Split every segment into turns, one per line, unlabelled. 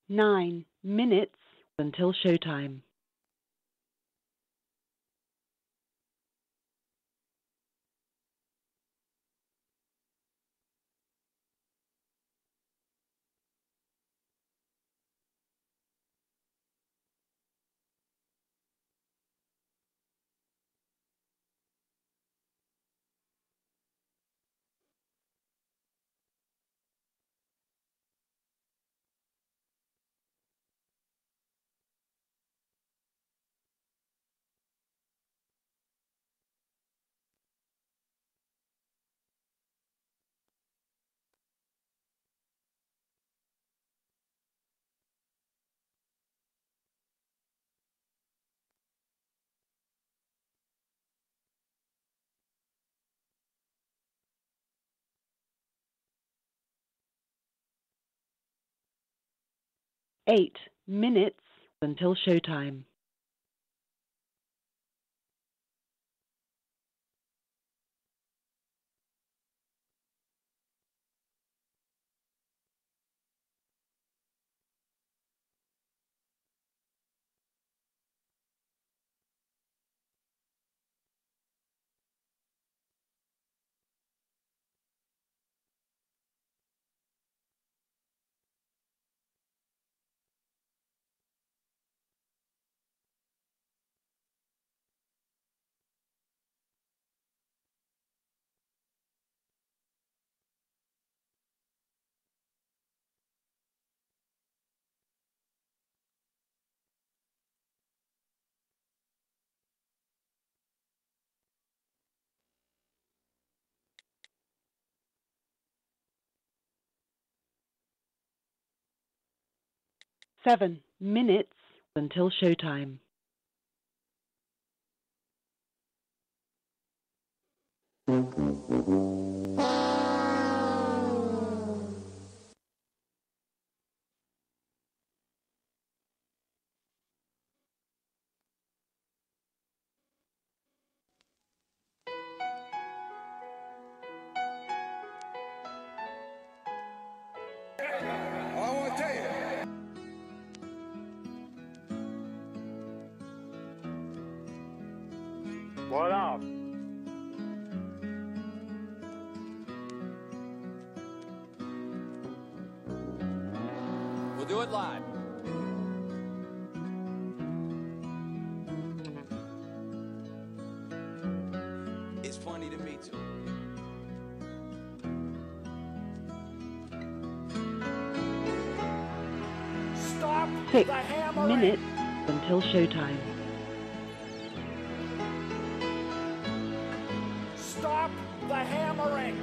9 minutes until showtime. Eight minutes until showtime. Seven minutes until showtime.
I want to tell you. What up?
We'll do it live. It's funny to me too.
Stop
6
the hammering.
minutes until showtime.
Stop the hammering.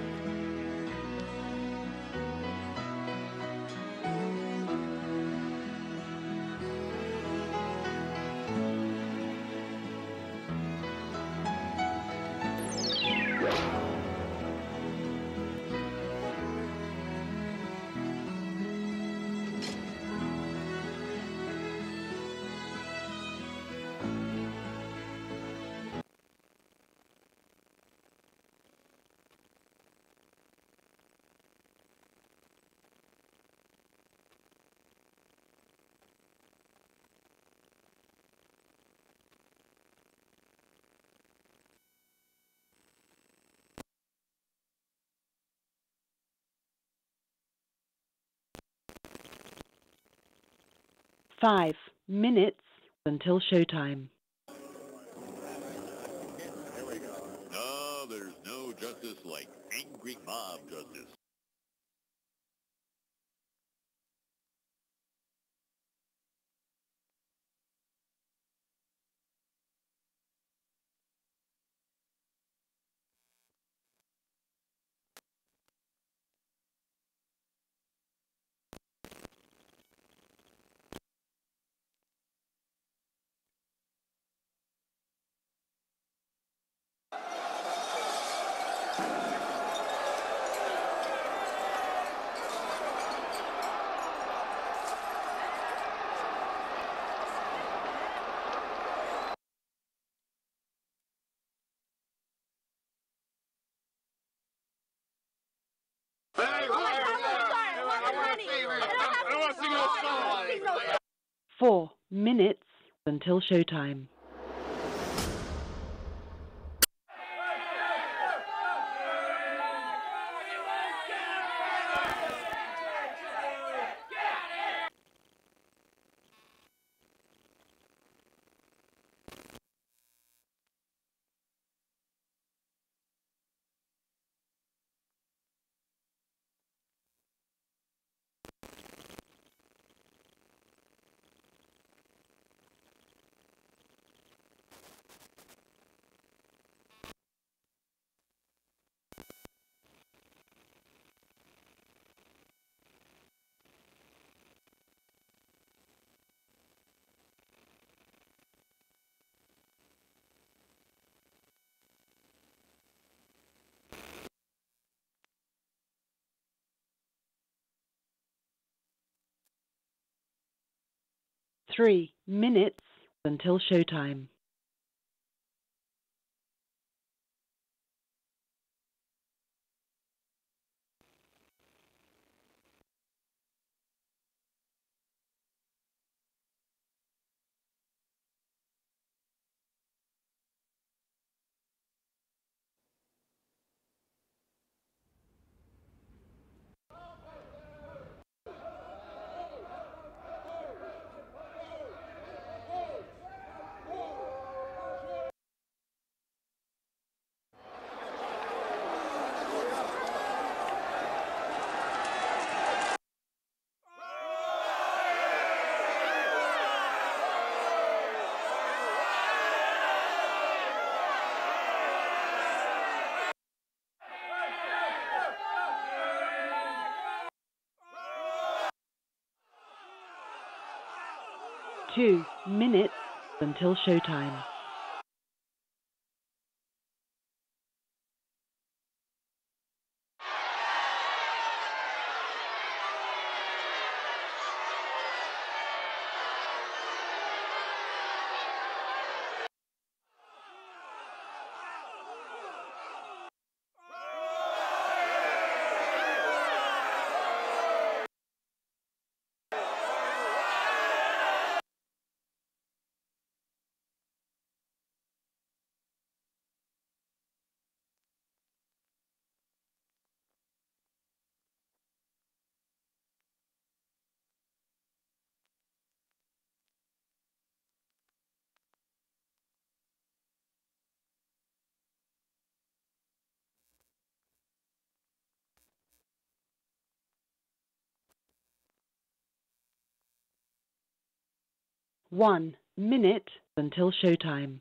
Five minutes until showtime.
No, there's no justice like angry mob justice.
Hey, I want to sing a song.
4 minutes until showtime. Three minutes until showtime. Two minutes until showtime. One minute until showtime.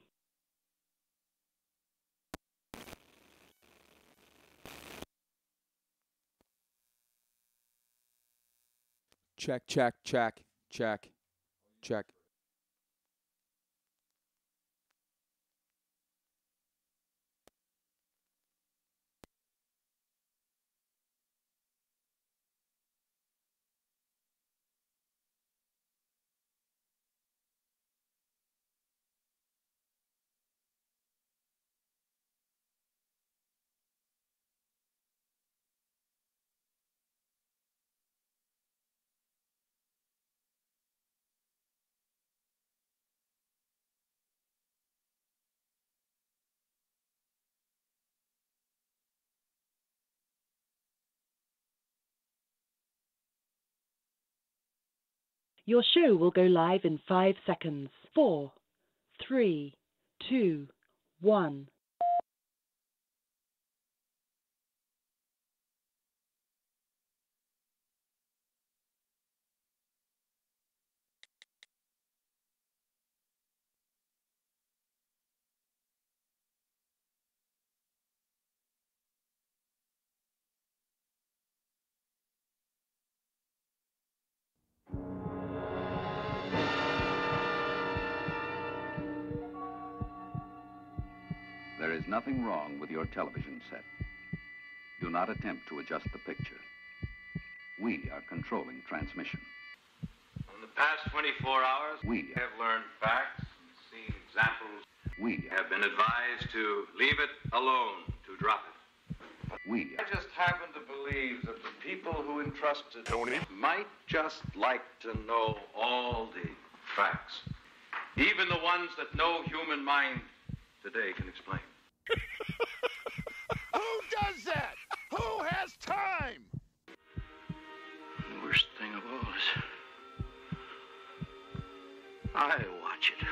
Check, check, check, check, check.
Your show will go live in 5 seconds. 4, 3, 2, 1.
There is nothing wrong with your television set. Do not attempt to adjust the picture. We are controlling transmission.
In the past 24 hours, we have learned facts and seen examples.
We
have been advised to leave it alone, to drop it.
We
I just happen to believe that the people who entrusted Tony might just like to know all the facts, even the ones that no human mind today can explain.
Who does that? Who has time?
The worst thing of all is I watch it.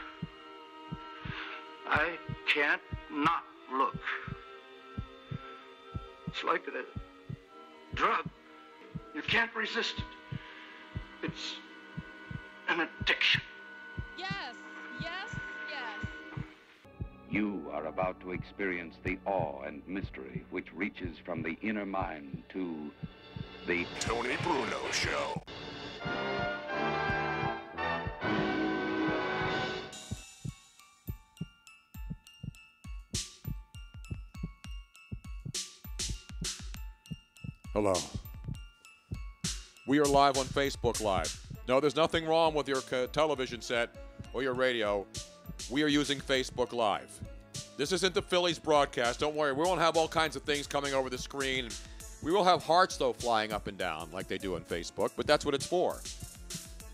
I can't not look. It's like a drug. You can't resist it. It's an addiction.
Yes, yes, yes.
You are about to experience the awe and mystery which reaches from the inner mind to the
Tony Bruno Show.
Hello. We are live on Facebook Live. No, there's nothing wrong with your television set or your radio. We are using Facebook Live. This isn't the Phillies broadcast. Don't worry. We won't have all kinds of things coming over the screen. We will have hearts, though, flying up and down like they do on Facebook, but that's what it's for.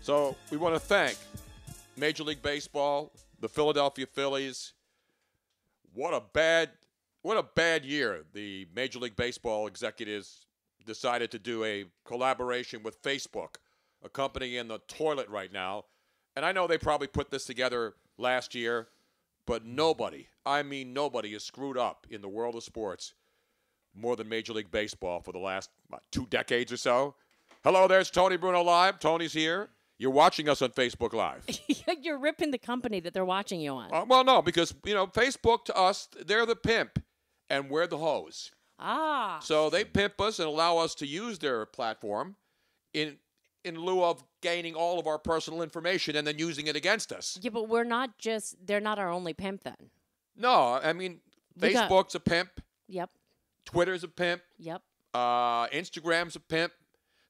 So we want to thank Major League Baseball, the Philadelphia Phillies. What a bad year the Major League Baseball executives decided to do a collaboration with Facebook, a company in the toilet right now. And I know they probably put this together last year, but nobody, I mean nobody, is screwed up in the world of sports more than Major League Baseball for the last 2 decades or so. Hello, there's Tony Bruno Live. Tony's here. You're watching us on Facebook Live.
You're ripping the company that they're watching you on.
Well, no, because, Facebook to us, they're the pimp and we're the hose.
Ah.
So they pimp us and allow us to use their platform in lieu of gaining all of our personal information and then using it against us.
Yeah, but they're not our only pimp then.
No, I mean, Facebook's a pimp.
Yep.
Twitter's a pimp.
Yep.
Instagram's a pimp.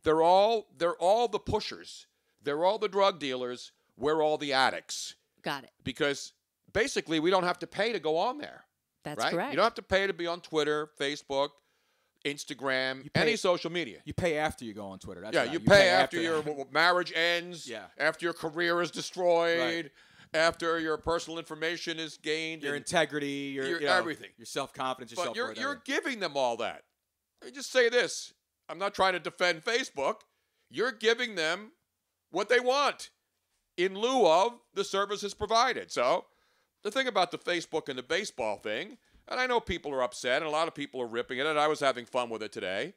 They're all the pushers. They're all the drug dealers. We're all the addicts.
Got it.
Because basically we don't have to pay to go on there.
That's
right?
correct.
You don't have to pay to be on Twitter, Facebook, Instagram, any social media.
You pay after you go on Twitter. That's right.
You pay after your marriage ends,
Yeah.
after your career is destroyed, after your personal information is gained.
Your integrity, your
everything.
Your self-confidence, your
But
self-worth.
you're giving them all that. Let me just say this. I'm not trying to defend Facebook. You're giving them what they want in lieu of the services provided. So the thing about the Facebook and the baseball thing, and I know people are upset, and a lot of people are ripping it, and I was having fun with it today.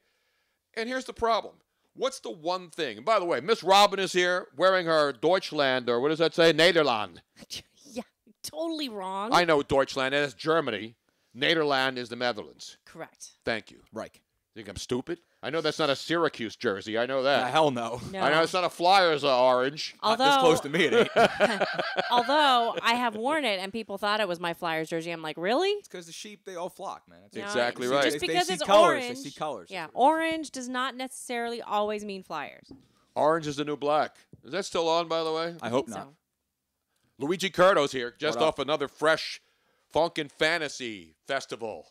And here's the problem. What's the one thing? And by the way, Miss Robin is here wearing her Deutschland, or what does that say? Nederland.
Yeah, totally wrong.
I know Deutschland, and that's Germany. Nederland is the Netherlands.
Correct.
Thank you.
Right.
Think I'm stupid? I know that's not a Syracuse jersey. I know that.
Hell no.
No.
I know it's not a Flyers orange.
Although,
Not this close to me, it ain't.
although I have worn it and people thought it was my Flyers jersey. I'm like, really?
It's because the sheep, they all flock, man. That's
No,
Exactly
it's
right.
Just
They
because
see
it's
colors.
orange.
They see colors.
Yeah,
That's what it is.
orange does not necessarily always mean Flyers.
Orange is the new black. Is that still on, by the way?
I hope
think
not.
so.
Luigi Curto's here, just
What up?
off another fresh Funkin' Fantasy Festival.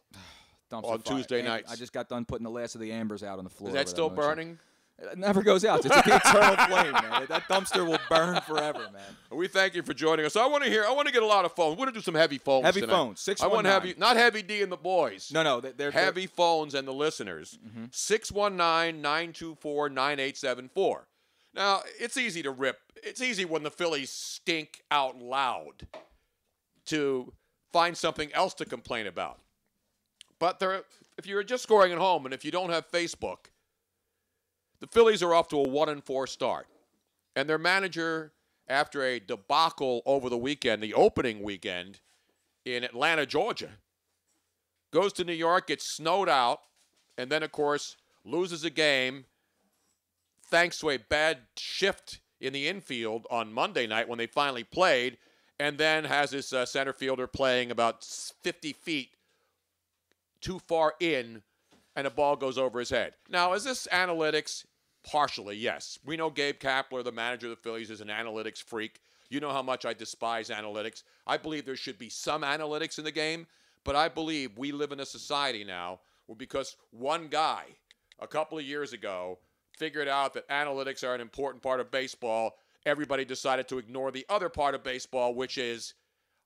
Dumpster
On
fire.
Tuesday
And
nights.
I just got done putting the last of the ambers out on the floor.
Is that
over
still
moonshine.
burning?
It never goes out. It's an eternal flame, man. That dumpster will burn forever, man.
We thank you for joining us. I want to get a lot of phones. We're going to do some heavy phones
Heavy
tonight.
phones,
I want
619.
heavy, not Heavy D and the boys.
No, they're
Heavy phones and the listeners. 619-924-9874. Now, it's easy to rip. It's easy when the Phillies stink out loud to find something else to complain about. But if you're just scoring at home and if you don't have Facebook, the Phillies are off to a 1-4 start. And their manager, after a debacle over the weekend, the opening weekend in Atlanta, Georgia, goes to New York, gets snowed out, and then, of course, loses a game thanks to a bad shift in the infield on Monday night when they finally played, and then has his center fielder playing about 50 feet too far in, and a ball goes over his head. Now, is this analytics? Partially, yes. We know Gabe Kapler, the manager of the Phillies, is an analytics freak. You know how much I despise analytics. I believe there should be some analytics in the game, but I believe we live in a society now were because one guy a couple of years ago figured out that analytics are an important part of baseball. Everybody decided to ignore the other part of baseball, which is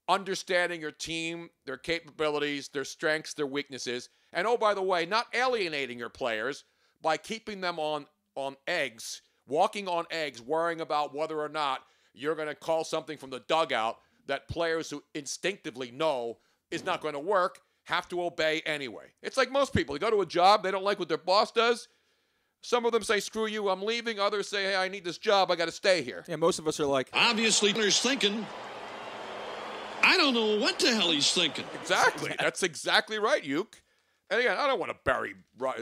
understanding your team, their capabilities, their strengths, their weaknesses, and oh, by the way, not alienating your players by keeping them on eggs, walking on eggs, worrying about whether or not you're going to call something from the dugout that players who instinctively know is not going to work have to obey anyway. It's like most people. They go to a job, they don't like what their boss does. Some of them say, screw you, I'm leaving. Others say, hey, I need this job, I got to stay here.
Yeah, most of us are like,
obviously, there's thinking, I don't know what the hell he's thinking.
Exactly. That's exactly right, Uke. And again, I don't want to bury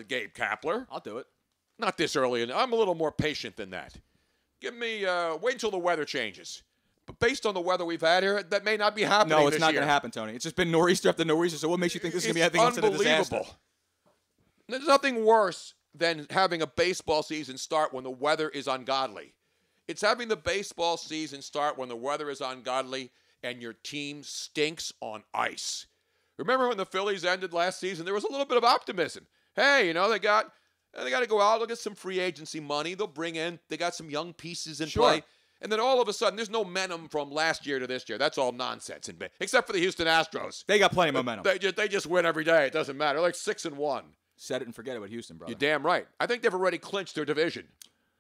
Gabe Kapler.
I'll do it.
Not this early. I'm a little more patient than that. Give me, wait until the weather changes. But based on the weather we've had here, that may not be happening
No, it's
this
not
year.
going to happen, Tony. It's just been nor'easter after nor'easter, so what makes you think this is going to be anything else than a disaster?
Unbelievable. There's nothing worse than having a baseball season start when the weather is ungodly. It's having the baseball season start when the weather is ungodly and your team stinks on ice. Remember when the Phillies ended last season? There was a little bit of optimism. Hey, you know, they got to go out, look at some free agency money. They'll bring in, they got some young pieces in play. And then all of a sudden, there's no momentum from last year to this year. That's all nonsense, except for the Houston Astros.
They got plenty of momentum.
They just win every day. It doesn't matter. They're like 6-1.
Set it and forget it with Houston, brother.
You're damn right. I think they've already clinched their division.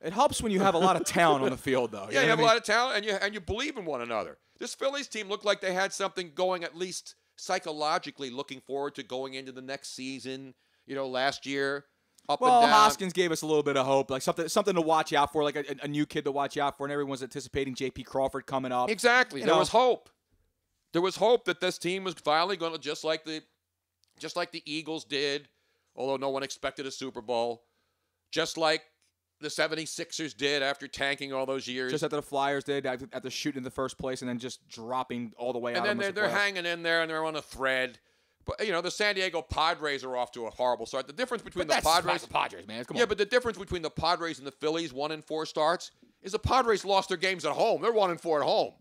It helps when you have a lot of talent on the field, though.
Yeah, you have a lot of talent, and you believe in one another. This Phillies team looked like they had something going, at least psychologically, looking forward to going into the next season. You know, last year, up and down.
Hoskins gave us a little bit of hope, like something to watch out for, like a new kid to watch out for, and everyone's anticipating J.P. Crawford coming up.
Exactly. There was hope. There was hope that this team was finally going to, just like the Eagles did, although no one expected a Super Bowl, just like the 76ers did after tanking all those years.
Just after the Flyers did, after shooting in the first place and then just dropping all the way out.
And then they're hanging in there and they're on a thread. But, you know, the San Diego Padres are off to a horrible start. The difference between the Padres...
the Padres, man. Come on.
Yeah, but the difference between the Padres and the Phillies, 1-4 starts, is the Padres lost their games at home. They're 1-4 at home.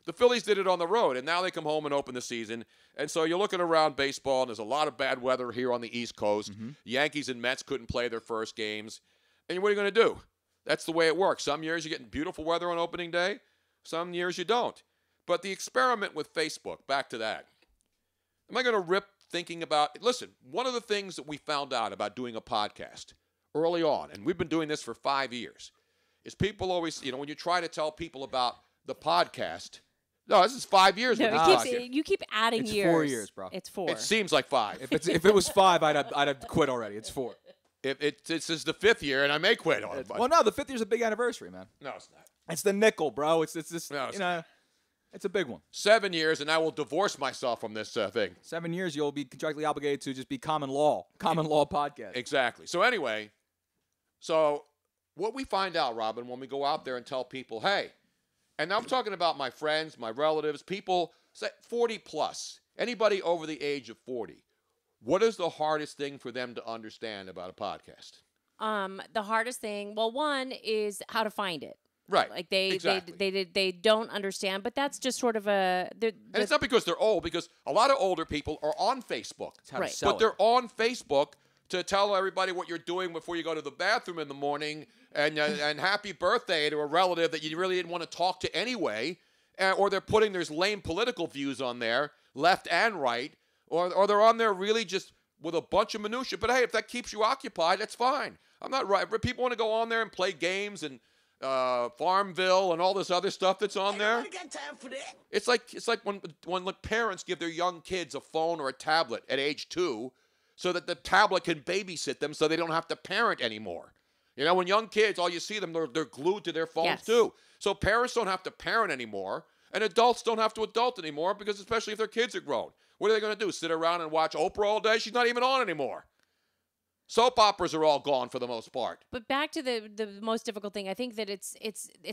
The Phillies did it on the road, and now they come home and open the season. And so you're looking around baseball, and there's a lot of bad weather here on the East Coast. Mm-hmm. Yankees and Mets couldn't play their first games. And what are you going to do? That's the way it works. Some years you're getting beautiful weather on opening day. Some years you don't. But the experiment with Facebook, back to that. Am I going to rip thinking about... Listen, one of the things that we found out about doing a podcast early on, and we've been doing this for 5 years, is people always, you know, when you try to tell people about the podcast... No, this is 5 years.
No, you keep adding
it's
years.
It's 4 years, bro.
It's 4.
It seems like 5.
If it was 5, I'd have quit already. It's 4.
This is the 5th year, and I may quit on it.
Well, no, the 5th year's a big anniversary, man.
No, it's not.
It's the nickel, bro. It's this.
No,
you know, it's a big one.
7 years, and I will divorce myself from this thing.
7 years, you'll be contractually obligated to just be common law podcast.
Exactly. So anyway, what we find out, Robin, when we go out there and tell people, hey, and I'm talking about my friends, my relatives, people, say 40 plus, anybody over the age of 40. What is the hardest thing for them to understand about a podcast?
The hardest thing, well, one is how to find it.
Right.
Like they don't understand, but that's just sort of
and it's not because they're old, because a lot of older people are on Facebook.
Right.
But they're on Facebook to tell everybody what you're doing before you go to the bathroom in the morning, and happy birthday to a relative that you really didn't want to talk to anyway, or they're putting their lame political views on there, left and right, or they're on there really just with a bunch of minutia. But hey, if that keeps you occupied, that's fine. I'm not right. People want to go on there and play games and Farmville and all this other stuff that's on there.
I got time for that.
It's like when parents give their young kids a phone or a tablet at age 2 so that the tablet can babysit them so they don't have to parent anymore. You know, when young kids, all you see them, they're glued to their phones too. So parents don't have to parent anymore, and adults don't have to adult anymore, because especially if their kids are grown. What are they going to do, sit around and watch Oprah all day? She's not even on anymore. Soap operas are all gone for the most part.
But back to the most difficult thing, I think that it's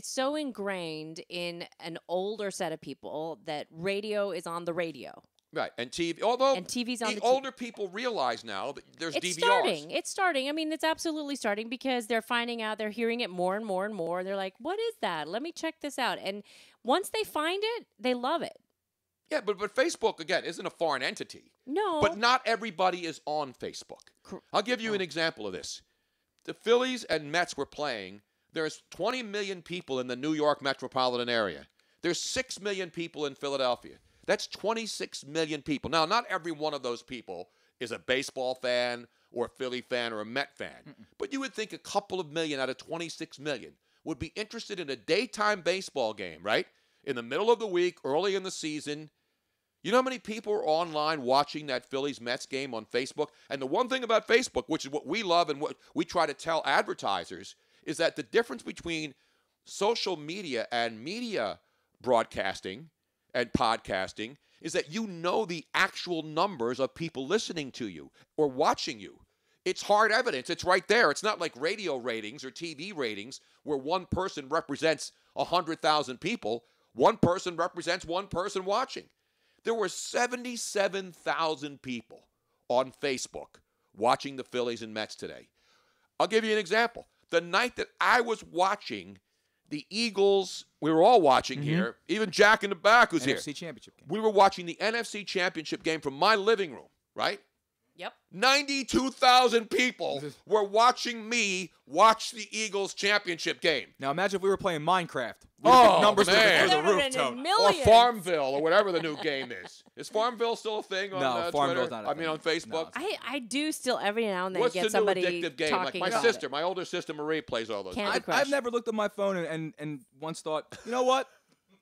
so ingrained in an older set of people that radio is on the radio.
Right, and TV. Although
TV's on the
older people realize now that there's DVRs.
It's starting. I mean, it's absolutely starting, because they're finding out, they're hearing it more and more and more. They're like, what is that? Let me check this out. And once they find it, they love it.
Yeah, but Facebook, again, isn't a foreign entity.
No.
But not everybody is on Facebook. I'll give you an example of this. The Phillies and Mets were playing. There's 20 million people in the New York metropolitan area. There's 6 million people in Philadelphia. That's 26 million people. Now, not every one of those people is a baseball fan or a Philly fan or a Met fan. But you would think a couple of million out of 26 million would be interested in a daytime baseball game, right? In the middle of the week, early in the season. You know how many people are online watching that Phillies-Mets game on Facebook? And the one thing about Facebook, which is what we love and what we try to tell advertisers, is that the difference between social media and media broadcasting and podcasting is that you know the actual numbers of people listening to you or watching you. It's hard evidence. It's right there. It's not like radio ratings or TV ratings where one person represents 100,000 people. One person represents one person watching. There were 77,000 people on Facebook watching the Phillies and Mets today. I'll give you an example. The night that I was watching the Eagles, we were all watching here, even Jack in the back was here.
NFC Championship game.
We were watching the NFC Championship game from my living room, right?
Yep.
92,000 people were watching me watch the Eagles championship game.
Now imagine if we were playing Minecraft.
Numbers
man.
through
the roof, Tony.
or Farmville or whatever the new game is. Is Farmville still a thing on
Farmville's
Twitter?
not a thing.
on Facebook?
No,
I do still every now and then
What's
get
the
somebody
new addictive game? Like
talking
my
about
sister,
it.
my older sister Marie plays all those.
Candy
games.
Crush.
I've never looked at my phone and once thought, you know what?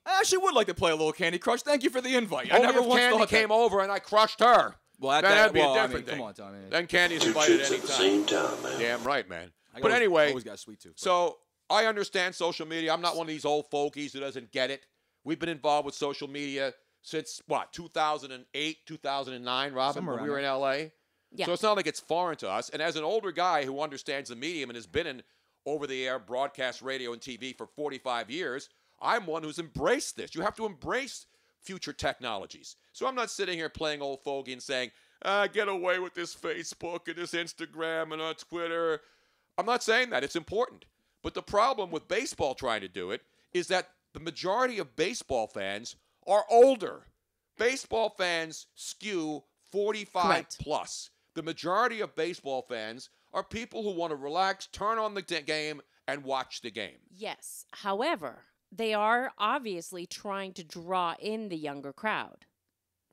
I actually would like to play a little Candy Crush. Thank you for the invite. I
Only
never
if
once
Candy
thought
came
that.
over and I crushed her.
Well,
that'd be a
I
different
mean,
thing.
Come on, Tommy.
Then Candy's invited
Chicks at the
anytime.
same time, man.
Damn right, man.
I
But anyway,
always got a sweet tooth.
so I understand social media. I'm not one of these old folkies who doesn't get it. We've been involved with social media since, 2008, 2009, Robin,
Somewhere
when we
around
were in L.A.?
Yeah.
So it's not like it's foreign to us. And as an older guy who understands the medium and has been in over-the-air broadcast radio and TV for 45 years, I'm one who's embraced this. You have to embrace future technologies. So I'm not sitting here playing old fogey and saying, get away with this Facebook and this Instagram and Twitter. I'm not saying that. It's important. But the problem with baseball trying to do it is that the majority of baseball fans are older. Baseball fans skew 45
Correct.
plus. The majority of baseball fans are people who want to relax, turn on the game, and watch the game.
Yes. However, they are obviously trying to draw in the younger crowd.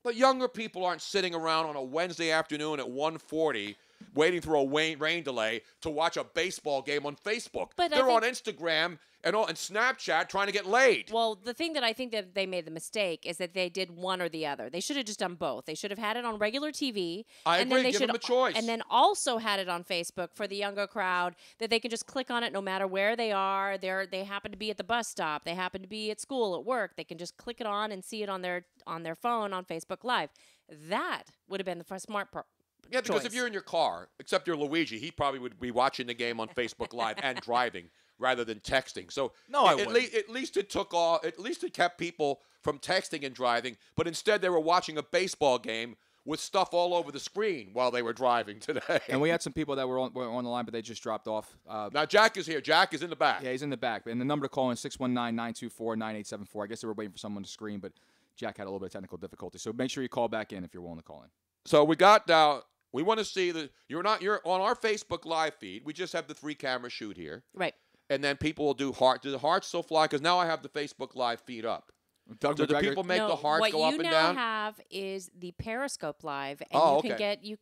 But younger people aren't sitting around on a Wednesday afternoon at 1:40 waiting for a rain delay to watch a baseball game on Facebook.
But
They're on Instagram and Snapchat trying to get laid.
Well, the thing that I think that they made the mistake is that they did one or the other. They should have just done both. They should have had it on regular TV.
I
and
agree.
Then they
Give
should
them a choice.
And then also had it on Facebook for the younger crowd that they can just click on it no matter where they are. They happen to be at the bus stop. They happen to be at school, at work. They can just click it on and see it on their phone on Facebook Live. That would have been the smart part.
Yeah, because
choice.
if you're in your car, except you're Luigi, he probably would be watching the game on Facebook Live and driving rather than texting. So at least it took off. At least it kept people from texting and driving. But instead, they were watching a baseball game with stuff all over the screen while they were driving today.
And we had some people that were on the line, but they just dropped off.
Now Jack is here. Jack is in the back.
Yeah, he's in the back. And the number to call is 619-924-9874. I guess they were waiting for someone to screen, but Jack had a little bit of technical difficulty. So make sure you call back in if you're willing to call in.
So we got now. We want to see that you're on our Facebook Live feed. We just have the 3-camera shoot here.
Right.
And then people will do heart. Do the hearts still fly? Because now I have the Facebook Live feed up. Do the people make the hearts go up and down?
What you now have is the Periscope Live, and you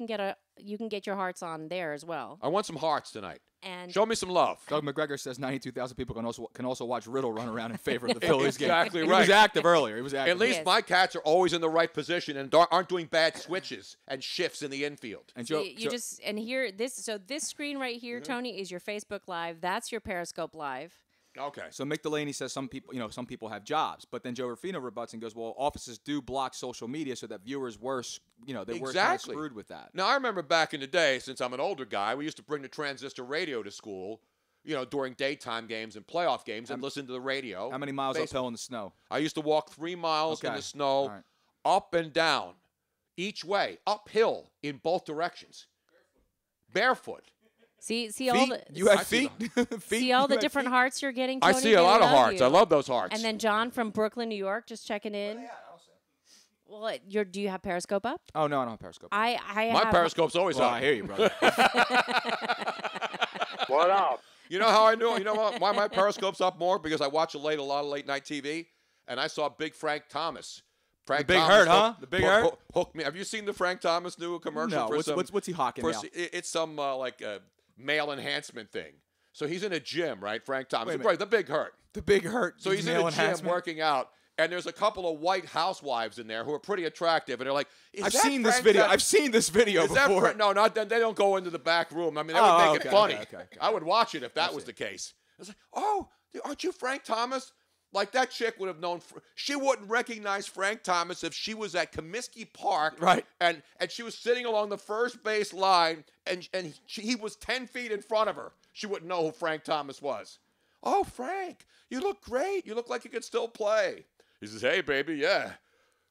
can get your hearts on there as well.
I want some hearts tonight.
And
show me some love.
Doug McGregor says 92,000 people can also watch Riddle run around in favor of the Phillies game.
Exactly right.
He was active earlier. He was active.
At least my cats are always in the right position and aren't doing bad switches and shifts in the infield.
And
this screen right here, Tony, is your Facebook Live. That's your Periscope Live.
Okay.
So Mick Delaney says some people have jobs, but then Joe Rufino rebuts and goes, well, offices do block social media so that viewers were kind of screwed with that.
Now, I remember back in the day, since I'm an older guy, we used to bring the transistor radio to school, during daytime games and playoff games and listen to the radio.
How many miles uphill in the snow?
I used to walk 3 miles in the snow, up and down, each way, uphill in both directions. Barefoot.
See all the
you have feet.
See all the different hearts you're getting. Tony?
I see a lot of hearts. I love those hearts.
And then John from Brooklyn, New York, just checking in. Well, do you have Periscope up?
Oh no, I don't have Periscope.
I
My
have
Periscope's always
Well,
on.
I hear you, brother.
What up?
You know how I knew? You know why my Periscope's up more? Because I watch a lot of late night TV, and I saw Big Frank Thomas. Frank
Big
Thomas
Hurt, huh? The Big Hurt?
Hooked me. Have you seen the Frank Thomas new commercial?
No.
For
What's he hawking now?
It's some male enhancement thing. So he's in a gym, right? Frank Thomas.
Wait a minute.
Right, the Big Hurt.
The Big Hurt.
So he's in a gym working out, and there's a couple of white housewives in there who are pretty attractive, and they're like,
I've seen this video. I've seen this video before.
No, not they don't go into the back room. I mean, that would make it funny.
Okay.
I would watch it if that was the case. I was like, oh, aren't you Frank Thomas? Like, that chick would have known. She wouldn't recognize Frank Thomas if she was at Comiskey Park.
Right.
And she was sitting along the first base line, and he was 10 feet in front of her. She wouldn't know who Frank Thomas was. Oh, Frank, you look great. You look like you could still play. He says, hey, baby, yeah.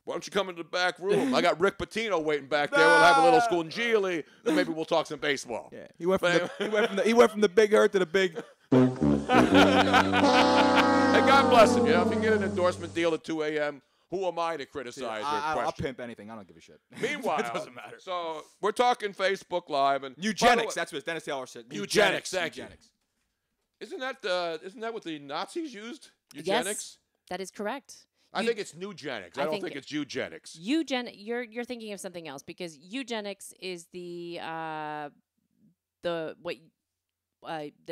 Why don't you come into the back room? I got Rick Pitino waiting back there. We'll have a little scongealy, and maybe we'll talk some baseball.
Yeah, he went from the Big Hurt to the Big.
Hey, God bless him. You know, if you get an endorsement deal at 2 a.m., who am I to criticize or question?
I'll pimp anything. I don't give a shit.
Meanwhile,
it doesn't matter.
So we're talking Facebook Live and
eugenics. That's what Dennis Taylor said.
Eugenics. Thank you. Isn't that what the Nazis used? Eugenics.
Yes, that is correct.
I think it's newgenics. I don't think it's eugenics.
You're thinking of something else because eugenics is the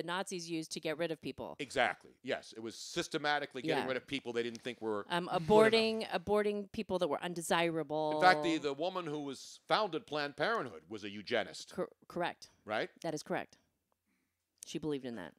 Nazis used to get rid of people.
Exactly. Yes, it was systematically getting rid of people they didn't think were
aborting people that were undesirable.
In fact, the woman who founded Planned Parenthood was a eugenist.
Correct.
Right?
That is correct. She believed in that.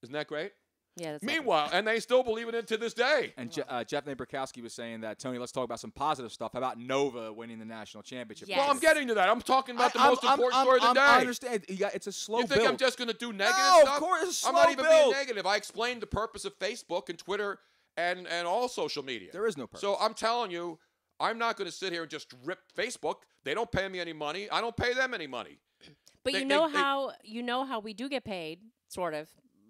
Isn't that great?
Yeah. That's
Meanwhile, and they still believe in it to this day.
And Jeff Nabrikowski was saying that, Tony, let's talk about some positive stuff. How about Nova winning the national championship?
Yes.
Well, I'm getting to that. I'm talking about the most important story of the day.
I understand. It's a slow build.
You think I'm just going to do negative
stuff?
No,
of course, it's a slow
I'm not even
build.
being negative. I explained the purpose of Facebook and Twitter and all social media.
There is no purpose.
So I'm telling you, I'm not going to sit here and just rip Facebook. They don't pay me any money. I don't pay them any money.
But you know how we do get paid, sort of.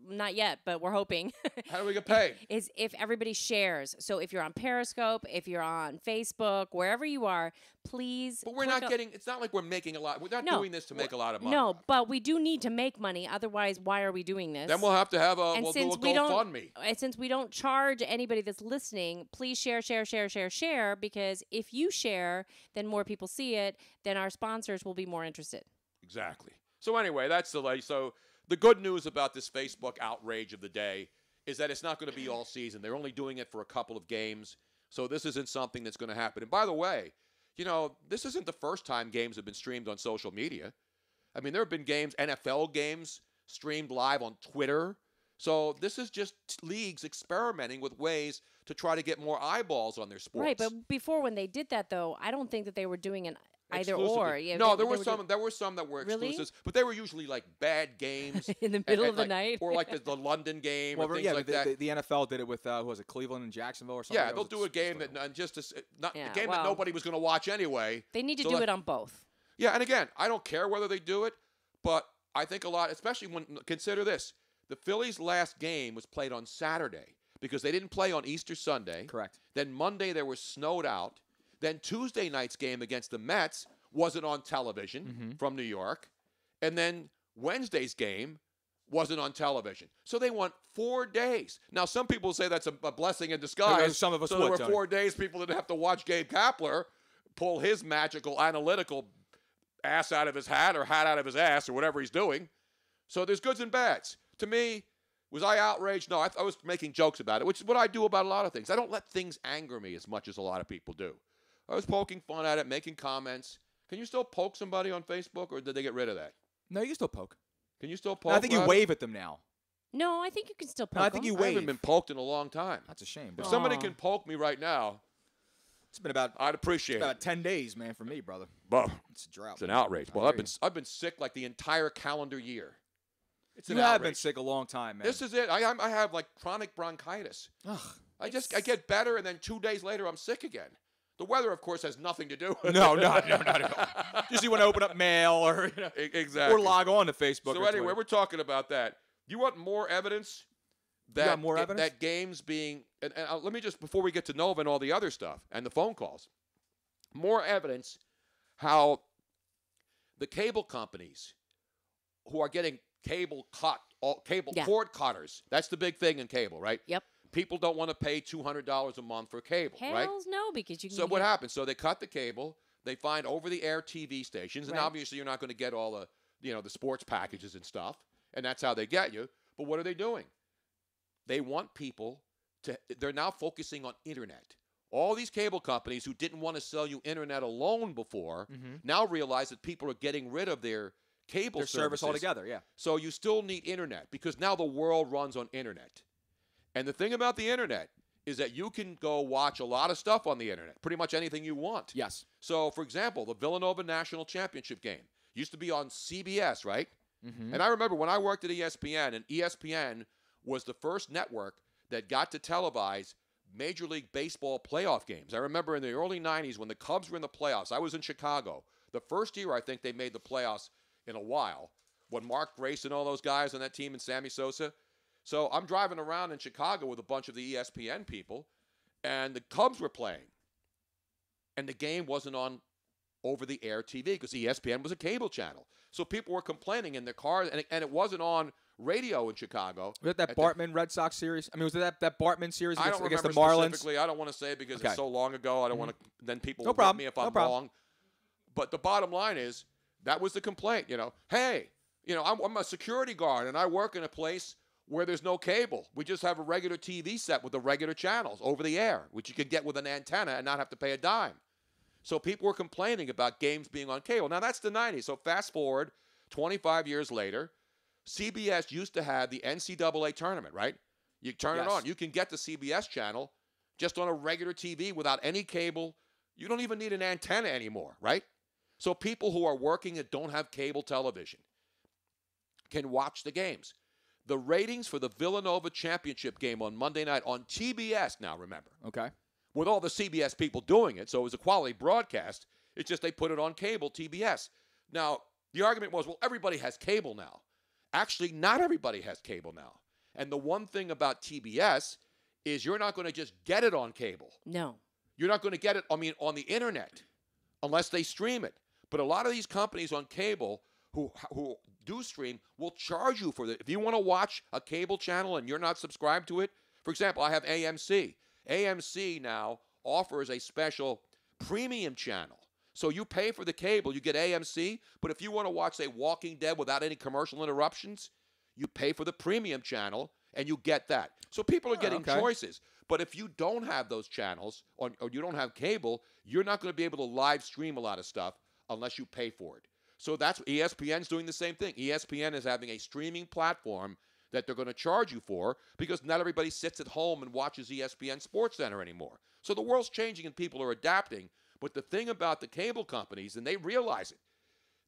Not yet, but we're hoping.
How do we get paid?
Is if everybody shares. So if you're on Periscope, if you're on Facebook, wherever you are, please.
But we're not getting. It's not like we're making a lot. We're not doing this to make a lot of money.
No, but we do need to make money. Otherwise, why are we doing this?
Then we'll have to have we'll do a GoFundMe.
And since we don't charge anybody that's listening, please share. Because if you share, then more people see it. Then our sponsors will be more interested.
Exactly. So anyway, that's the so. The good news about this Facebook outrage of the day is that it's not going to be all season. They're only doing it for a couple of games. So this isn't something that's going to happen. And by the way, you know, this isn't the first time games have been streamed on social media. I mean, there have been NFL games streamed live on Twitter. So this is just leagues experimenting with ways to try to get more eyeballs on their sports.
Right, but before when they did that, though, I don't think that they were doing an either
exclusively.
or. Yeah,
no, there were some that were
Really?
exclusives, but they were usually like bad games
in the middle of the night,
or like the London game or things like that.
The NFL did it with who was it, Cleveland and Jacksonville or something.
Yeah, they'll do a game that that nobody was going to watch anyway.
They need to do it on both.
Yeah, and again, I don't care whether they do it, but I think a lot, especially when consider this: the Phillies' last game was played on Saturday because they didn't play on Easter Sunday.
Correct.
Then Monday they were snowed out. Then Tuesday night's game against the Mets wasn't on television from New York. And then Wednesday's game wasn't on television. So they won 4 days. Now, some people say that's a blessing in disguise.
Some of us
so
would,
there were
Tony.
4 days people didn't have to watch Gabe Kapler pull his magical analytical ass out of his hat or hat out of his ass or whatever he's doing. So there's goods and bads. To me, was I outraged? No, I was making jokes about it, which is what I do about a lot of things. I don't let things anger me as much as a lot of people do. I was poking fun at it, making comments. Can you still poke somebody on Facebook, or did they get rid of that?
No, you can still poke.
Can you still poke?
No, I think you wave at them now.
No, I think you can still poke.
No, I think you wave.
I haven't been poked in a long time.
That's a shame.
If somebody can poke me right now,
it's been about.
I'd appreciate it.
About 10 days, man, for me, brother.
Well,
it's a drought.
It's an outrage. Well, I've been sick like the entire calendar year.
You have been sick a long time, man.
This is it. I have like chronic bronchitis.
Ugh,
I get better, and then 2 days later, I'm sick again. The weather, of course, has nothing to do with it.
No, not at all. Just you want to open up mail or
exactly,
or log on to Facebook.
So anyway, we're talking about that. You want more evidence that games being and let me just before we get to Nova and all the other stuff and the phone calls, more evidence how the cable companies who are getting cable cord cutters. That's the big thing in cable, right?
Yep.
People don't want to pay $200 a month for cable, right?
Hells no, because you can.
So what happens? So they cut the cable. They find over-the-air TV stations, and
Right.
obviously you're not going to get all the, the sports packages and stuff, and that's how they get you. But what are they doing? They want people to. They're now focusing on internet. All these cable companies who didn't want to sell you internet alone before now realize that people are getting rid of their cable
service altogether. Yeah.
So you still need internet because now the world runs on internet. And the thing about the internet is that you can go watch a lot of stuff on the internet, pretty much anything you want.
Yes.
So, for example, the Villanova National Championship game used to be on CBS, right?
Mm-hmm.
And I remember when I worked at ESPN, and ESPN was the first network that got to televise Major League Baseball playoff games. I remember in the early 90s when the Cubs were in the playoffs. I was in Chicago. The first year I think they made the playoffs in a while when Mark Grace and all those guys on that team and Sammy Sosa. So I'm driving around in Chicago with a bunch of the ESPN people, and the Cubs were playing. And the game wasn't on over-the-air TV because ESPN was a cable channel. So people were complaining in their cars, and it wasn't on radio in Chicago.
Was it that Bartman Red Sox series? I mean, was it that Bartman series
I don't
against the
remember
Marlins?
Specifically. I don't want to say it because it's so long ago. I don't want to. Then people
No
will
problem.
me if
No
I'm
problem.
wrong. But the bottom line is that was the complaint. Hey, I'm a security guard and I work in a place where there's no cable. We just have a regular TV set with the regular channels over the air, which you could get with an antenna and not have to pay a dime. So people were complaining about games being on cable. Now, that's the 90s. So fast forward 25 years later, CBS used to have the NCAA tournament, right? You turn it on. You can get the CBS channel just on a regular TV without any cable. You don't even need an antenna anymore, right? So people who are working that don't have cable television can watch the games. The ratings for the Villanova championship game on Monday night on TBS now, remember.
Okay.
With all the CBS people doing it, so it was a quality broadcast. It's just they put it on cable, TBS. Now, the argument was, well, everybody has cable now. Actually, not everybody has cable now. And the one thing about TBS is you're not going to just get it on cable.
No.
You're not going to get it, on the internet unless they stream it. But a lot of these companies on cable who do stream will charge you for it. If you want to watch a cable channel and you're not subscribed to it, for example, I have AMC. AMC now offers a special premium channel. So you pay for the cable, you get AMC, but if you want to watch, say, Walking Dead without any commercial interruptions, you pay for the premium channel and you get that. So people are getting choices. But if you don't have those channels or you don't have cable, you're not going to be able to live stream a lot of stuff unless you pay for it. So that's ESPN's doing the same thing. ESPN is having a streaming platform that they're going to charge you for because not everybody sits at home and watches ESPN SportsCenter anymore. So the world's changing and people are adapting. But the thing about the cable companies, and they realize it,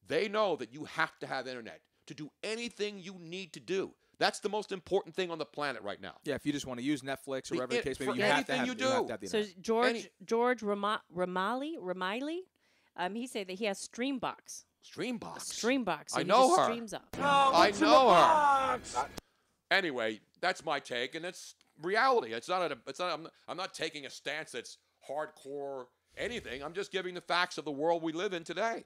they know that you have to have internet to do anything you need to do. That's the most important thing on the planet right now.
Yeah, if you just want to use Netflix or whatever the case may be, you have to have the internet.
So George Ramiley, he said that he has Streambox.
Streambox.
So
I know her.
Streams up.
I know her. Anyway, that's my take, and it's reality. I'm not taking a stance that's hardcore anything. I'm just giving the facts of the world we live in today.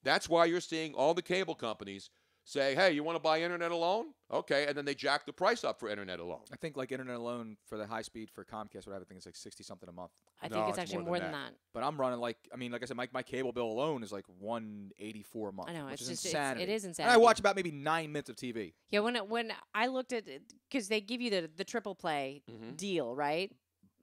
That's why you're seeing all the cable companies say, hey, you want to buy internet alone? Okay, and then they jack the price up for internet alone.
I think like internet alone for the high speed for Comcast, whatever, I think it's like 60-something a month.
I think it's actually more than that.
But I'm running like I said, my cable bill alone is like $184 a month.
I know,
which
it's
is
just
insanity.
it is insanity.
And I watch about maybe 9 minutes of TV.
Yeah, when I looked at it, because they give you the triple play deal, right,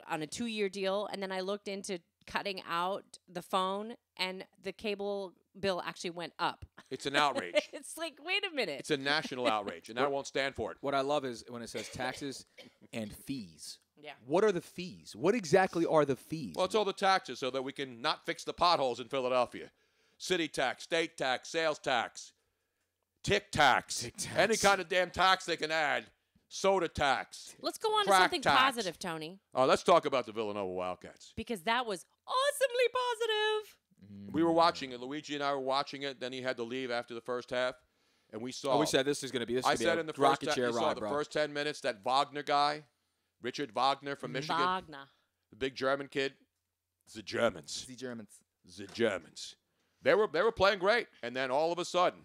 on a 2-year deal, and then I looked into cutting out the phone, and the cable bill actually went up.
It's an outrage.
It's like, wait a minute.
It's a national outrage, and I won't stand for it.
What I love is when it says taxes and fees.
Yeah.
What are the fees? What exactly are the fees?
Well, it's all the taxes so that we can not fix the potholes in Philadelphia. City tax, state tax, sales tax, tick tax, any kind of damn tax they can add. Soda tax.
Let's go on to
crack
something
tax.
positive, Tony.
Let's talk about the Villanova Wildcats.
Because that was awesomely positive.
We were watching it. Luigi and I were watching it. Then he had to leave after the first half. And we saw.
Oh, we said this is going to be
I said in the first
rocket chair
you
ride,
saw the
bro.
first 10 minutes, that Wagner guy, Richard Wagner from Michigan.
Wagner.
The big German kid. It's the Germans.
The Germans.
the Germans. They were playing great, and then all of a sudden,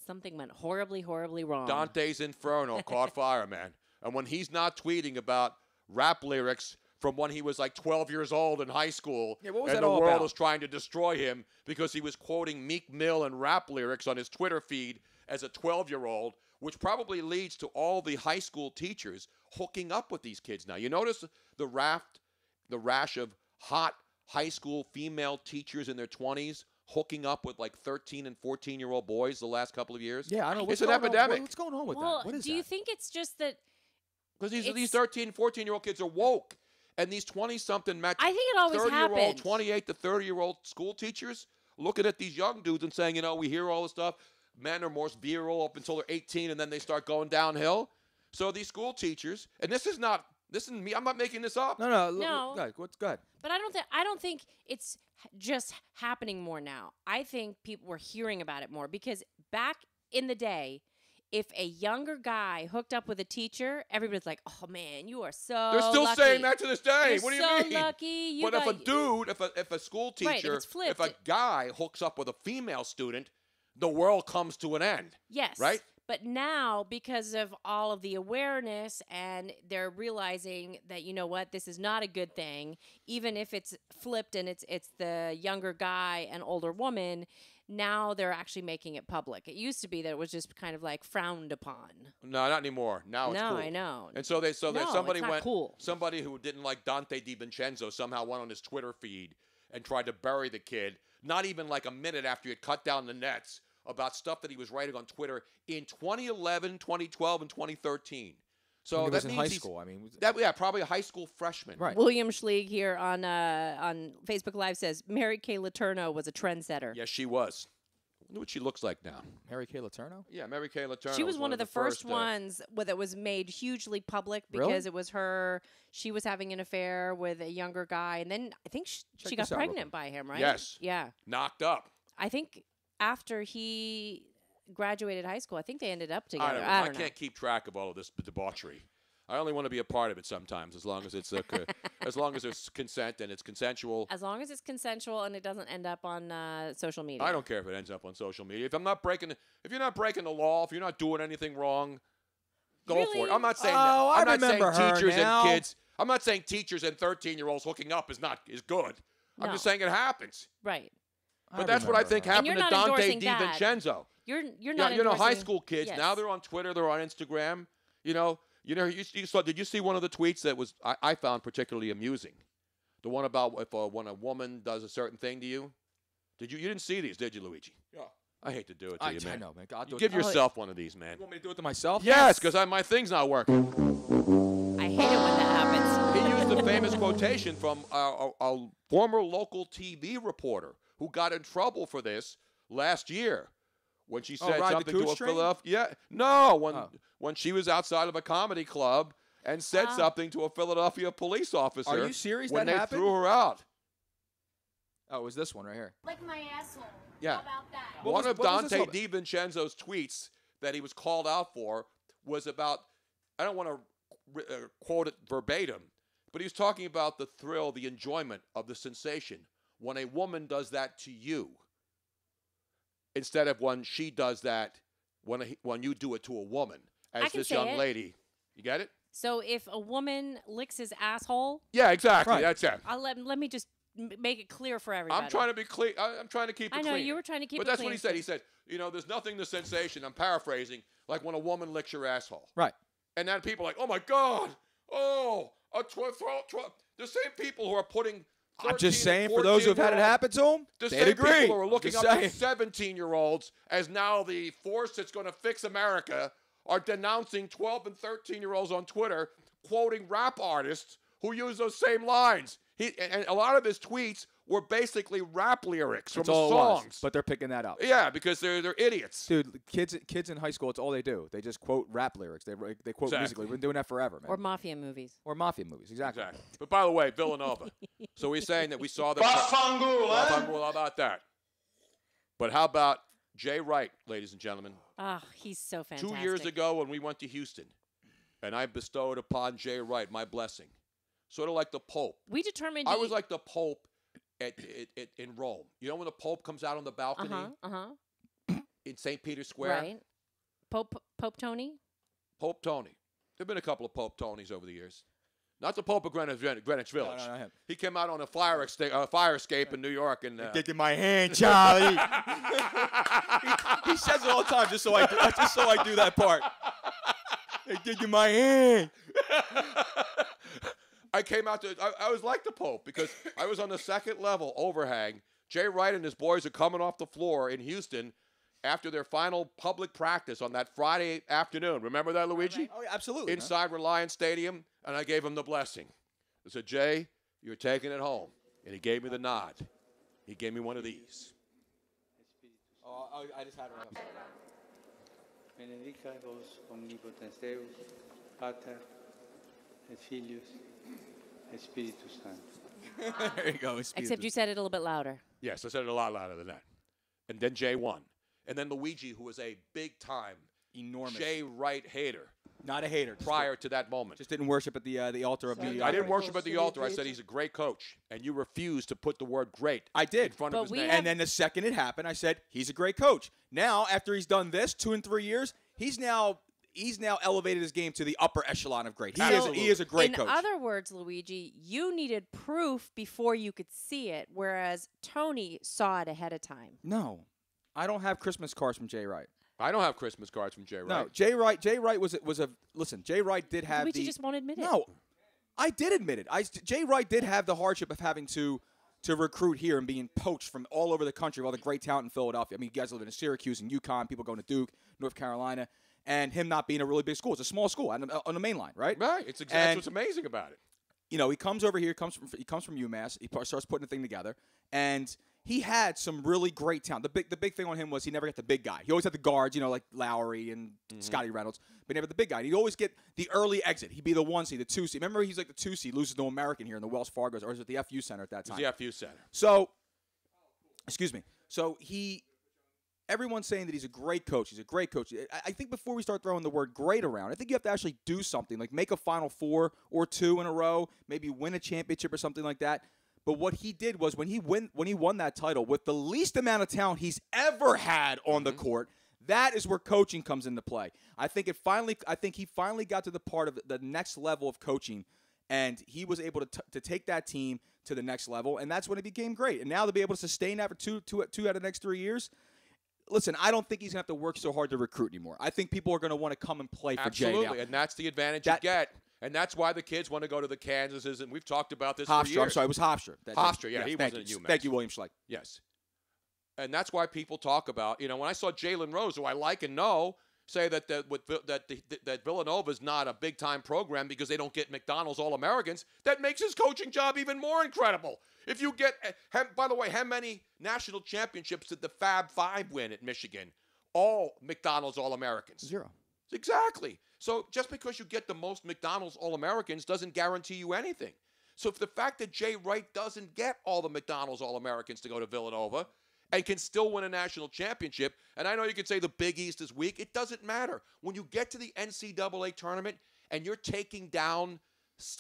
something went horribly, horribly wrong.
Dante's Inferno caught fire, man. And when he's not tweeting about rap lyrics from when he was like 12 years old in high school,
what was
and
that
the
all
world
about?
was trying to destroy him because he was quoting Meek Mill and rap lyrics on his Twitter feed as a 12-year-old, which probably leads to all the high school teachers hooking up with these kids now. You notice the rash of hot high school female teachers in their 20s hooking up with like 13 and 14-year-old boys the last couple of years?
Yeah, I know.
It's an epidemic.
What's going on with
Well,
that? What is
do you think it's just that?
Because these 13, 14-year-old kids are woke. And these 20-something,
I think it always
30-year-old,
happens.
28 to 30-year-old school teachers looking at these young dudes and saying, we hear all this stuff. Men are more virile up until they're 18, and then they start going downhill. So these school teachers, and this isn't me. I'm not making this up.
No.
Go ahead.
But I don't think it's just happening more now. I think people were hearing about it more because back in the day, if a younger guy hooked up with a teacher, everybody's like, "Oh man, you are so."
They're still
lucky.
saying that to this day.
You're
What do you
so
mean?
lucky.
But if a dude, if a school
Right, if
teacher,
it's flipped,
if a guy hooks up with a female student, the world comes to an end.
Yes.
Right?
But now, because of all of the awareness and they're realizing that, you know what, this is not a good thing, even if it's flipped and it's the younger guy and older woman, now they're actually making it public. It used to be that it was just kind of like frowned upon.
No, not anymore. Now it's
No,
cool.
I know.
And so
No,
somebody
it's not
went.
cool.
Somebody who didn't like Dante DiVincenzo somehow went on his Twitter feed and tried to bury the kid. Not even like a minute after he had cut down the nets about stuff that he was writing on Twitter in 2011, 2012, and 2013. So
When he
that
was in
means
high
he's-
school. I mean,
probably a high school freshman.
Right.
William Schleeg here on Facebook Live says Mary Kay Letourneau was a trendsetter.
Yes, she was. I wonder what she looks like now.
Mary Kay Letourneau?
Yeah, Mary Kay Letourneau.
She was one of the first ones that was made hugely public because
Really?
it was her. She was having an affair with a younger guy, and then I think she got
this out real
pregnant by him, right?
Yes.
Yeah.
Knocked up.
I think after he graduated high school, I think they ended up together.
I
don't know.
can't keep track of all of this debauchery. I only want to be a part of it sometimes, as long as it's as long as there's consent and it's consensual.
As long as it's consensual and it doesn't end up on social media.
I don't care if it ends up on social media. If you're not breaking the law, if you're not doing anything wrong, go for it. I'm not saying that.
Oh,
I'm
I
not saying
remember her
teachers
now.
and kids. I'm not saying teachers and 13-year-olds hooking up is good. I'm
No.
just saying it happens.
Right.
But that's what I think
And
happened
you're
to
not
Dante
endorsing that.
DiVincenzo.
You're
Yeah,
not.
high
endorsing-
school kids
Yes.
now they're on Twitter, they're on Instagram. You saw. Did you see one of the tweets that was I found particularly amusing? The one about when a woman does a certain thing to you. You didn't see these, did you, Luigi?
Yeah.
I hate to do it to you, man.
I know, man. God,
You give yourself one of these, man.
You want me to do it to myself?
Yes, because my thing's not working.
I hate it when that happens.
He used a famous quotation from a former local TV reporter who got in trouble for this last year when she said
Ride the
something to
Cooch
a
train?
Philadelphia. Yeah, no, when she was outside of a comedy club and said something to a Philadelphia police officer.
Are you serious?
When
That
they
happened?
threw her out.
Oh, it was this one right here.
Like my asshole.
Yeah.
How about that?
One of
what was this
Dante
about?
DiVincenzo's tweets that he was called out for was about, I don't want to quote it verbatim, but he was talking about the thrill, the enjoyment of the sensation when a woman does that to you instead of when she does that when you do it to a woman,
I
as
can
this
say
young
it.
lady. You get it?
So if a woman licks his asshole,
Yeah, exactly.
Right.
That's it.
let me just make it clear for everybody.
I'm trying to be clean. I'm trying to keep it
I know,
clean.
you were trying to keep
but
it
that's
clean.
what he said. He said, there's nothing to sensation. I'm paraphrasing, like when a woman licks your asshole.
Right.
And then people are like, oh my God, the same people who are putting.
I'm just
13 and
saying, for those who have had it
14-year-olds
happen to them,
The
they'd
same
agree.
people who are looking
Just
up to
saying.
17-year-olds as now the force that's going to fix America are denouncing 12 and 13-year-olds on Twitter, quoting rap artists who use those same lines. And a lot of his tweets were basically rap lyrics from
That's
the
all it was,
songs.
but they're picking that up.
Yeah, because they're idiots.
Dude, kids in high school, it's all they do. They just quote rap lyrics. They quote
Exactly.
musically. We've been doing that forever, man.
Or mafia movies.
Or mafia movies, exactly.
But by the way, Villanova. So we're saying that we saw them.
Bafangul, eh?
Bafangul, how about that? But how about Jay Wright, ladies and gentlemen?
Oh, he's so fantastic.
2 years ago when we went to Houston, and I bestowed upon Jay Wright my blessing. Sort of like the Pope.
We determined
I was like the Pope in Rome. You know when the Pope comes out on the balcony in St. Peter's Square?
Right. Pope Tony?
Pope Tony. There have been a couple of Pope Tonys over the years. Not the Pope of Greenwich Village.
No, him.
He came out on a fire escape in New York. And
Dick in my hand, Charlie. he says it all the time just so I do that part. Hey, dick in my hand.
I came out I was like the Pope because I was on the second level overhang. Jay Wright and his boys are coming off the floor in Houston after their final public practice on that Friday afternoon. Remember that, Luigi?
Right. Oh, yeah, absolutely.
Inside Reliance Stadium, and I gave him the blessing. I said, Jay, you're taking it home. And he gave me the nod. He gave me one of these.
Oh, I just had it right.
Benedica vos omnipotens Deus, Pater, et Filius, et Spiritus Sanctus.
There you go.
Except you said it a little bit louder.
Yes, I said it a lot louder than that. And then Jay won. And then Luigi, who was a big-time,
enormous
Jay Wright hater.
Not a hater.
Prior to that moment.
Just didn't worship at the altar of mediocrity.
I didn't worship at the altar. I said he's a great coach. And you refused to put the word great
I did.
in front of his name.
And then the second it happened, I said, he's a great coach. Now, after he's done this 2 and 3 years, he's now elevated his game to the upper echelon of great. He is a great coach.
In other words, Luigi, you needed proof before you could see it, whereas Tony saw it ahead of time.
No. I don't have Christmas cards from Jay Wright.
I don't have Christmas cards from Jay Wright.
No, Jay Wright was a listen. Jay Wright did have
Luigi just won't admit it.
No, I did admit it. Jay Wright did have the hardship of having to recruit here and being poached from all over the country of all the great talent in Philadelphia. I mean, you guys live in Syracuse and UConn, people going to Duke, North Carolina, and him not being a really big school. It's a small school on the main line, right?
Right. That's what's amazing about it.
You know, he comes over here. He comes from UMass. He starts putting the thing together, and he had some really great talent. The big thing on him was he never got the big guy. He always had the guards, you know, like Lowry and Scotty Reynolds, but never the big guy. He'd always get the early exit. He'd be the 1 seed, the 2 seed. Remember, he's like the 2 seed, loses to American here in the Wells Fargo's, or is it the FU Center at that time?
It was the FU Center.
So, excuse me. So everyone's saying that he's a great coach. He's a great coach. I think before we start throwing the word great around, I think you have to actually do something, like make a Final Four or 2 in a row, maybe win a championship or something like that. But what he did was when he won that title with the least amount of talent he's ever had on the court, that is where coaching comes into play. I think he finally got to the part of the next level of coaching, and he was able to take that team to the next level, and that's when it became great. And now to be able to sustain that for two out of the next 3 years. Listen, I don't think he's going to have to work so hard to recruit anymore. I think people are going to want to come and play for Jay now.
Absolutely, and that's the advantage you get. And that's why the kids want to go to the Kansases, and we've talked about this for
Hofstra,
years.
I'm sorry, it was Hofstra.
Hofstra, yeah,
yes,
he wasn't at UMass.
Thank you, William Schleich.
Yes. And that's why people talk about, when I saw Jalen Rose, who I like and know, say that Villanova is not a big-time program because they don't get McDonald's All-Americans, that makes his coaching job even more incredible. If you get, by the way, how many national championships did the Fab Five win at Michigan? All McDonald's All-Americans.
0.
Exactly. So just because you get the most McDonald's All-Americans doesn't guarantee you anything. So if the fact that Jay Wright doesn't get all the McDonald's All-Americans to go to Villanova and can still win a national championship, and I know you can say the Big East is weak, it doesn't matter. When you get to the NCAA tournament and you're taking down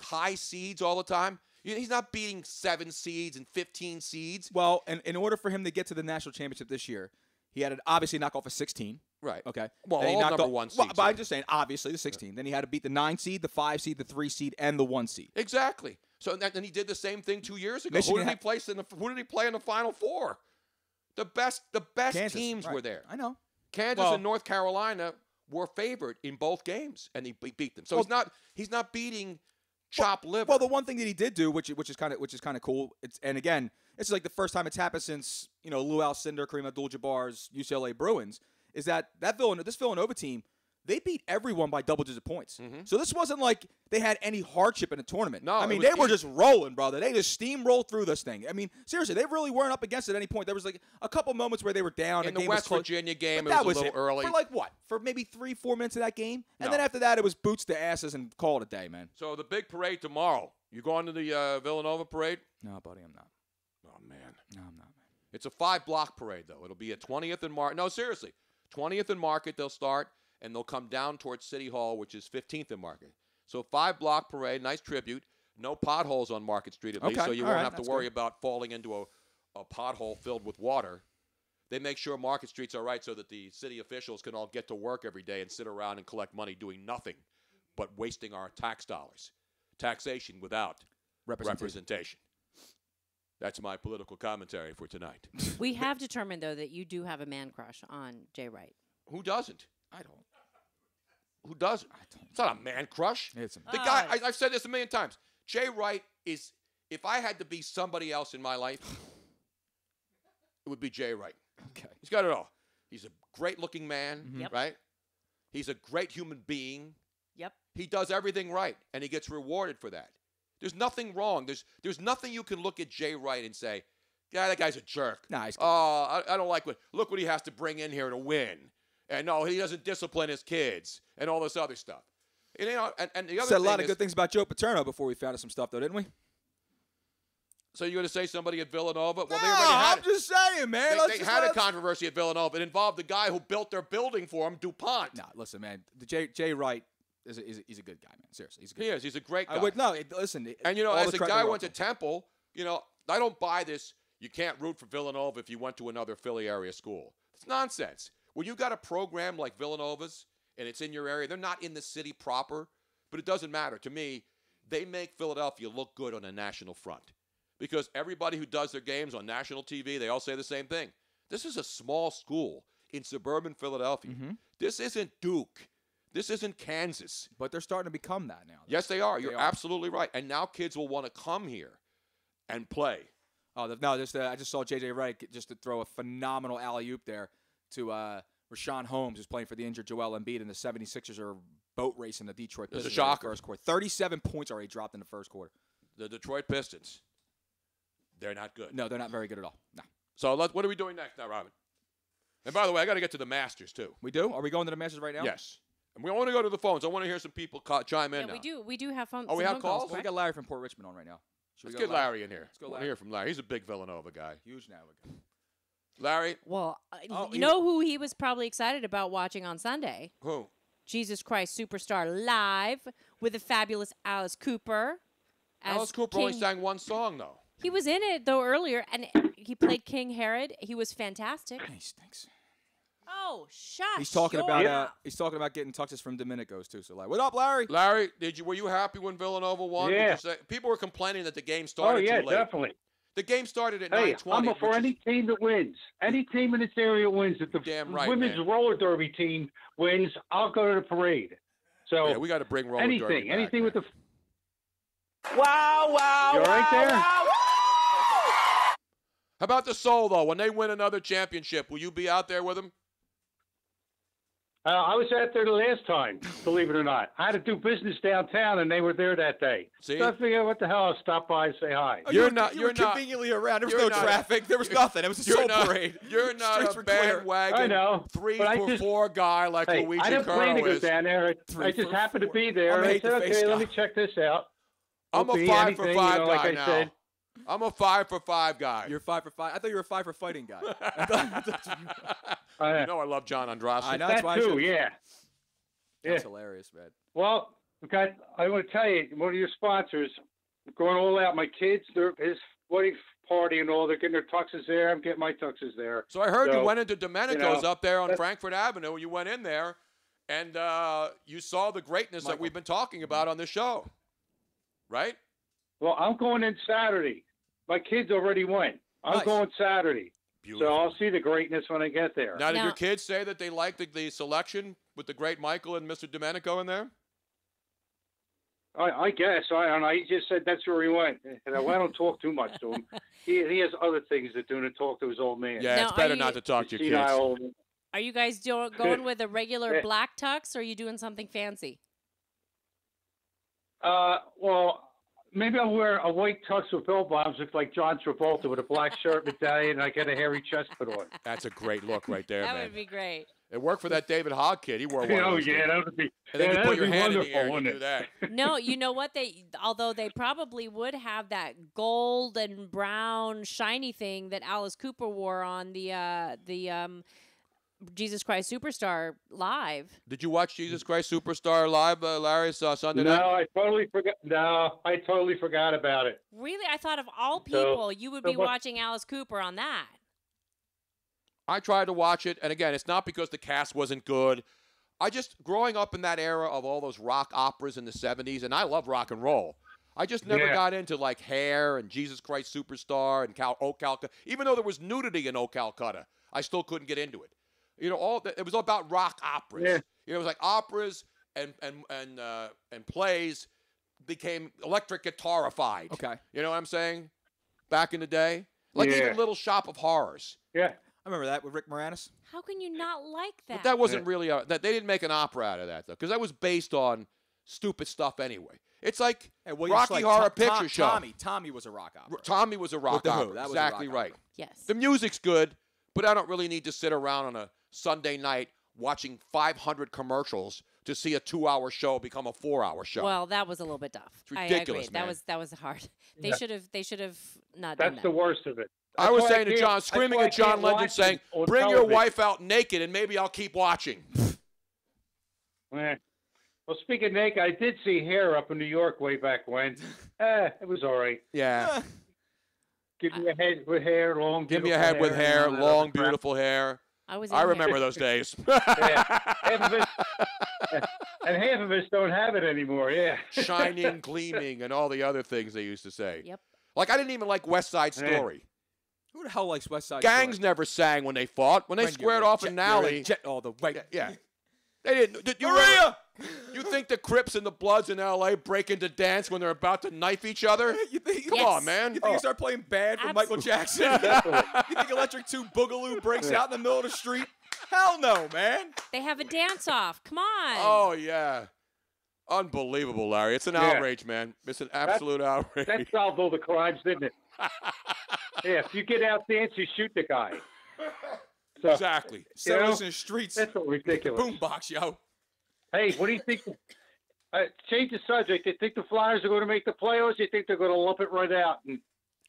high seeds all the time, he's not beating 7 seeds and 15 seeds.
Well, and in order for him to get to the national championship this year, he had to obviously knock off a 16.
Right.
Okay.
Well,
then he
all
knocked
number
off,
1 seeds.
Well, but I'm just saying, obviously, the 16. Then he had to beat the 9 seed, the 5 seed, the 3 seed, and the 1 seed.
Exactly. So then he did the same thing 2 years ago.
Michigan
Who did he play in the Final Four? The best
Kansas,
teams
right.
were there.
I know.
Kansas and North Carolina were favored in both games, and he beat them. So he's not beating chopped liver.
Well, the one thing that he did do, which is kind of cool, and again, it's like the first time it's happened since Lou Alcindor, Kareem Abdul-Jabbar's UCLA Bruins, is that this Villanova team, they beat everyone by double-digit points.
Mm-hmm.
So this wasn't like they had any hardship in the tournament.
No,
I mean, they were just rolling, brother. They just steamrolled through this thing. I mean, seriously, they really weren't up against it at any point. There was like a couple moments where they were down.
In the West Virginia game,
but
it was a little early.
For like what? For maybe 3-4 minutes of that game? And
No.
then after that, it was boots to asses and call it a day, man.
So the big parade tomorrow. You going to the Villanova parade?
No, buddy, I'm not.
Oh, man.
No, I'm not, man.
It's a 5-block parade, though. It'll be at 20th and Market. No, seriously. 20th and Market, they'll start, and they'll come down towards City Hall, which is 15th and Market. So 5-block parade, nice tribute. No potholes on Market Street, at least,
Okay,
so you
all
won't
right,
have to
that's
worry
good.
about falling into a pothole filled with water. They make sure Market Street's all right so that the city officials can all get to work every day and sit around and collect money doing nothing but wasting our tax dollars. Taxation without representation. That's my political commentary for tonight.
We have determined, though, that you do have a man crush on Jay Wright.
Who doesn't?
I don't.
Who doesn't? It's not a man crush.
It's a
The guy, I've said this a million times. Jay Wright is, if I had to be somebody else in my life, it would be Jay Wright.
Okay.
He's got it all. He's a great-looking man,
Yep.
right? He's a great human being.
Yep.
He does everything right, and he gets rewarded for that. There's nothing wrong. There's nothing you can look at Jay Wright and say, yeah, that guy's a jerk.
Nah, he's
Oh, I don't like look what he has to bring in here to win. And no, he doesn't discipline his kids and all this other stuff. And, you know, and the other
Said a
thing
lot of
is,
good things about Joe Paterno before we found out some stuff, though, didn't we?
So you're going to say somebody at Villanova? Well, they
No,
already had
I'm just saying, man. Let's
They
just
had a
let-
controversy at Villanova. It involved the guy who built their building for him, DuPont.
Nah, listen, man. The Jay Wright he's a good guy, man. Seriously, he's a good
He
guy.
is. He's a great guy.
I would no. Listen,
And, you know,
all
as
the
a
credit
guy
in the
who
world
went to
to him.
Temple, you know, I don't buy this. You can't root for Villanova if you went to another Philly area school. It's nonsense. When you got a program like Villanova's and it's in your area, they're not in the city proper, but it doesn't matter. To me, they make Philadelphia look good on a national front because everybody who does their games on national TV, they all say the same thing. This is a small school in suburban Philadelphia.
Mm-hmm.
This isn't Duke. This isn't Kansas.
But they're starting to become that now.
Yes, they are. You're
They are.
absolutely right. And now kids will want to come here and play.
Oh, no, I just saw J.J. Wright just to throw a phenomenal alley-oop there to Rashawn Holmes, who's playing for the injured Joel Embiid, and the 76ers are boat racing the Detroit
It's a
Pistons in the
shocker.
first quarter. 37 points already dropped in the first quarter.
The Detroit Pistons, they're not good.
No, they're not very good at all. No.
So what are we doing next now, Robin? And by the way, I got to get to the Masters, too.
We do? Are we going to the Masters right now?
Yes. And we want to go to the phones. I want to hear some people chime in
Yeah,
now.
we do have phone.
Oh, we
some
have
phone
calls?
Well, we
correct?
got Larry from Port Richmond on right now. Should we
Let's
go,
get Larry in here.
Let's go,
I want to
Larry.
hear from Larry. He's a big Villanova guy.
Huge Nova guy.
Larry?
Well,
Oh,
you know who he was probably excited about watching on Sunday?
Who?
Jesus Christ Superstar live with the fabulous Alice Cooper. as
Alice Cooper only
King-
sang one song, though.
He was in it though earlier, and he played King Herod. He was fantastic.
He stinks.
Oh, shush!
He's talking
your
about
mouth.
he's talking about getting tuxes from Domenico's too. So like, what up, Larry?
Larry, were you happy when Villanova won?
Yeah.
Did you say, people were complaining that the game
Oh,
started
yeah,
too late.
definitely.
The game started at
Hey,
9:20.
I'm for any team that wins. Any team in this area wins. If the
Damn right,
women's
man.
roller derby team wins, I'll go to the parade. So
Yeah, we got to bring roller derby
anything,
back,
anything
man.
with the.
Wow, wow,
You all right there?
How about the Soul, though? When they win another championship, will you be out there with them?
I was out there the last time, believe it or not. I had to do business downtown, and they were there that day.
See?
So I figured, what the hell? I'll stop by and say hi.
Oh,
You're
you
not-
were
you're not-
conveniently around. There was
you're
no
not-
traffic. There was nothing. It was a
You're
soul
not,
parade.
You're not
Streets
a
were clear.
bandwagon
I know,
3
but I
for
just-
4 guy like
Hey,
Luigi
I didn't plan to
Curro
go
is.
down there. I
3
just
for
happened to
4.
be there.
I'm a
I
hate
said,
the face
okay, let
guy.
me check this out.
I'm
Won't
a
be
5
anything,
for
you
5
know,
guy
like I
now.
said.
I'm a 5 for 5 guy.
You're 5 for 5. I thought you were a 5 for fighting guy.
You know I love John Andrade.
I know.
That
That's why I
too,
said-
yeah.
That's
Yeah.
hilarious, man.
Well, I want to tell you, one of your sponsors, going all out. My kids, his wedding party and all, they're getting their tuxes there. I'm getting my tuxes there.
So I heard you went into Domenico's
know,
up there on
that's-
Frankfurt Avenue. You went in there, and you saw the greatness that we've been talking about on this show, right?
Well, I'm going in Saturday. My kids already went. I'm
Nice.
going Saturday.
Beautiful.
So I'll see the greatness when I get there.
Now, did your kids say that they liked the selection with the great Michael and Mr. Domenico in there?
I guess. I don't know. He just said that's where he went. And I don't talk too much to him. He has other things to do than talk to his old man.
Yeah,
Now,
it's better
are
not
you-
to talk to your
Senile
kids.
old man.
Are you guys going with a regular
Yeah.
black tux, or are you doing something fancy?
Well, maybe I'll wear a white tux with bell bottoms, look like John Travolta with a black shirt, medallion, and I get a hairy chest put on.
That's a great look right there,
That
man.
would be great.
It worked for that David Hogg kid. He wore one of
Oh
those
yeah,
things.
that would be.
And then
yeah,
you put
that'd
your
be
hand in the
wonderful,
air and
wouldn't
you do
it?
that.
No, you know what? Although they probably would have that gold and brown shiny thing that Alice Cooper wore on the Jesus Christ Superstar live.
Did you watch Jesus Christ Superstar live, Larry, Sunday night?
No, I totally forgot. No, I totally forgot about it.
Really? I thought of all people, you would be watching Alice Cooper on that.
I tried to watch it, and again, it's not because the cast wasn't good. I just, growing up in that era of all those rock operas in the 70s, and I love rock and roll, I just never got into, like, Hair and Jesus Christ Superstar and O Calcutta. Even though there was nudity in O Calcutta, I still couldn't get into it. You know, it was all about rock operas.
Yeah.
You know, it was like operas and plays became electric guitarified.
Okay.
You know what I'm saying? Back in the day. Like even Little Shop of Horrors.
Yeah.
I remember that with Rick Moranis.
How can you not like that?
But that wasn't really they didn't make an opera out of that though, because that was based on stupid stuff anyway. It's like Rocky Horror Picture Show.
Tommy was a rock opera.
Tommy was a rock
With the Who,
opera.
that was a
Exactly
rock
right.
opera.
Yes.
The music's good, but I don't really need to sit around on a Sunday night watching 500 commercials to see a 2-hour show become a 4-hour show.
Well, that was a little bit tough.
It's ridiculous,
I agree.
man.
That was hard. They should have not done
That's
that.
the worst of it.
I was saying to John, screaming at John Legend, saying, "Bring your wife out naked, and maybe I'll keep watching."
Well, speaking of naked, I did see Hair up in New York way back when. It was all right.
Yeah.
Give me a head with hair, long.
Give me a head with hair, long, beautiful hair.
I
remember those days.
Half of it, and half of us don't have it anymore. Yeah.
Shining, gleaming, and all the other things they used to say.
Yep.
Like I didn't even like West Side Story.
Who the hell likes West Side
Gangs
Story?
never sang when they fought. When they squared off in Nally.
All the way.
Yeah. They didn't. You think the Crips and the Bloods in L.A. break into dance when they're about to knife each other? Come on, man.
You think you start playing Bad from Michael Jackson? You think Electric 2 Boogaloo breaks out in the middle of the street? Hell no, man.
They have a dance-off. Come on.
Oh, yeah. Unbelievable, Larry. It's an outrage, man. It's an absolute outrage.
That solved all the crimes, didn't it? Yeah, if you get out dance, you shoot the guy. So,
exactly.
Settlers in the streets.
That's so ridiculous.
Boombox, yo.
Hey, what do you think? Change the subject. You think the Flyers are going to make the playoffs? You think they're going to lump it right out?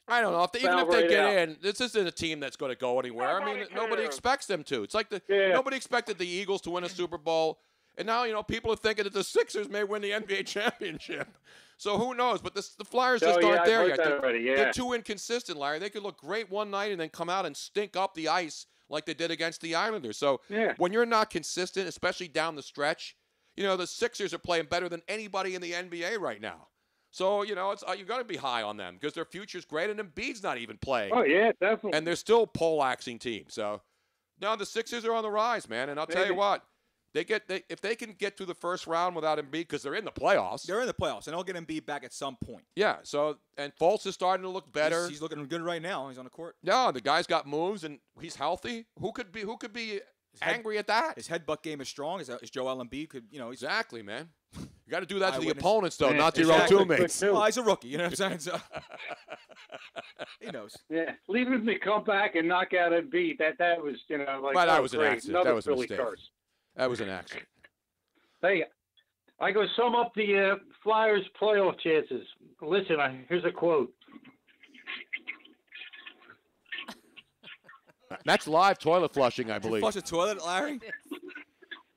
I don't know. Even if they get in, this isn't a team that's going to go anywhere. I mean, nobody expects them to. It's like nobody expected the Eagles to win a Super Bowl. And now, people are thinking that the Sixers may win the NBA championship. So who knows? But the Flyers just aren't there yet. They're too inconsistent, Larry. They could look great one night and then come out and stink up the ice like they did against the Islanders. So when you're not consistent, especially down the stretch, the Sixers are playing better than anybody in the NBA right now. So, you got to be high on them because their future's great, and Embiid's not even playing.
Oh, yeah, definitely.
And they're still poleaxing team. So, no, the Sixers are on the rise, man. And I'll tell you what, if they can get through the first round without Embiid, because they're in the playoffs.
They're in the playoffs, and they'll get Embiid back at some point.
Yeah, and Fultz is starting to look better.
He's looking good right now. He's on the court.
No, the guy's got moves, and he's healthy. Who could be angry at that?
His headbutt game is strong. Is Joel Embiid
exactly, man. You got to do that to the opponents, though, not to your own teammates.
Well, he's a rookie. You know what I'm saying? So he knows.
Yeah, leaving him to come back and knock out Embiid. That was, like.
But that was an accident. That was a mistake.
Curse.
That was an accident.
Hey, I go sum up the Flyers' playoff chances. Listen, here's a quote.
That's live toilet flushing, I believe.
Flush a toilet, Larry?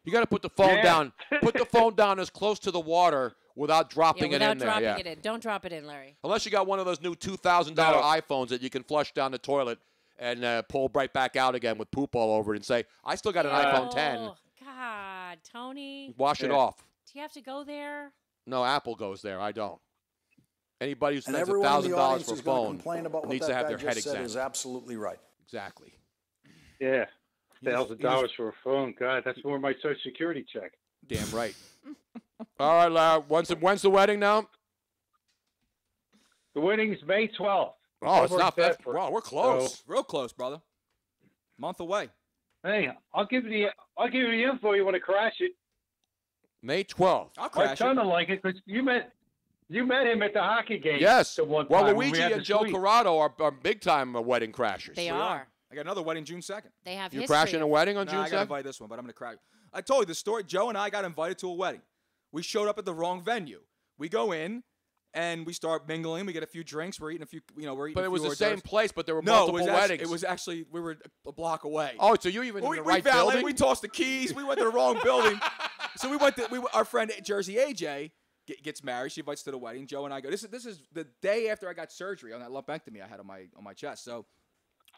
You got to put the phone down. Put the phone down as close to the water without dropping it in there.
Without dropping it in. Don't drop it in, Larry.
Unless you got one of those new $2,000 iPhones that you can flush down the toilet and pull right back out again with poop all over it and say, I still got an iPhone 10.
Oh, God, Tony.
Wash it off.
Do you have to go there?
No, Apple goes there. I don't. Anybody who spends
$1,000
for a phone needs to have their head examined.
Is absolutely right.
Exactly.
Yeah. $1,000 for a phone. God, that's more my Social Security check.
Damn right. All right, Larry. When's the wedding now?
The wedding's May 12th.
Oh, it's not that. Wow, we're close.
So, real close, brother. Month away.
Hey, I'll give you the info. You want to crash it?
May 12th.
I'll crash
My son will like it because you met him at the hockey game.
Yes.
One
well,
time
Luigi and Joe Corrado are big-time wedding crashers.
They are.
I got another wedding June 2nd.
They have
You crashing a wedding on June 2nd?
I got to invite this one, but I'm going to crash. I told you the story. Joe and I got invited to a wedding. We showed up at the wrong venue. We go in, and we start mingling. We get a few drinks. We're eating a few, we're eating.
But
a
it
few
was the
hors
same
d'oeuvres.
place, but there were
No,
multiple
it was
weddings.
it was actually we were a block away.
Oh, so you even in the right
we valeted,
building?
We tossed the keys. We went to the wrong building. So we went to our friend Jersey AJ gets married. She invites to the wedding. Joe and I go. This is the day after I got surgery on that lumpectomy I had on my chest. So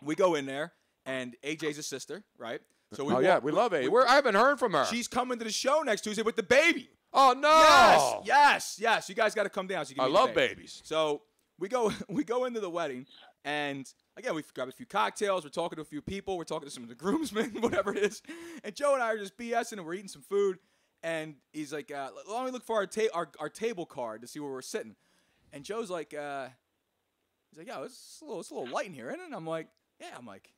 we go in there, and AJ's a sister, right? So
we love AJ. I haven't heard from her.
She's coming to the show next Tuesday with the baby.
Oh no!
Yes. You guys got to come down. So you can
I
meet
love
the baby.
babies.
So we go into the wedding, and again we grab a few cocktails. We're talking to a few people. We're talking to some of the groomsmen, whatever it is. And Joe and I are just BSing, and we're eating some food. And he's like, "Let me look for our table card to see where we're sitting." And Joe's like, "He's like, yo, it's a little light in here, isn't it?" And I'm like, "Yeah." I'm like,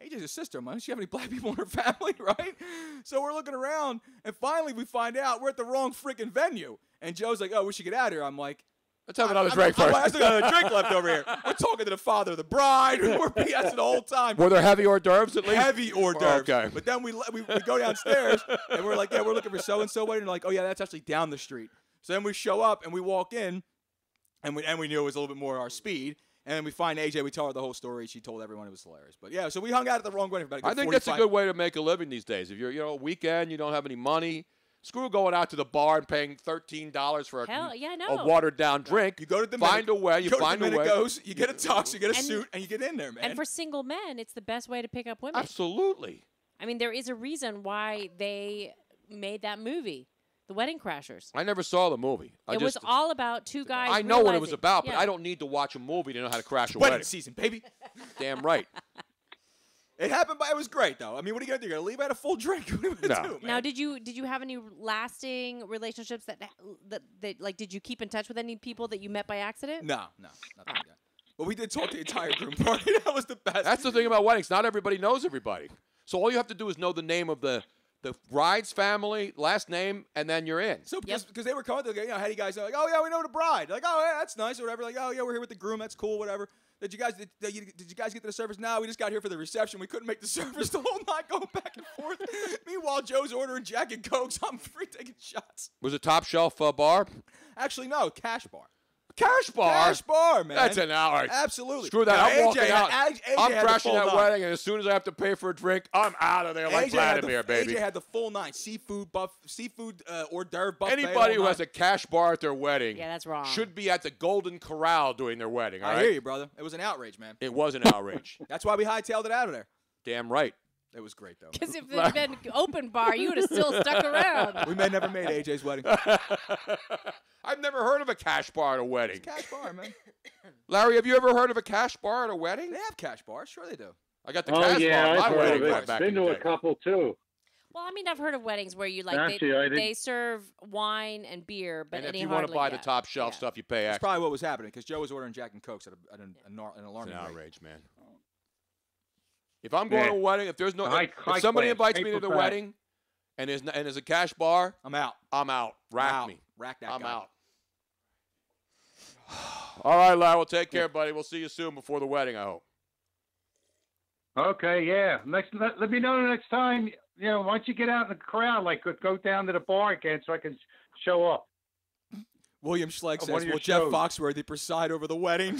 AJ's a sister. I'm like, does she have any black people in her family, right? So we're looking around, and finally we find out we're at the wrong freaking venue. And Joe's like, "Oh, we should get out of here." I'm like,
let's have another drink first.
I still got another drink left over here. We're talking to the father of the bride. We're BSing the whole time.
Were there heavy hors d'oeuvres at least?
Heavy hors d'oeuvres.
Okay.
But then we go downstairs, and we're like, "Yeah, we're looking for so-and-so wedding." And they're like, "Oh, yeah, that's actually down the street." So then we show up, and we walk in, and we knew it was a little bit more our speed. And then we find AJ. We tell her the whole story. She told everyone it was hilarious. But yeah, so we hung out at the wrong wedding for about
I think that's a good way to make a living these days. If you're, a weekend, you don't have any money. Screw going out to the bar and paying $13 for a watered down drink.
You go to the
find a way. You find a way.
You get a tux, you get a suit, and you get in there, man.
And for single men, it's the best way to pick up women.
Absolutely.
I mean, there is a reason why they made that movie, The Wedding Crashers.
I never saw the movie.
It was all about two guys.
I know what it was
realizing-
about, but
yeah.
I don't need to watch a movie to know how to crash a
Wedding
wedding.
season, baby.
Damn right.
It happened, but it was great, though. I mean, what are you gonna do? You're gonna leave out a full drink? What are you gonna do, man?
Now, did you have any lasting relationships that like? Did you keep in touch with any people that you met by accident?
No, nothing like that. But we did talk the entire groom party. That was the best.
That's the thing about weddings. Not everybody knows everybody. So all you have to do is know the name of the bride's family, last name, and then you're in.
So because they were coming, how do you guys know? Like, oh yeah, we know the bride. Like, oh yeah, that's nice or whatever. Like, oh yeah, we're here with the groom. That's cool, whatever. Did you guys get to the service? No, we just got here for the reception. We couldn't make the service the whole night, going back and forth. Meanwhile, Joe's ordering Jack and Cokes. I'm free taking shots.
Was it top shelf bar?
Actually, no, cash bar.
Cash bar?
Cash bar, man.
That's an hour.
Absolutely.
Screw that. I'm walking out.
AJ
I'm
had
crashing
the
that
full
wedding, and as soon as I have to pay for a drink, I'm out of there like Vladimir, baby.
AJ had the full 9. Seafood hors d'oeuvre buffet.
Anybody who has a cash bar at their wedding
that's wrong.
should be at the Golden Corral doing their wedding, all right?
I hear you, brother. It was an outrage, man.
It was an outrage.
That's why we hightailed it out of there.
Damn right.
It was great, though.
Because if it had been open bar, you would have still stuck around.
We may never made AJ's wedding.
I've never heard of a cash bar at a wedding.
It's cash bar, man.
Larry, have you ever heard of a cash bar at a wedding?
They have cash bars. Sure they do.
I got the cash bar at my
I've
wedding
heard of
right
it.
back
Been
in
to
the
a
day.
couple too.
Well, I mean, I've heard of weddings where you
Actually,
they serve wine and beer, but
And if
any
you want to
hardly-
buy the top shelf stuff, you pay
That's
extra.
probably what was happening because Joe was ordering Jack and Cokes at an alarming
It's an
rate.
outrage, man. If I'm going to a wedding, if there's no,
High
if somebody
class,
invites me to
paper
the
bag.
wedding, and there's a cash bar,
I'm out.
I'm out. Rack
Out.
me.
Rack that
I'm
guy.
out. All right, Larry. Well, take care, buddy. We'll see you soon before the wedding, I hope.
Okay, yeah. Let me know the next time. Once you get out in the crowd, like go down to the bar again so I can show up.
William Schlegg
Of
says,
one of your
will Jeff
shows.
Foxworthy preside over the wedding?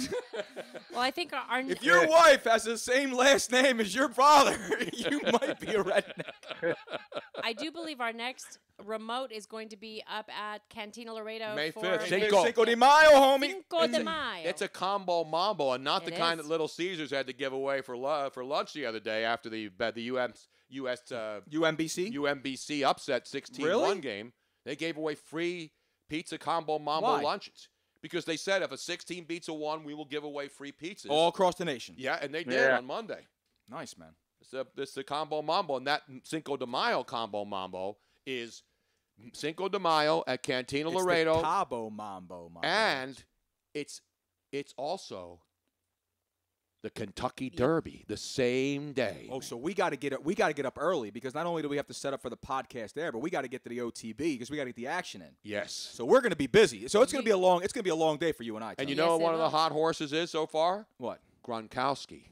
Well, I think our
If your wife has the same last name as your father, you might be a redneck.
I do believe our next remote is going to be up at Cantina Laredo
May
for
5th.
Cinco de Mayo, homie.
Cinco de Mayo.
It's a combo mambo, and not the
It
kind
is.
that Little Caesars had to give away for lunch the other day after the UMBC upset 16-1
Really?
game. They gave away free pizza combo mambo
Why?
lunches because they said if a 16 beats a 1, we will give away free pizzas.
All across the nation.
Yeah, and they did
Yeah.
on Monday.
Nice, man.
It's the combo mambo, and that Cinco de Mayo combo mambo is Cinco de Mayo at Cantina
It's
Laredo.
the Cabo Mambo.
And it's also the Kentucky Derby the same day.
Oh, so we got to get up early because not only do we have to set up for the podcast there, but we got to get to the OTB because we got to get the action in.
Yes.
So we're going to be busy. So it's going to be a long day for you and I.
And
Tony.
you know
Yes,
what
it
one of the
will.
hot horses is so far?
What?
Gronkowski.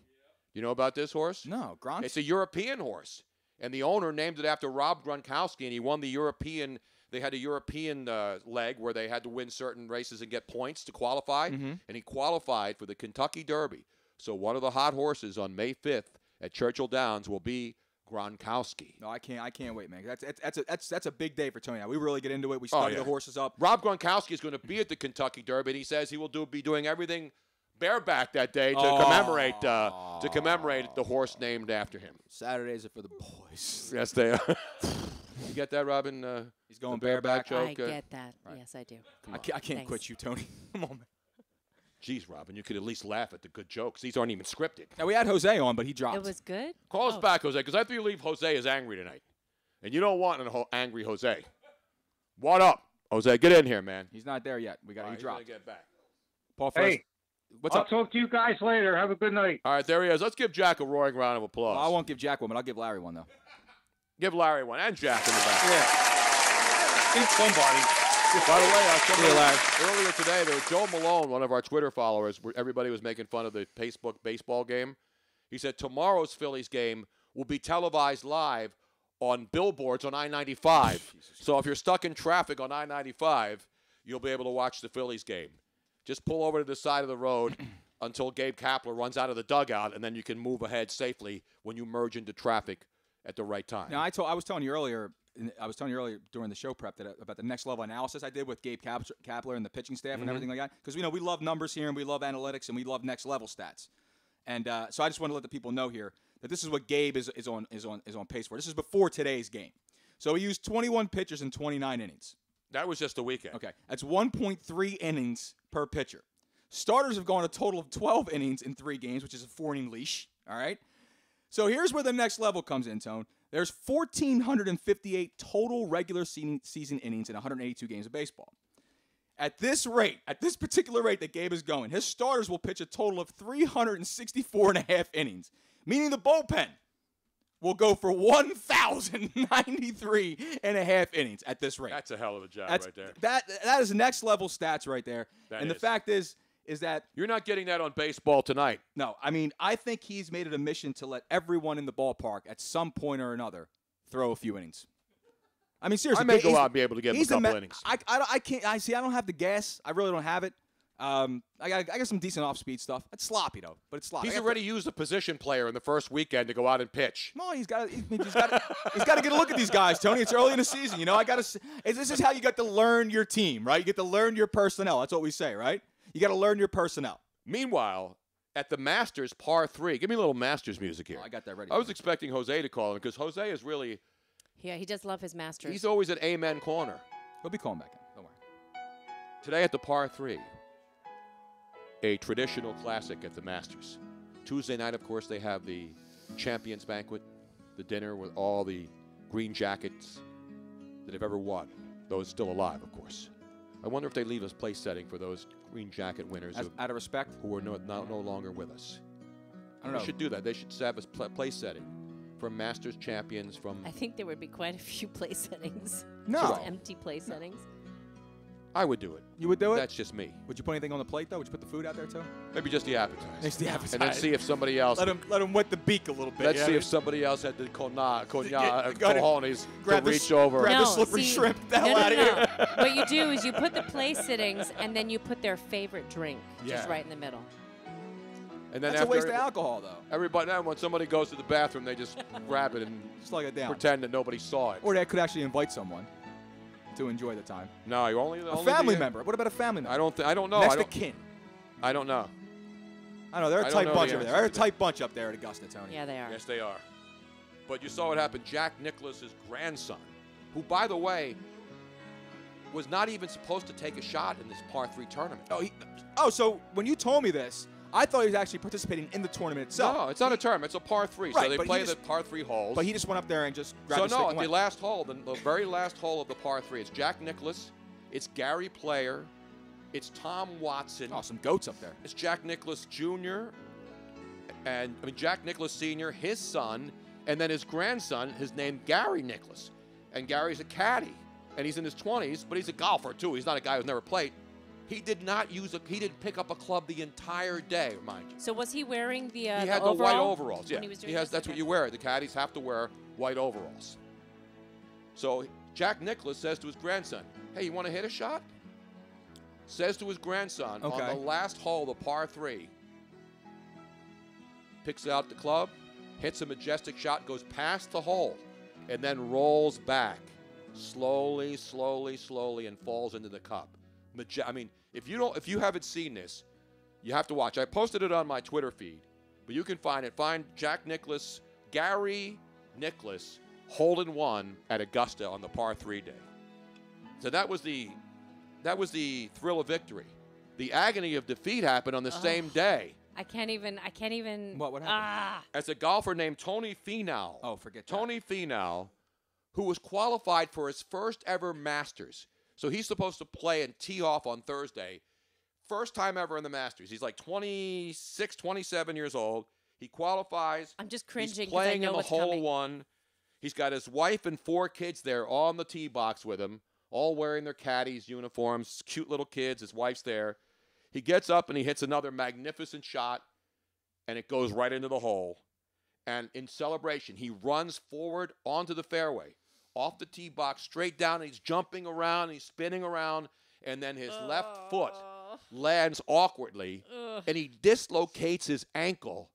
You know about this horse?
No, Gronk.
It's a European horse. And the owner named it after Rob Gronkowski, and he won the European they had a European leg where they had to win certain races and get points to qualify, and he qualified for the Kentucky Derby. So one of the hot horses on May 5th at Churchill Downs will be Gronkowski.
No, I can't wait, man. That's a big day for Tony. Now, we really get into it. We study the horses up.
Rob Gronkowski is going to be at the Kentucky Derby, and he says he will be doing everything bareback that day to commemorate the horse named after him.
Saturdays are for the boys.
Yes, they are. You get that, Robin?
He's going
bareback
joke.
I get that. Right. Yes, I do.
I can't quit you, Tony. Come on, man.
Jeez, Robin, you could at least laugh at the good jokes. These aren't even scripted.
Now, we had Jose on, but he dropped.
It was good?
Call us back, Jose, because I believe Jose is angry tonight. And you don't want an angry Jose. What up, Jose? Get in here, man.
He's not there yet. He dropped.
Get back.
Paul,
hey,
what's
I'll
up?
talk to you guys later. Have a good night.
All right, there he is. Let's give Jack a roaring round of applause.
Well, I won't give Jack one, but I'll give Larry one, though.
Give Larry one and Jack in the back.
Yeah. Beat somebody.
By the way, earlier today, there was Joe Malone, one of our Twitter followers, where everybody was making fun of the Facebook baseball game. He said tomorrow's Phillies game will be televised live on billboards on I-95. So if you're stuck in traffic on I-95, you'll be able to watch the Phillies game. Just pull over to the side of the road until Gabe Kapler runs out of the dugout, and then you can move ahead safely when you merge into traffic at the right time.
Now, I was telling you earlier during the show prep about the next level analysis I did with Gabe Kapler and the pitching staff and everything like that. Because we love numbers here and we love analytics and we love next level stats. And so I just want to let the people know here that this is what Gabe is on pace for. This is before today's game. So he used 21 pitchers in 29 innings.
That was just the weekend.
Okay, that's 1.3 innings per pitcher. Starters have gone a total of 12 innings in 3 games, which is a 4-inning leash. All right. So here's where the next level comes in, Tone. There's 1,458 total regular season innings in 182 games of baseball. At this rate, at this particular rate that Gabe is going, his starters will pitch a total of 364.5 innings, meaning the bullpen will go for 1,093.5 innings at this rate.
That's a hell of a job right there.
That is next level stats right there. The fact is that
you're not getting that on baseball tonight.
No, I mean, I think he's made it a mission to let everyone in the ballpark at some point or another throw a few innings. I mean, seriously,
I may go out and be able to get him a couple innings.
I can't. I don't have the gas. I really don't have it. I got some decent off-speed stuff. It's sloppy though, but it's sloppy.
He's already used a position player in the first weekend to go out and pitch.
No, he's got to get a look at these guys, Tony. It's early in the season, you know. This is how you got to learn your team, right? You get to learn your personnel. That's what we say, right? You got to learn your personnel.
Meanwhile, at the Masters par 3, give me a little Masters music here.
Oh, I got that ready.
I was expecting Jose to call in because Jose is really.
Yeah, he does love his Masters.
He's always at Amen Corner.
He'll be calling back in. Don't worry.
Today at the par 3, a traditional classic at the Masters. Tuesday night, of course, they have the Champions Banquet, the dinner with all the green jackets that have ever won. Those still alive, of course. I wonder if they leave us place setting for those green jacket winners
out of respect,
who are no longer with us.
I don't know.
They should do that. They should have us place setting for Masters champions from.
I think there would be quite a few place settings.
No.
Just empty place settings.
I would do it.
You would do it?
That's just me.
Would you put anything on the plate, though? Would you put the food out there, too?
Maybe just the appetizer.
Just the appetizer.
And then see if somebody else.
Let him wet the beak a little bit.
Let's see if somebody else had the cojones to
grab
reach over.
Grab the slippery shrimp. The hell out of here.
What you do is you put the place sittings, and then you put their favorite drink just right in the middle.
And then
that's a waste of alcohol, though.
Everybody, now when somebody goes to the bathroom, they just grab it and
slug it down.
Pretend that nobody saw it.
Or they could actually invite someone to enjoy the time.
No, you only
a family member. What about a family member?
I don't know.
Next to kin.
I don't know.
I know they're a tight bunch over there. They're a tight bunch up there at Augusta, Tony.
Yeah, they are.
Yes, they are. But you saw what happened. Jack Nicklaus's grandson, who, by the way, was not even supposed to take a shot in this par 3 tournament.
So when you told me this, I thought he was actually participating in the tournament itself.
No, it's not a tournament. It's a par 3.
Right,
so they play the par 3 holes.
But he just went up there and just grabbed
the
stick
at
and
the
went.
last hole, the very last hole of the par 3, it's Jack Nicklaus, it's Gary Player, it's Tom Watson.
Oh, some goats up there.
It's Jack Nicklaus Jr., Jack Nicklaus Sr., his son, and then his grandson, his name Gary Nicklaus. And Gary's a caddy, and he's in his 20s, but he's a golfer, too. He's not a guy who's never played. He did not he didn't pick up a club the entire day, mind you.
So was he wearing the
He had
the
white overalls, yeah.
When he was doing
that's what you wear. The caddies have to wear white overalls. So Jack Nicklaus says to his grandson, "Hey, you want to hit a shot?" Says to his grandson on the last hole, the par 3. Picks out the club, hits a majestic shot, goes past the hole, and then rolls back slowly, slowly, slowly, and falls into the cup. I mean, if you haven't seen this, you have to watch. I posted it on my Twitter feed, but you can find it. Find Jack Nicklaus, Gary Nicklaus, hole-in-one at Augusta on the par 3 day. So that was the thrill of victory. The agony of defeat happened on the same day.
I can't even.
What happened?
As a golfer named Tony Finau.
Oh, forget that.
Tony Finau, who was qualified for his first ever Masters. So he's supposed to play and tee off on Thursday. First time ever in the Masters. He's like 26, 27 years old. He qualifies.
I'm just cringing.
He's playing
I know
in the
what's
hole
coming.
1. He's got his wife and 4 kids there on the tee box with him, all wearing their caddies uniforms, cute little kids. His wife's there. He gets up and he hits another magnificent shot, and it goes right into the hole. And in celebration, he runs forward onto the fairway, off the tee box, straight down, and he's jumping around, and he's spinning around, and then his left foot lands awkwardly, and he dislocates his ankle,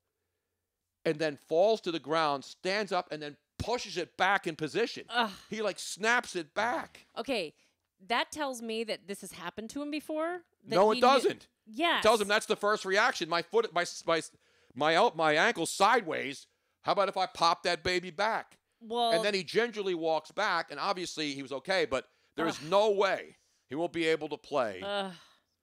and then falls to the ground, stands up, and then pushes it back in position. He, like, snaps it back.
Okay, that tells me that this has happened to him before.
No, it doesn't.
Yes.
It tells him that's the first reaction. My foot, my ankle sideways. How about if I pop that baby back?
Well,
and then he gingerly walks back, and obviously he was okay, but there is no way he won't be able to play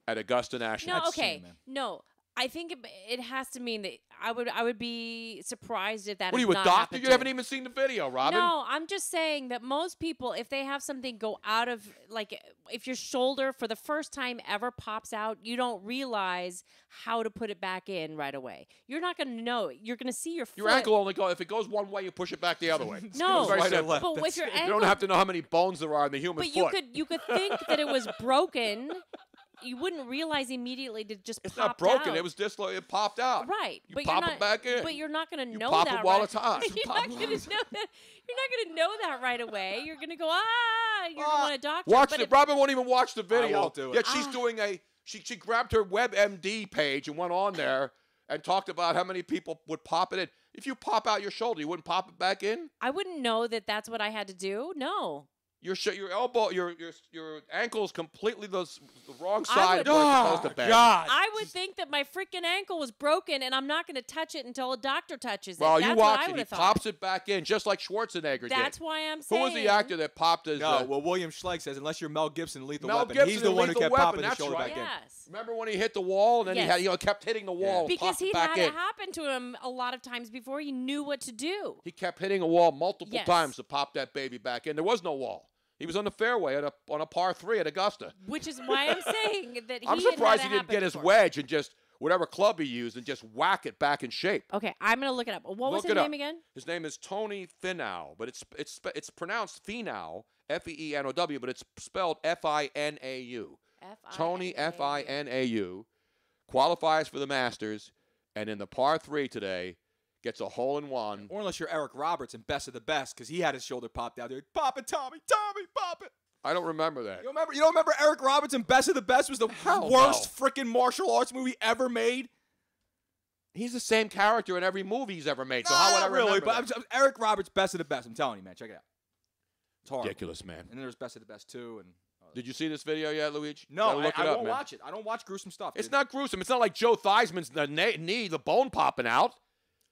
at Augusta National.
No, okay, no. I think it has to mean that I would be surprised if that.
What are
has
you, a
not
doctor?
happened
You
to
haven't
him.
even seen the video, Robin.
No, I'm just saying that most people, if they have something go out of, like, if your shoulder for the first time ever pops out, you don't realize how to put it back in right away. You're not going to know. You're going to see your foot.
Your ankle only goes, if it goes one way, you push it back the other way.
No,
It's very simple.
but if your ankle,
You don't have to know how many bones there are in the human
but
foot.
you could think that it was broken. You wouldn't realize immediately to just
It's
pop
not broken.
out.
It was dislocated. It popped out.
Right.
You
but
pop
you're
it back in.
But you're not going to
You
know
pop
that
it while
right.
it's hot.
You're not going to know that. You're not going to know that right away. You're going to go, you're going to want a doctor.
Watch
but
it. Robin won't even watch the video.
I won't do it.
Yet she's doing she grabbed her WebMD page and went on there and talked about how many people would pop it in. If you pop out your shoulder, you wouldn't pop it back in?
I wouldn't know that that's what I had to do. No.
Your elbow, your ankle is completely the wrong
I
side
would-
of where it's supposed to be.
I would think that my freaking ankle was broken and I'm not going to touch it until a doctor touches it.
Well,
That's
you
what
watch
I
it.
would
He
have thought.
pops it back in, just like Schwarzenegger did.
That's why I'm
Who
saying.
was the actor that popped his...
No, well, William Schlegel says, unless you're Mel Gibson in Lethal
Mel
Weapon,
Gibson
he's the
in
one who
Lethal
kept
Weapon,
popping his
that's
shoulder
right.
back in.
Yes.
Remember when he hit the wall and then
Yes.
he kept hitting the wall,
Because
popped
he
it back
had
in.
it happen to him a lot of times before he knew what to do.
He kept hitting a wall multiple
Yes.
times to pop that baby back in. There was no wall. He was on the fairway on a par 3 at Augusta.
Which is why I'm saying that
I'm
had
surprised
had
he
it
didn't get his
happen
wedge and just whatever club he used and just whack it back in shape.
before. Okay, I'm going to look it up. What was
Look
his
it up.
name again?
His name is Tony Finau, but it's pronounced Finau, F-E-E-N-O-W, but it's spelled F-I-N-A-U. Tony F-I-N-A-U qualifies for the Masters, and in the par 3 today, gets a hole-in-one.
Or unless you're Eric Roberts and best of the best, because he had his shoulder popped out there. Pop it, Tommy, pop it.
I don't remember that.
You don't remember Eric Roberts and Best of the Best was the worst freaking martial arts movie ever made?
He's the same character in every movie he's ever made, so how would I
Not
remember
really,
that?
but Eric Roberts, Best of the Best. I'm telling you, man. Check it out. It's horrible.
Ridiculous, man.
And then there's Best of the Best, too. And
Did you see this video yet, Luigi?
No,
Gotta look
I
it up,
won't
man.
watch it. I don't watch gruesome stuff.
It's
dude.
not gruesome. It's not like Joe Theismann's knee, the bone popping out.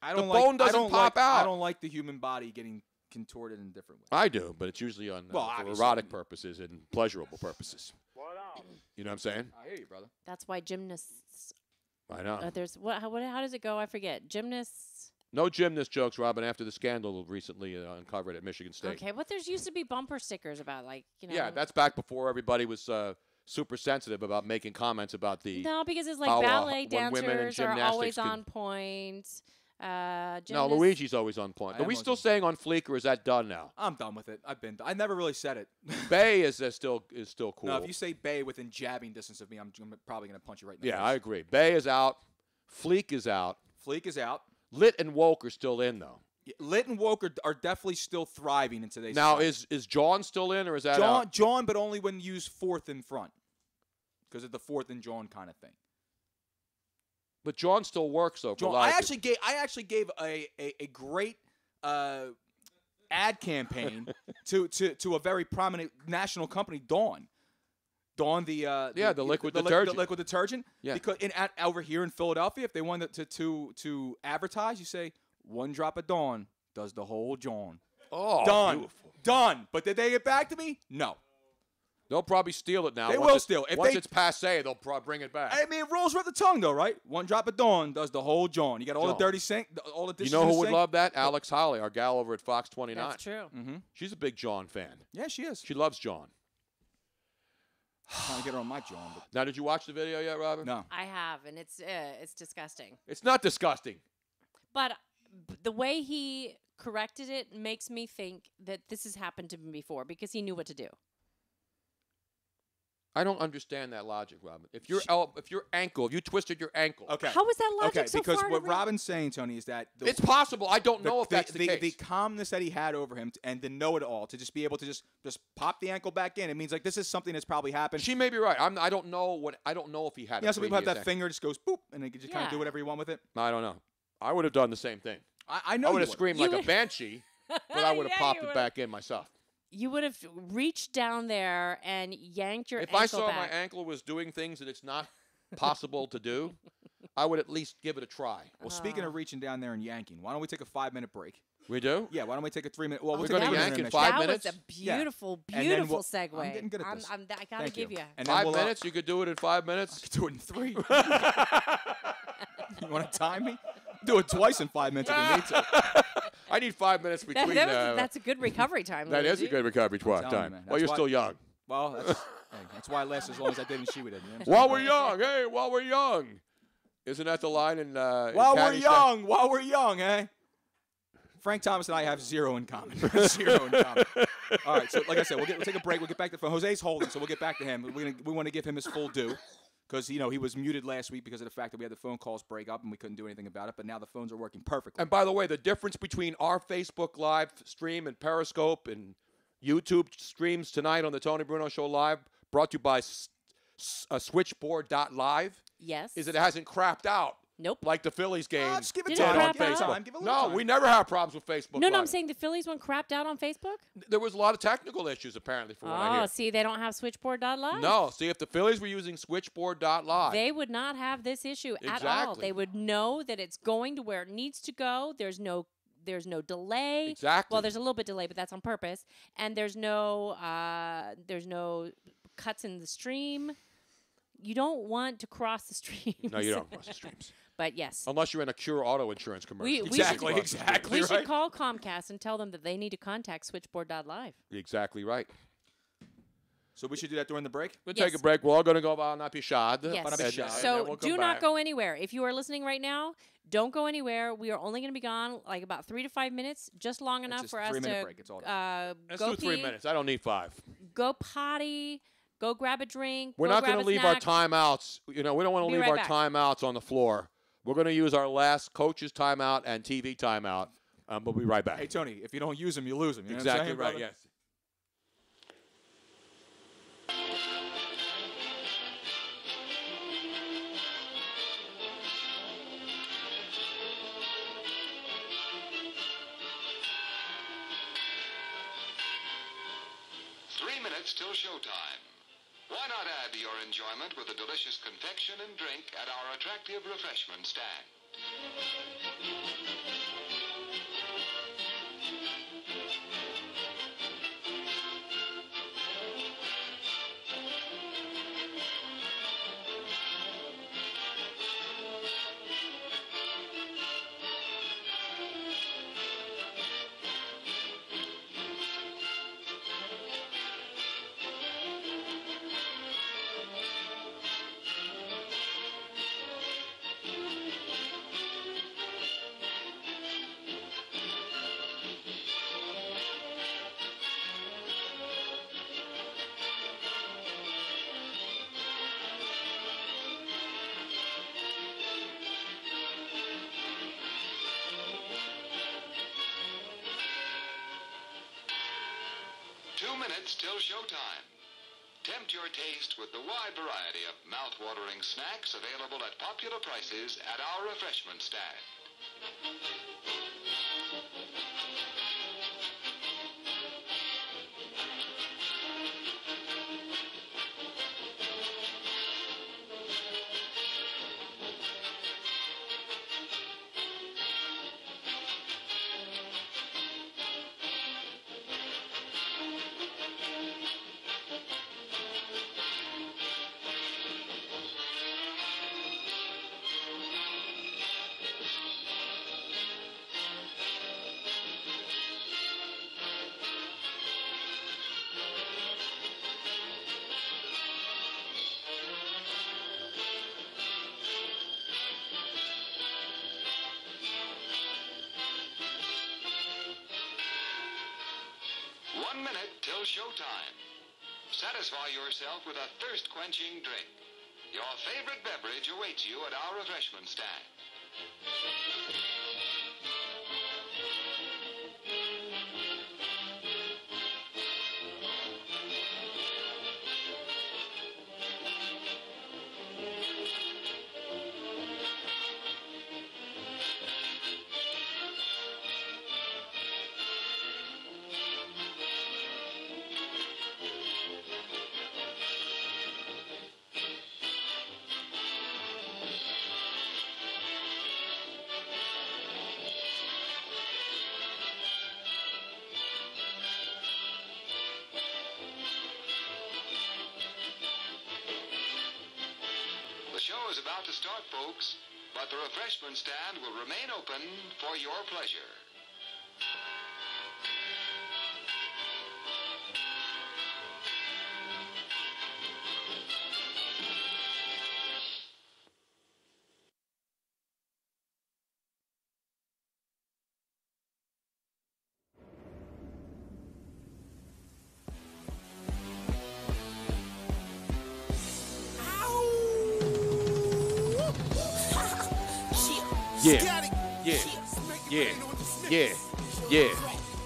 The
bone doesn't pop out.
I don't like the human body getting contorted in different ways.
I do, but it's usually on for
obviously.
erotic purposes and pleasurable purposes. You know what I'm saying?
I hear you, brother.
That's why gymnasts.
I know.
There's how does it go? I forget. Gymnasts.
No gymnast jokes, Robin, after the scandal recently uncovered at Michigan State.
Okay, but there's used to be bumper stickers about
Yeah, that's back before everybody was super sensitive about making comments about the.
No, because it's like
how,
ballet
when women in
dancers are always
gymnastics can-
on point.
No,
Gymnasts-
Luigi's always on point.
I
Are we
am
still
always
saying on fleek, or is that done now?
I'm done with it. I never really said it.
Bay is still cool.
No, if you say Bay within jabbing distance of me, I'm probably going to punch you right in the face.
Yeah, I agree. Bay is out. Fleek is out.
Fleek is out.
Lit and woke are still in, though.
Lit and Woke are definitely still thriving in today's
Now,
society.
is John still in, or is that
John,
out?
John, but only when used fourth in front, because of the fourth and John kind of thing.
But John still works, though. For
John,
a lot
I
of
actually gave a great ad campaign to a very prominent national company, Dawn. Dawn, the
liquid detergent.
The liquid detergent.
Yeah.
Because over here in Philadelphia, if they wanted to advertise, you say 1 drop of Dawn does the whole John.
Oh,
done,
beautiful.
done. But did they get back to me? No.
They'll probably steal it now.
They
Once
will
it's-
steal. If
Once
they-
it's passé, they'll probably bring it back.
I mean, it rolls right the tongue, though, right? 1 drop of Dawn does the whole John. You got all the
John.
dirty sink, all the
You
dishes.
know
in
who
the
would
sink.
love that? Alex Holly, our gal over at Fox 29.
That's true.
Mm-hmm.
She's a big John fan.
Yeah, she is.
She loves John.
Trying to get her on my John. But
Now, did you watch the video yet, Robin?
no.
I have, and it's disgusting.
It's not disgusting.
But the way he corrected it makes me think that this has happened to him before because he knew what to do.
I don't understand that logic, Robin. If you twisted your ankle.
Okay.
How is that logic
Okay,
so
because
far to
what
read?
Robin's saying, Tony, is that
It's possible. I don't know if that's the case.
The calmness that he had over him and the know-it-all to just be able to just pop the ankle back in. It means like this is something that's probably happened.
She may be right. I don't know if he had.
Yeah,
a
some people have that
previous
finger just goes boop, and they can just kind of do
Yeah.
whatever you want with it.
ankle. I don't know. I would have done the same thing.
I know.
I
you
would have
would.
screamed
You
like a
would-
banshee, but I would have
Yeah,
popped
you
it
would've.
back in myself.
You would have reached down there and yanked your
If
ankle
I saw
back.
my ankle was doing things that it's not possible to do, I would at least give it a try.
Well, speaking of reaching down there and yanking, why don't we take a 5-minute break?
We do?
Yeah, why don't we take a 3-minute? Well,
We're
we'll
gonna
take a
yank
3-minute
in
intermission.
5
that
minutes?
was a beautiful,
And then
beautiful
we'll-
segue.
I'm getting good at this.
I gotta
Thank
give you.
And then
5
we'll,
minutes? You could do it in 5 minutes?
do it in 3. You want to time me? Do it twice in 5 minutes if you need to.
I need 5 minutes between.
That's a good recovery time.
that is a
Luigi.
good recovery
telling you,
time.
man.
Well, you're
That's
still
why-
young.
Well, that's why I last as long as I did in She Did.
While we're young, hey, while we're young. Isn't that the line in
While we're
Caddyshack?
young, eh? Frank Thomas and I have 0 in common. 0 in common. All right, so like I said, we'll take a break. We'll get back to the phone. Jose's holding, so we'll get back to him. We want to give him his full due because he was muted last week because of the fact that we had the phone calls break up and we couldn't do anything about it. But now the phones are working perfectly.
And by the way, the difference between our Facebook Live stream and Periscope and YouTube streams tonight on the Tony Bruno Show Live, brought to you by Switchboard.live,
Yes.
is it hasn't crapped out.
Nope.
Like the Phillies game.
Just give it
Did
time.
it crap
Give it
out?
time. Give it a little
No,
time.
we never have problems with Facebook
No,
Live.
I'm saying the Phillies one crapped out on Facebook.
There was a lot of technical issues, apparently, from what I
Oh,
hear.
see, they don't have switchboard.live.
No, see, if the Phillies were using Switchboard.live.
They would not have this issue at all.
Exactly.
They would know that it's going to where it needs to go. There's no delay.
Exactly.
Well, there's a little bit delay, but that's on purpose. And there's no cuts in the stream. You don't want to cross the stream.
No, you don't cross the streams.
But yes.
Unless you're in a Cure Auto Insurance commercial.
We
Exactly,
should,
exactly.
We
right.
should call Comcast and tell them that they need to contact switchboard.live.
Exactly right.
So we should do that during the break?
We'll
Yes.
take a break. We're all going to go about Napishad.
Yes. So do not go anywhere. If you are listening right now, don't go anywhere. We are only going to be gone like about 3 to 5 minutes, just long enough
just
for
a
us
3-minute
to
break. It's all
Let's
go
do 3
pee,
minutes. I don't need 5.
go potty, go grab a drink.
We're
go
not
grab
going to
a
leave our
snack.
timeouts. You know, we don't want to
Be
leave
right
our
back.
timeouts on the floor. We're going to use our last coach's timeout and TV timeout. We'll be right back.
Hey, Tony, if you don't use them, you lose them. You know what I'm
Exactly
saying,
right,
brother?
yes.
Minutes till showtime. Why not add to your enjoyment with a delicious confection and drink at our attractive refreshment stand? minutes till showtime. Tempt your taste with the wide variety of mouth-watering snacks available at popular prices at our refreshment stand. Till showtime. Satisfy yourself with a thirst-quenching drink. Your favorite beverage awaits you at our refreshment stand. The show is about to start, folks, but the refreshment stand will remain open for your pleasure.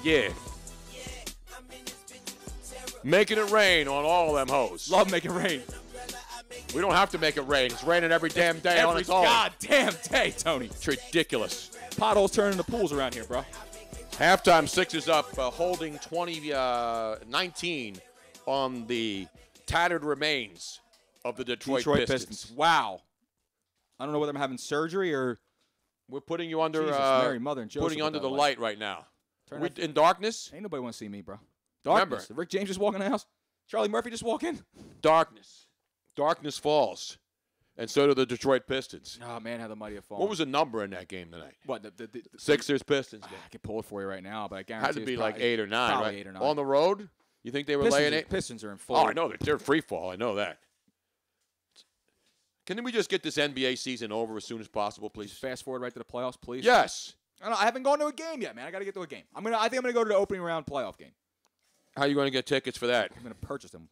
Yeah. Making it rain on all them hoes.
Love making rain.
We don't have to make it rain. It's raining every damn day on its own.
Goddamn day, Tony.
It's ridiculous.
Potholes turning into pools around here, bro.
Halftime, Sixers up, holding 20-19 on the tattered remains of the Detroit Pistons.
Wow. I don't know whether I'm having surgery or
we're putting you under
Jesus, Mary, Mother, and Joseph
putting you under the light right now.
Turn
In darkness?
Ain't nobody want to see me, bro. Darkness.
Remember,
Did Rick James just walk in the house? Charlie Murphy just walk in?
Darkness. Darkness falls. And so do the Detroit Pistons.
Oh, man, how the mighty have fallen.
What was the number in that game tonight?
What? The
Sixers Pistons game.
I can pull it for you right now, but I guarantee
Had to be
it's
like
probably,
8 or 9,
probably
right?
8 or 9.
On the road? You think they were laying it?
Pistons are in full.
Oh, I know. They're free fall. I know that. Can we just get this NBA season over as soon as possible, please?
Fast forward right to the playoffs, please.
Yes.
I haven't gone to a game yet, man. I got to get to a game. I think I'm going to go to the opening round playoff game.
How are you going to get tickets for that?
I'm going to purchase them.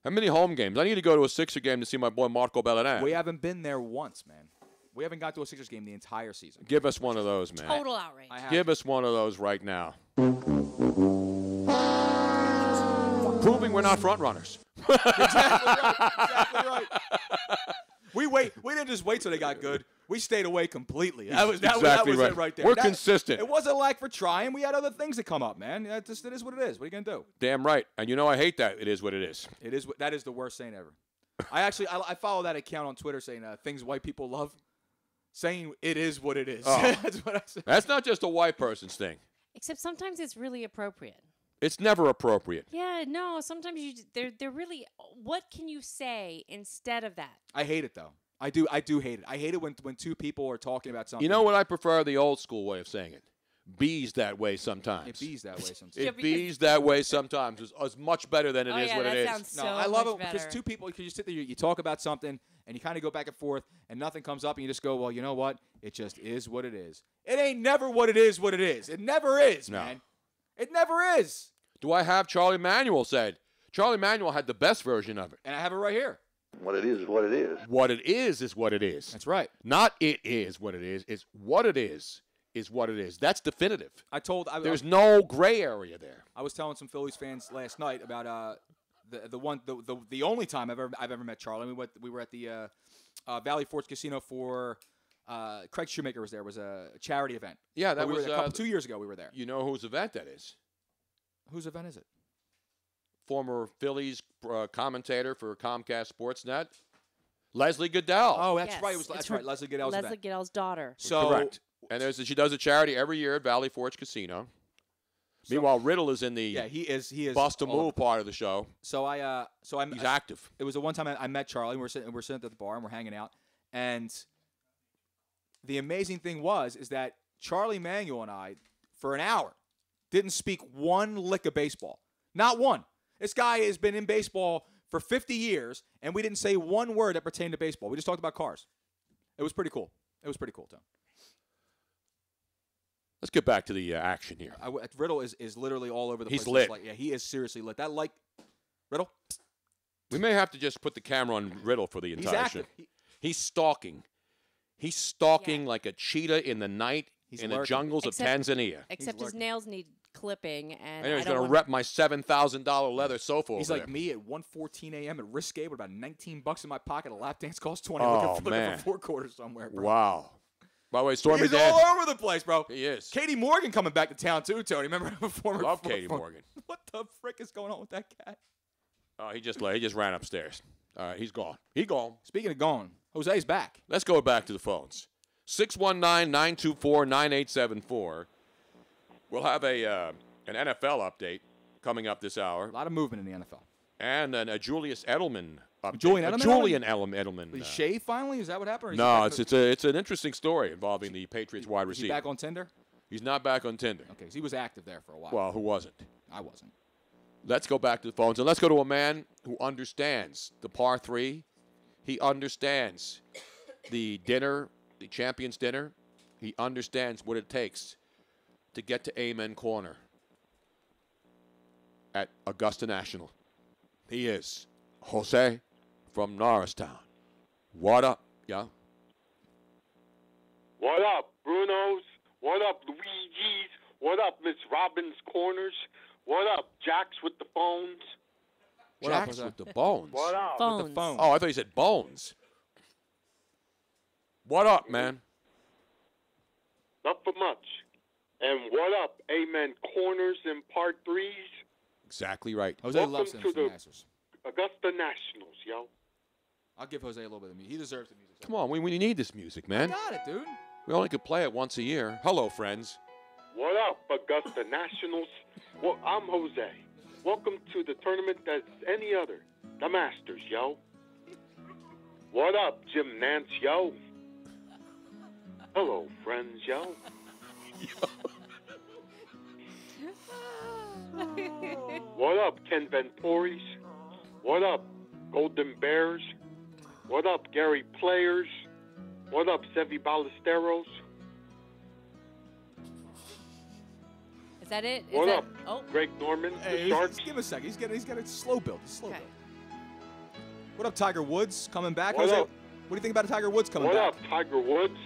How many home games? I need to go to a Sixer game to see my boy Marco Bellinati.
We haven't been there once, man. We haven't got to a Sixers game the entire season.
Give us one of those, man.
Total outrage.
Give us one of those right now. Proving we're not front runners.
Exactly right. We didn't just wait till they got good. We stayed away completely. That was
exactly
it right there.
We're consistent.
It wasn't a lack for trying. We had other things that come up, man. It is what it is. What are you gonna do?
Damn right. And you know I hate that. It is what it is.
That is the worst saying ever. I follow that account on Twitter saying things white people love. Saying it is what it is.
Oh.
That's what I say.
That's not just a white person's thing.
Except sometimes it's really appropriate.
It's never appropriate.
Yeah, no. Sometimes they're really. What can you say instead of that?
I hate it though. I do hate it. I hate it when two people are talking about something.
You know what I prefer? The old school way of saying it. Bees that way sometimes.
It bees that way sometimes.
It bees that way sometimes. It's much better than it is what it is.
Sounds so
I love
much
it because
better.
two people, because you sit there, you talk about something, and you kind of go back and forth, and nothing comes up, and you just go, well, you know what? It just is what it is. It ain't never what it is what it is. It never is, man. It never is.
Do I have Charlie Manuel said? Charlie Manuel had the best version of it.
And I have it right here.
What it is what it is.
What it is what it is.
That's right.
Not it is what it is. It's what it is is what it is. That's definitive.
There's
no gray area there.
I was telling some Phillies fans last night about the only time I've ever met Charlie. We were at the Valley Forge Casino for Craig Shoemaker was there. It was a charity event.
Yeah, that was
2 years ago. We were there.
You know whose event that is?
Whose event is it?
Former Phillies commentator for Comcast Sportsnet, Leslie Goodell.
Oh, that's right. That's right. Leslie Goodell's event.
Leslie Goodell's daughter.
So
correct. And she does a charity every year at Valley Forge Casino. Meanwhile, Riddle is in the
he is
bust a move part of the show.
He's
active.
It was the one time I met Charlie. We're sitting at the bar and we're hanging out. And the amazing thing is that Charlie Manuel and I, for an hour, didn't speak one lick of baseball. Not one. This guy has been in baseball for 50 years, and we didn't say one word that pertained to baseball. We just talked about cars. It was pretty cool. Tom.
Let's get back to the action here.
Riddle is literally all over the place.
He's lit.
He is seriously lit. That Riddle?
We may have to just put the camera on Riddle for the entire show.
Active.
He's stalking. He's stalking like a cheetah in the night in the jungles of Tanzania.
Except his nails need clipping, and
I know he's going to rep my $7,000 leather sofa
He's
over
like
there.
me at 1:14 a.m. at Risque with about $19 in my pocket. A lap dance costs $20.
Oh,
looking
man.
for 4 quarters somewhere, bro.
Wow. By the way, Stormy
He's
Dan.
all over the place, bro.
He is.
Katie Morgan coming back to town, too, Tony. Remember
Love Katie Morgan.
What the frick is going on with that cat?
Oh, he just ran upstairs. All right, he's gone. He gone.
Speaking of gone, Jose's back.
Let's go back to the phones. 619-924-9874. We'll have an NFL update coming up this hour.
A lot of movement in the NFL.
And a Julius Edelman update.
Julian Edelman?
Julian Edelman.
Did he shave finally? Is that what happened?
No, it's an interesting story involving the Patriots wide receiver.
Is he back on Tinder?
He's not back on Tinder.
Okay, so he was active there for a while.
Well, who wasn't?
I wasn't.
Let's go back to the phones, and let's go to a man who understands the par 3. He understands the dinner, the Champions Dinner. He understands what it takes to get to Amen Corner at Augusta National. He is Jose from Norristown. What up, yeah?
What up, Bruno's? What up, Luigi's? What up, Miss Robbins Corners? What up, Jacks with the phones?
Jacks with the bones.
What up?
Phones.
With the phone.
Oh, I thought you said bones. What up, man?
Not for much. And what up, Amen Corners and Part 3s?
Exactly right.
Jose
Welcome
loves
to
him
the
Masters.
Augusta Nationals, yo.
I'll give Jose a little bit of music. He deserves the music.
Come on, we need this music, man.
I got it, dude.
We only could play it once a year. Hello, friends.
What up, Augusta Nationals? Well, I'm Jose. Welcome to the tournament that's any other. The Masters, yo. What up, Jim Nance, yo? Hello, friends, yo. What up, Ken Venturis? What up, Golden Bears? What up, Gary Players? What up, Sevi Ballesteros?
Is that it?
What up,
Oh.
Greg Norman?
Hey,
The Sharks?
give him a second. He's got a slow build. He's slow
Okay.
build. What up, Tiger Woods coming back?
What
Jose,
up?
what do you think about Tiger Woods coming
What
back?
up, Tiger Woods?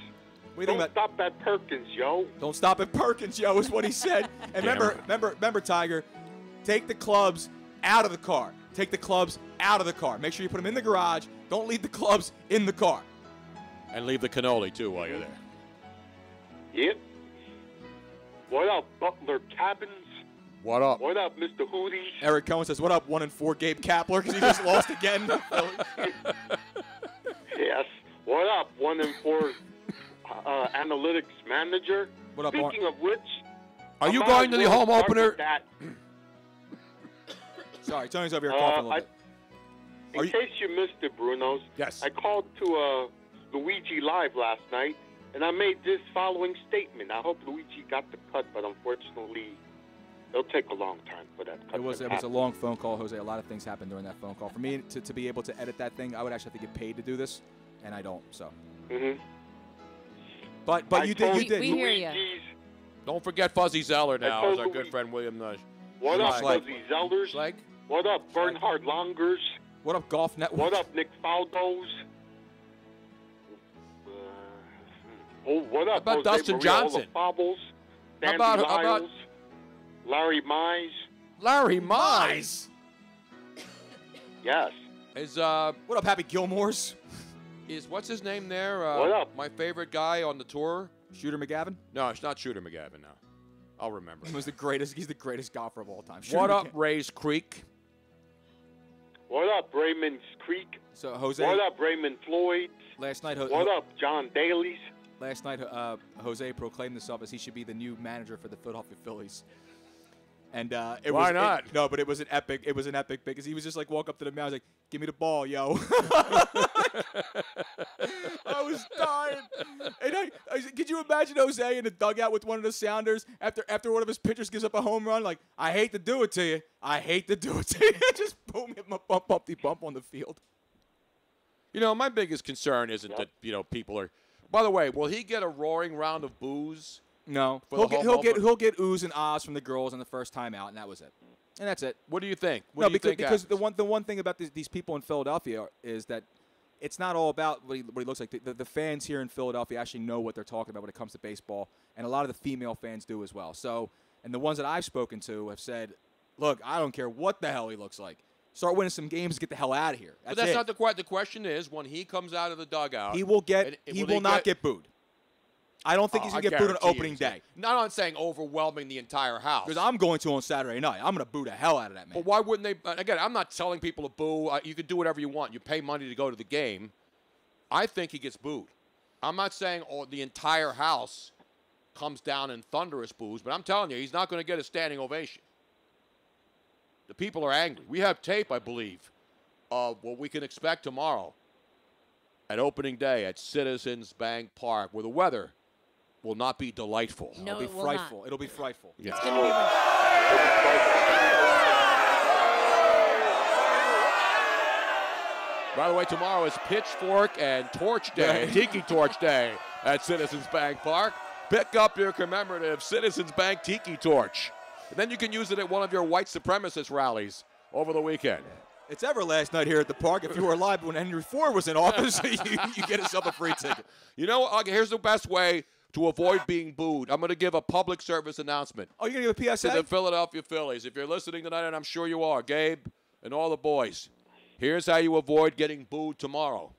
What do you think
Don't
about?
stop at Perkins, yo.
Don't stop at Perkins, yo, is what he said. And remember, Tiger, take the clubs out of the car. Take the clubs out of the car. Make sure you put them in the garage. Don't leave the clubs in the car.
And leave the cannoli, too, while you're there.
Yep. What up, Butler Cabins?
What up?
What up, Mr. Hooties?
Eric Cohen says, what up, 1-4 Gabe Kapler, because he just lost again.
Yes. What up, 1-4 analytics manager?
What up,
Speaking of which,
Are you
I
going
might
to the
as well
home
start
opener?
with that.
Sorry, Tony's over here coughing a little bit.
In case you missed it, Bruno's,
yes.
I called to Luigi Live last night, and I made this following statement. I hope Luigi got the cut, but unfortunately, it'll take a long time for that cut
It was
to
a
happen.
long phone call, Jose. A lot of things happened during that phone call. For me to be able to edit that thing, I would actually have to get paid to do this, and I don't. So.
Mm-hmm.
But you did.
We hear you.
Don't forget Fuzzy Zeller now,
told
as our good
Luigi-
friend William Nush.
What up,
Schleich.
Fuzzy Zelders?
Schleich?
What up, Bernhard Longers?
What up, Golf Network?
What up, Nick Faldos? Oh, what up,
How about
Jose
Dustin
Maria,
Johnson?
All the Fobbles,
How
Sandy
about
Lyles, Larry Mize.
Larry Mize?
Yes.
Is
what up, Happy Gilmore's?
Is what's his name there?
What up?
My favorite guy on the tour.
Shooter McGavin?
No, it's not Shooter McGavin. No, I'll remember.
He was the greatest. He's the greatest golfer of all time.
What up, Rays Creek?
What up, Raymond Creek?
So Jose.
What up, Raymond Floyd?
Last night.
What up, John Daly's?
Last night, Jose proclaimed himself as he should be the new manager for the Philadelphia Phillies. And
Why not?
No, but it was an epic. It was an epic because he was just like walk up to the mound, like, "Give me the ball, yo." I was dying. And could you imagine Jose in the dugout with one of the Sounders after one of his pitchers gives up a home run? Like, I hate to do it to you. I hate to do it to you. Just boom, hit my bump on the field.
You know, my biggest concern isn't that people are. By the way, will he get a roaring round of boos?
No,
For
he'll get oohs and ahs from the girls on the first time out, and that was it. And that's it.
What do you think?
Because the one thing about these people in Philadelphia is that it's not all about what he looks like. The fans here in Philadelphia actually know what they're talking about when it comes to baseball, and a lot of the female fans do as well. So, and the ones that I've spoken to have said, "Look, I don't care what the hell he looks like. Start winning some games, get the hell out of here."
But that's not the question. The question is, when he comes out of the dugout,
he will not get booed. I don't think he's going to get booed on opening day.
Not on saying overwhelming the entire house.
Because I'm going to on Saturday night. I'm going to boo the hell out of that man.
But why wouldn't they? Again, I'm not telling people to boo. You can do whatever you want. You pay money to go to the game. I think he gets booed. I'm not saying the entire house comes down in thunderous boos, but I'm telling you, he's not going to get a standing ovation. The people are angry. We have tape, I believe, of what we can expect tomorrow at opening day at Citizens Bank Park, where the weather will not be delightful.
No,
It'll be frightful. Not. It'll be frightful.
Yeah.
It's going to be.
By the way, tomorrow is Pitchfork and Torch Day, Tiki Torch Day at Citizens Bank Park. Pick up your commemorative Citizens Bank Tiki Torch. And then you can use it at one of your white supremacist rallies over the weekend.
It's ever last night here at the park. If you were alive when Henry Ford was in office, you get yourself a free ticket.
You know, here's the best way to avoid being booed. I'm going to give a public service announcement.
Oh, you're going to give a PSA?
To the Philadelphia Phillies. If you're listening tonight, and I'm sure you are, Gabe and all the boys, here's how you avoid getting booed tomorrow.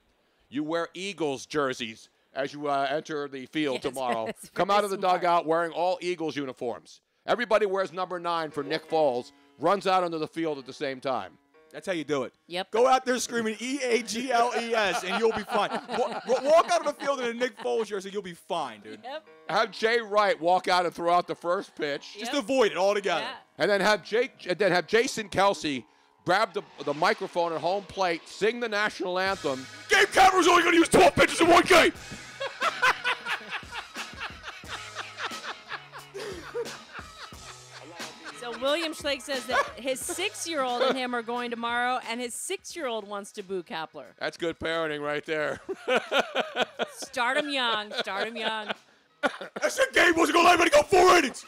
You wear Eagles jerseys as you enter the field tomorrow. Come out of the dugout wearing all Eagles uniforms. Everybody wears number 9 for Nick Foles, runs out onto the field at the same time.
That's how you do it.
Yep.
Go out there screaming EAGLES, and you'll be fine. Walk out of the field in a Nick Foles jersey, you'll be fine, dude.
Yep.
Have Jay Wright walk out and throw out the first pitch.
Just avoid it altogether.
Yeah.
And then have Jason Kelsey grab the microphone at home plate, sing the national anthem.
Gabe Kapler's only going to use 12 pitches in one game.
So William Schlake says that his 6-year-old and him are going tomorrow, and his 6-year-old wants to boo Kapler.
That's good parenting right there.
Start him young. Start him young.
I said Gabe wasn't going to let anybody go 4 innings.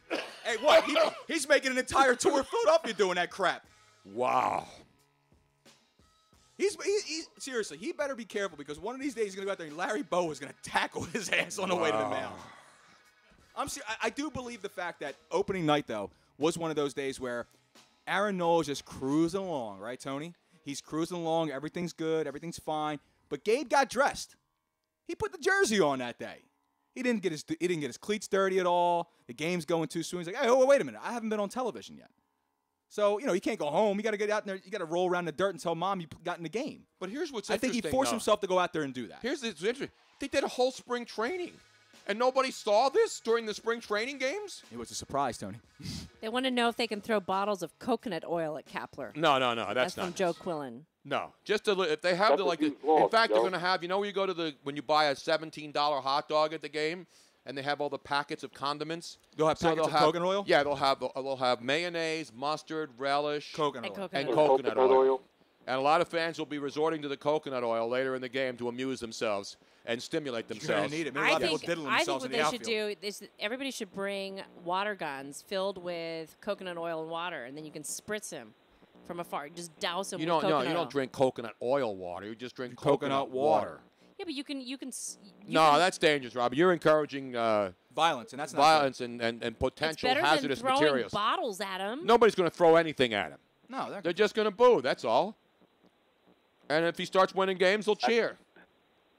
Hey, what? He's making an entire tour of Philadelphia doing that crap.
Wow.
He's seriously, he better be careful because one of these days he's going to go out there and Larry Bow is going to tackle his ass on the way to the mound. I do believe the fact that opening night, though, was one of those days where Aaron Nola is just cruising along, right, Tony? He's cruising along. Everything's good. Everything's fine. But Gabe got dressed. He put the jersey on that day. He didn't get his cleats dirty at all. The game's going too soon. He's like, hey, oh, wait a minute. I haven't been on television yet. So, you can't go home. You got to get out there. You got to roll around the dirt and tell Mom you got in the game.
But here's what's
I
interesting.
think he forced himself to go out there and do that.
Here's what's interesting. They did a whole spring training. And nobody saw this during the spring training games?
It was a surprise, Tony.
They want to know if they can throw bottles of coconut oil at Kapler.
No. That's
from
not
Joe Quillen.
No. Just if they have in fact, they're going to have, when you go to when you buy a $17 hot dog at the game, and they have all the packets of condiments.
They'll have packets of coconut oil?
Yeah, they'll have mayonnaise, mustard, relish,
coconut oil.
And coconut oil. And a lot of fans will be resorting to the coconut oil later in the game to amuse themselves and stimulate themselves.
Need it.
I think what they should do is everybody should bring water guns filled with coconut oil and water, and then you can spritz him from afar. Just douse him with coconut oil.
You don't drink coconut oil water. You just drink coconut water.
Yeah, but you can
No, that's dangerous, Rob. You're encouraging
violence, and that's not
violence and
it's
potential
better
hazardous
than throwing
materials.
bottles at them.
Nobody's going to throw anything at him.
No,
they're just going to boo. That's all. And if he starts winning games, they'll cheer.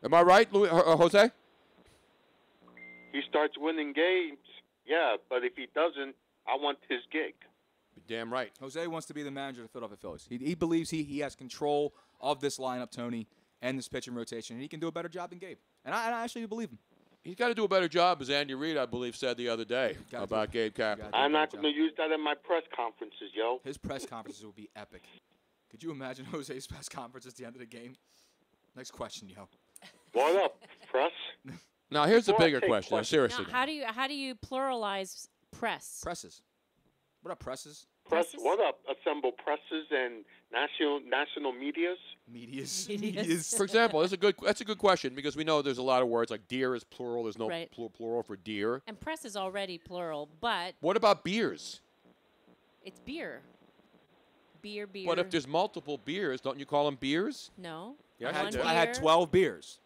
Am I right, Jose?
He starts winning games, yeah, but if he doesn't, I want his gig.
Damn right.
Jose wants to be the manager of the Philadelphia Phillies. He believes he has control of this lineup, Tony, and this pitching rotation, and he can do a better job than Gabe. And I actually believe him.
He's got to do a better job, as Andy Reid, I believe, said the other day about Gabe Kapler.
I'm not going to use that in my press conferences, yo.
His press conferences will be epic. Could you imagine Jose's press conference at the end of the game? Next question, yo.
What up, press?
Now, here's the
Before I
bigger
take
question.
questions-
Seriously.
Now, how do you pluralize press?
Presses. What up, presses?
Press, what up? Assemble presses and national medias?
Medias.
For example, that's a good question because we know there's a lot of words like deer is plural. There's no
Right.
plural for deer.
And press is already plural, but
What about beers?
it's beer. Beer.
But if there's multiple beers, don't you call them beers?
No.
Yes,
One
you do.
I had
beer.
12 beers.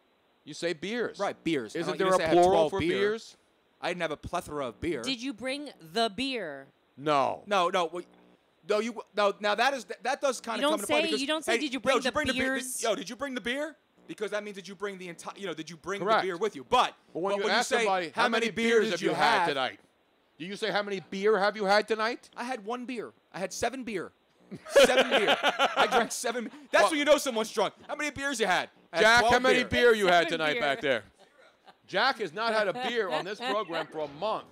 You say beers.
Right, beers. I
Isn't
don't-
there
you
a
say I had
plural
12
for
beer.
beers?
I didn't have a plethora of beer.
Did you bring the beer?
No.
No. Now that does kind
You
of
don't
come into play
say-
because
you don't say,
hey,
did you
yo,
bring the
beer?
beers?
Did you bring the beer? Because that means that you bring the entire. Did you bring
Correct.
the beer with you? But
when you ask
say
somebody,
how many beers
have
did you
had
have
tonight? Do you say how many beer have you had tonight?
I had 1 beer. I had 7 beer. 7 beer. I drank 7. That's when you know someone's drunk. How many beers you had? I had
Jack,
12
how many beer you had
7
tonight
beer.
back there? Jack has not had a beer on this program for a month.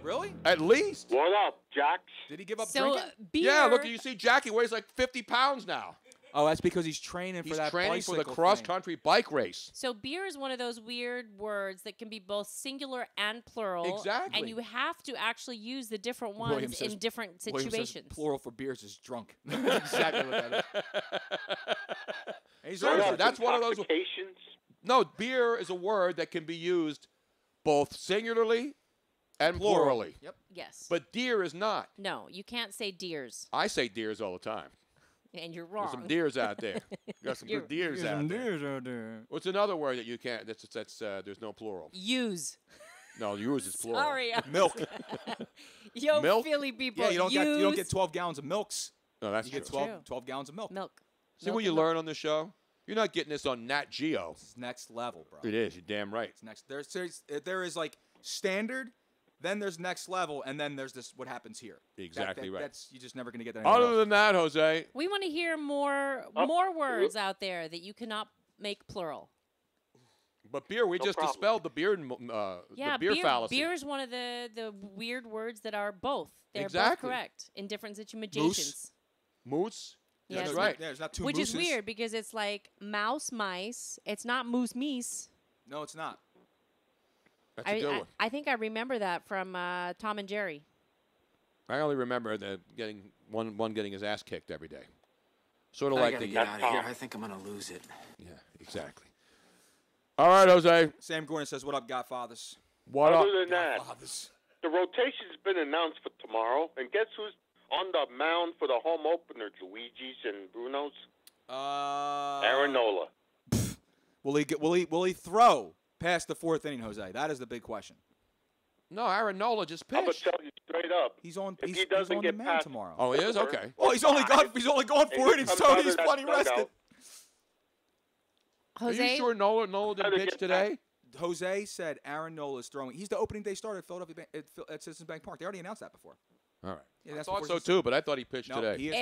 Really?
At least.
What up, Jax?
Did he give up
So
drinking?
beer.
Yeah, look, you see Jackie weighs like 50 pounds now.
Oh, that's because he's training for
He's
that
training for the
bicycle
cross-country bike race.
So beer is one of those weird words that can be both singular and plural.
Exactly.
And you have to actually use the different
thing.
ones
William says-
in different
William says
situations.
plural for beers is drunk. That's exactly what that is. He's
Seriously,
right.
that's one of those.
Intoxications?
No, beer is a word that can be used both singularly and
Plural.
plurally.
Yep.
Yes.
But deer is not.
No, you can't say deers,
I say deers all the time.
and you're
There's
wrong.
some deers out there. Got some good deers out there. What's another word that you can't? That's there's no plural.
Use.
No, yours is plural.
Sorry.
Milk.
Yo,
Milk?
Philly people.
Yeah, you don't
use.
get 12 gallons of milks.
No, that's
You
true.
get 12,
True.
12 gallons of milk.
Milk.
See what you learn on this show? You're not getting this on Nat Geo.
It's next level, bro.
It is. You're damn right.
It's next. There is like standard, then there's next level, and then there's this what happens here.
Exactly right.
That's you're just never gonna get that. anywhere
Other
else.
than that, Jose,
We want to hear more words out there that you cannot make plural.
but beer, we just
problem.
dispelled the beer,
Yeah,
the beer fallacy.
Beer is one of the weird words that are both. They're both
Exactly.
correct in different situations.
Moose.
Yeah,
That's
it's
right.
There's not two
Which
mooses.
is weird because it's like mouse, mice. It's not moose, meese.
No, it's not.
That's a good one.
I think I remember that from Tom and Jerry.
I only remember the getting one getting his ass kicked every day. Sort of
I
like
gotta
the
get out of here. I think I'm gonna lose it.
Yeah, exactly. All right, Jose.
Sam Gordon says, "What up, Godfathers?"
What up?
Other than that,
Godfathers.
the rotation's been announced for tomorrow, and guess who's on the mound for the home opener, Luigi's and Bruno's? Aaron Nola.
Will he throw past the 4th inning, Jose? That is the big question.
No, Aaron Nola just
I'm gonna
pitched.
tell you straight up.
He's on.
If
He's,
he doesn't
he's on
get
the man
past
tomorrow.
Oh, he is? Okay.
Well, he's only gone 4 innings,
comes
so
out of
he's
that
plenty
dugout.
rested.
Are
Jose,
you sure Nola
Gotta
didn't pitch
get
today?
Jose said Aaron Nola is throwing. He's the opening day starter at Philadelphia at Citizens Bank Park. They already announced that before.
All right.
Yeah,
I
that's
thought
before
so too, but I thought he pitched
No,
today.
he is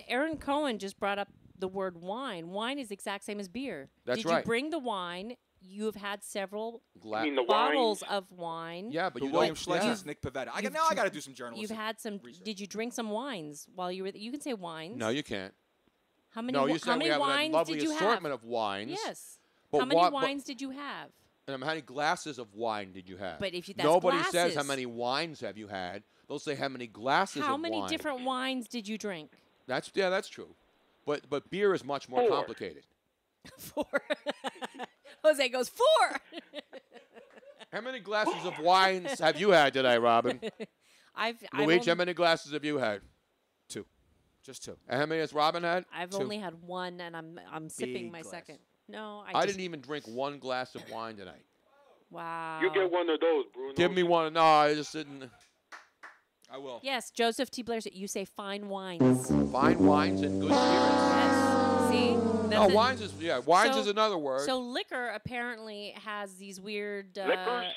Aaron Cohen just brought up the word wine. Wine is the exact same as beer.
That's
Did
right.
you bring the wine? You have had several
Gla-
You mean the
bottles
wines?
of wine.
Yeah, but
The
you
William
don't.
Schlegel's
Yeah.
Nick Pavetta.
You've
Now I
dr-
got to do some journalism.
You've had some. Did you drink some wines while you were? You can say wines.
No, you can't.
How many?
No, you
how
said
many
we have a
wines
lovely
did you
assortment
have?
of wines.
Yes.
But
how many
what-
wines did you have?
And how many glasses of wine did you have?
But if you- that's
Nobody says how
glasses.
many wines have you had. They'll say how many glasses
How
of
many
wine.
different wines did you drink?
That's true. But beer is much more
4.
complicated.
4. Jose goes 4.
How many glasses of wines have you had today, Robin?
I've
Luigi, how
only,
many glasses have you had?
2, just 2.
And how many has Robin had?
I've
2.
only had one, and I'm sipping
Big
my
glass.
second. No,
I didn't even drink one glass of wine tonight.
Wow.
You get one of those, Bruno.
Give me one. No, I just didn't.
I will.
Yes, Joseph T. Blair said you say fine wines.
Fine wines and good spirits.
Yes. See?
No,
That's
wines is wines
So-
is another word.
So liquor apparently has these weird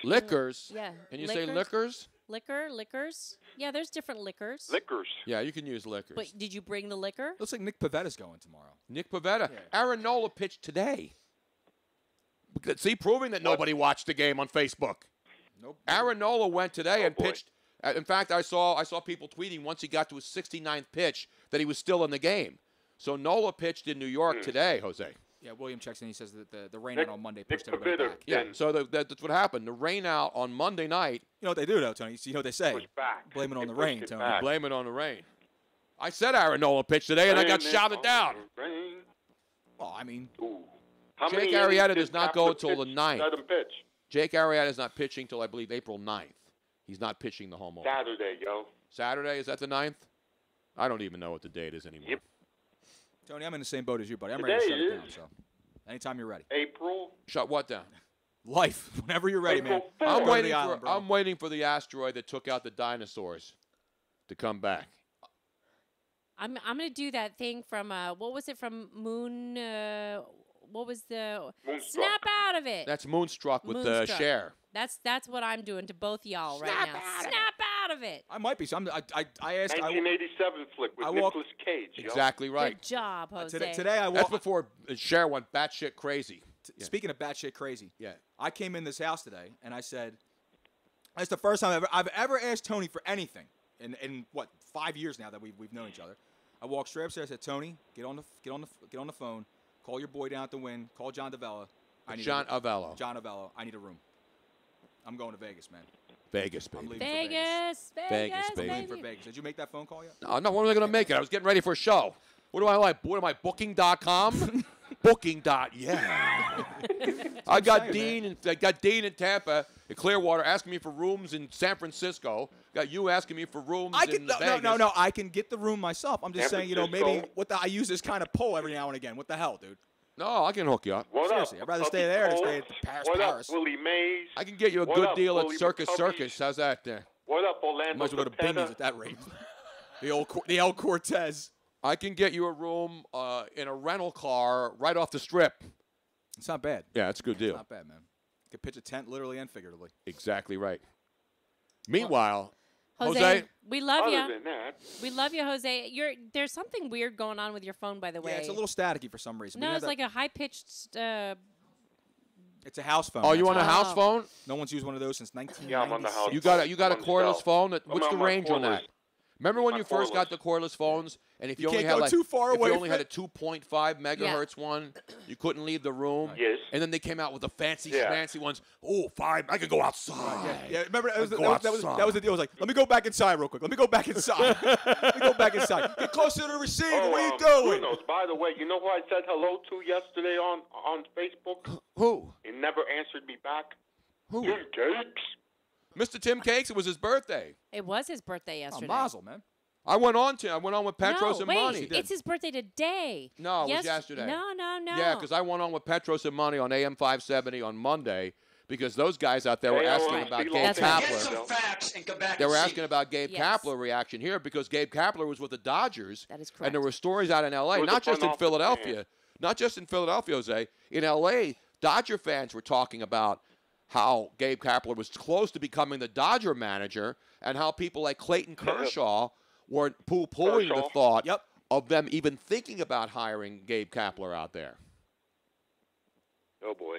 Liquors?
Yeah.
Can you say liquors?
Liquors. Yeah, there's different liquors.
Liquors.
Yeah, you can use liquors.
But did you bring the liquor?
Looks like Nick Pavetta's going tomorrow.
Nick Pavetta. Aaron Nola pitched today. See, proving that nobody watched the game on Facebook.
Nope.
Aaron Nola went today and pitched. In fact, I saw people tweeting once he got to his 69th pitch that he was still in the game. So Nola pitched in New York today, Jose.
Yeah, William checks in. He says that the rain out on Monday pushed everybody back.
Yeah, so that's what happened. The rain out on Monday night.
You know what they do, though, Tony? You know what they say?
Back.
Blame it on
They
the rain,
pushed it
Tony.
back.
Blame it on the rain. I said Aaron Nola pitched today, and I got
Blame it
shouted
on
down.
the rain.
Well, I mean,
How
Jake
many
Arrieta
innings
does
did
not go
Kapler
until the
pitch?
9th.
Let him pitch.
Jake Arrieta is not pitching till I believe April 9th. He's not pitching the home opener.
Saturday, yo.
Saturday, is that the 9th? I don't even know what the date is anymore.
Yep.
Tony, I'm in the same boat as you, buddy. I'm ready to
Today
shut it down.
is
So, anytime you're ready.
April.
Shut what down?
Life, whenever you're ready, man.
April
I'm
Go
waiting
the island, bro.
I'm waiting for the asteroid that took out the dinosaurs to come back.
I'm gonna do that thing from what was it from Moon? What was the
Moonstruck.
snap out of it?
That's Moonstruck with
Moonstruck.
Cher.
That's what I'm doing to both y'all right now. Snap out of it.
I might be. So I asked.
1987 flick with
I walk-
Nicolas Cage. Yo.
Exactly right.
Good job, Jose.
Today I
That's
walked.
before Cher went batshit crazy. Yeah.
Speaking of batshit crazy,
Yeah.
I came in this house today and I said, "That's the first time I've ever asked Tony for anything in what 5 years now that we've known each other." I walked straight upstairs. I said, "Tony, get on the phone. Call your boy down at the Wynn. Call John Davella.
John Avello.
John Avello. I need a room. I'm going to Vegas, man.
Vegas,
I'm
baby.
leaving for
Vegas,
Vegas, baby.
I'm leaving for Vegas. Did you make that phone call yet?
No, when am I going to make it? I was getting ready for a show. What do I like? What am I, booking.com? Yeah. I got Dean in Tampa, in Clearwater, asking me for rooms in San Francisco. Got you asking me for rooms in Vegas.
No. I can get the room myself. I'm just
San
saying, maybe
Francisco.
I use this kind of pull every now and again. What the hell, dude?
No, I can hook you up.
What
Seriously,
up?
I'd rather
Puppy
stay there than
Cole?
stay at Paris,
What
Paris.
up, Willie Mays?
I can get you a
What
good
up,
deal at
Willie
Circus
McCubbies?
Circus. How's that?
What up, Orlando?
Might as well go to
Cepeda?
Binion's at that rate. the El Cortez.
I can get you a room in a rental car right off the strip.
It's not bad.
Yeah, it's a good
It's
deal.
not bad, man. You could pitch a tent literally and figuratively.
Exactly right. Meanwhile,
Jose, we love
Other
you.
than that,
We love you, Jose. There's something weird going on with your phone, by the way.
Yeah, it's a little staticky for some reason.
No, it's like a high pitched.
It's a house phone.
oh, you
that's
want a
all.
house phone?
No one's used one of those since 1996.
Yeah, I'm on the house.
You got a cordless phone.
I'm
What's the
on my
range on that?
cordless.
Remember when
My
you first got
cordless.
the cordless phones, and if you,
You
only
can't
had
go
like
too far
if
away
you only
from
had a 2.5 megahertz one, you couldn't leave the room.
Yes.
And then they came out with the fancy,
Yeah.
fancy ones. Oh, 5, I can go outside.
Yeah, remember that was,
Go
that was the deal. I was like, let me go back inside real quick. Let me go back inside. Let me go back inside. Get closer to the receiver. what are you doing?
Bruno's, by the way, you know who I said hello to yesterday on Facebook?
Who?
He never answered me back.
Who?
Tim Cakes.
Mr. Tim Cakes. It was his birthday.
It was his birthday
Oh,
yesterday.
Mazel, man.
I went on with Petros
no,
and
wait,
Money.
it's his birthday today.
No, it was
Yes-
yesterday.
No.
Yeah, because I went on with Petros and Money on AM 570 on Monday because those guys out there were
Hey,
asking
all right,
about
be
Gabe
long
That's right.
time.
Kapler.
Get some
facts and come back
They
and
were
see
asking about Gabe
Yes.
Kapler reaction here because Gabe Kapler was with the Dodgers.
That is
And there
correct.
were stories out in L.A.,
It was
not
a
just in
front office
Philadelphia.
man.
Not just in Philadelphia, Jose. In L.A., Dodger fans were talking about how Gabe Kapler was close to becoming the Dodger manager and how people like Clayton Kershaw were poo-pooing the
Kershaw.
thought
Yep.
of them even thinking about hiring Gabe Kapler out there.
Oh, boy.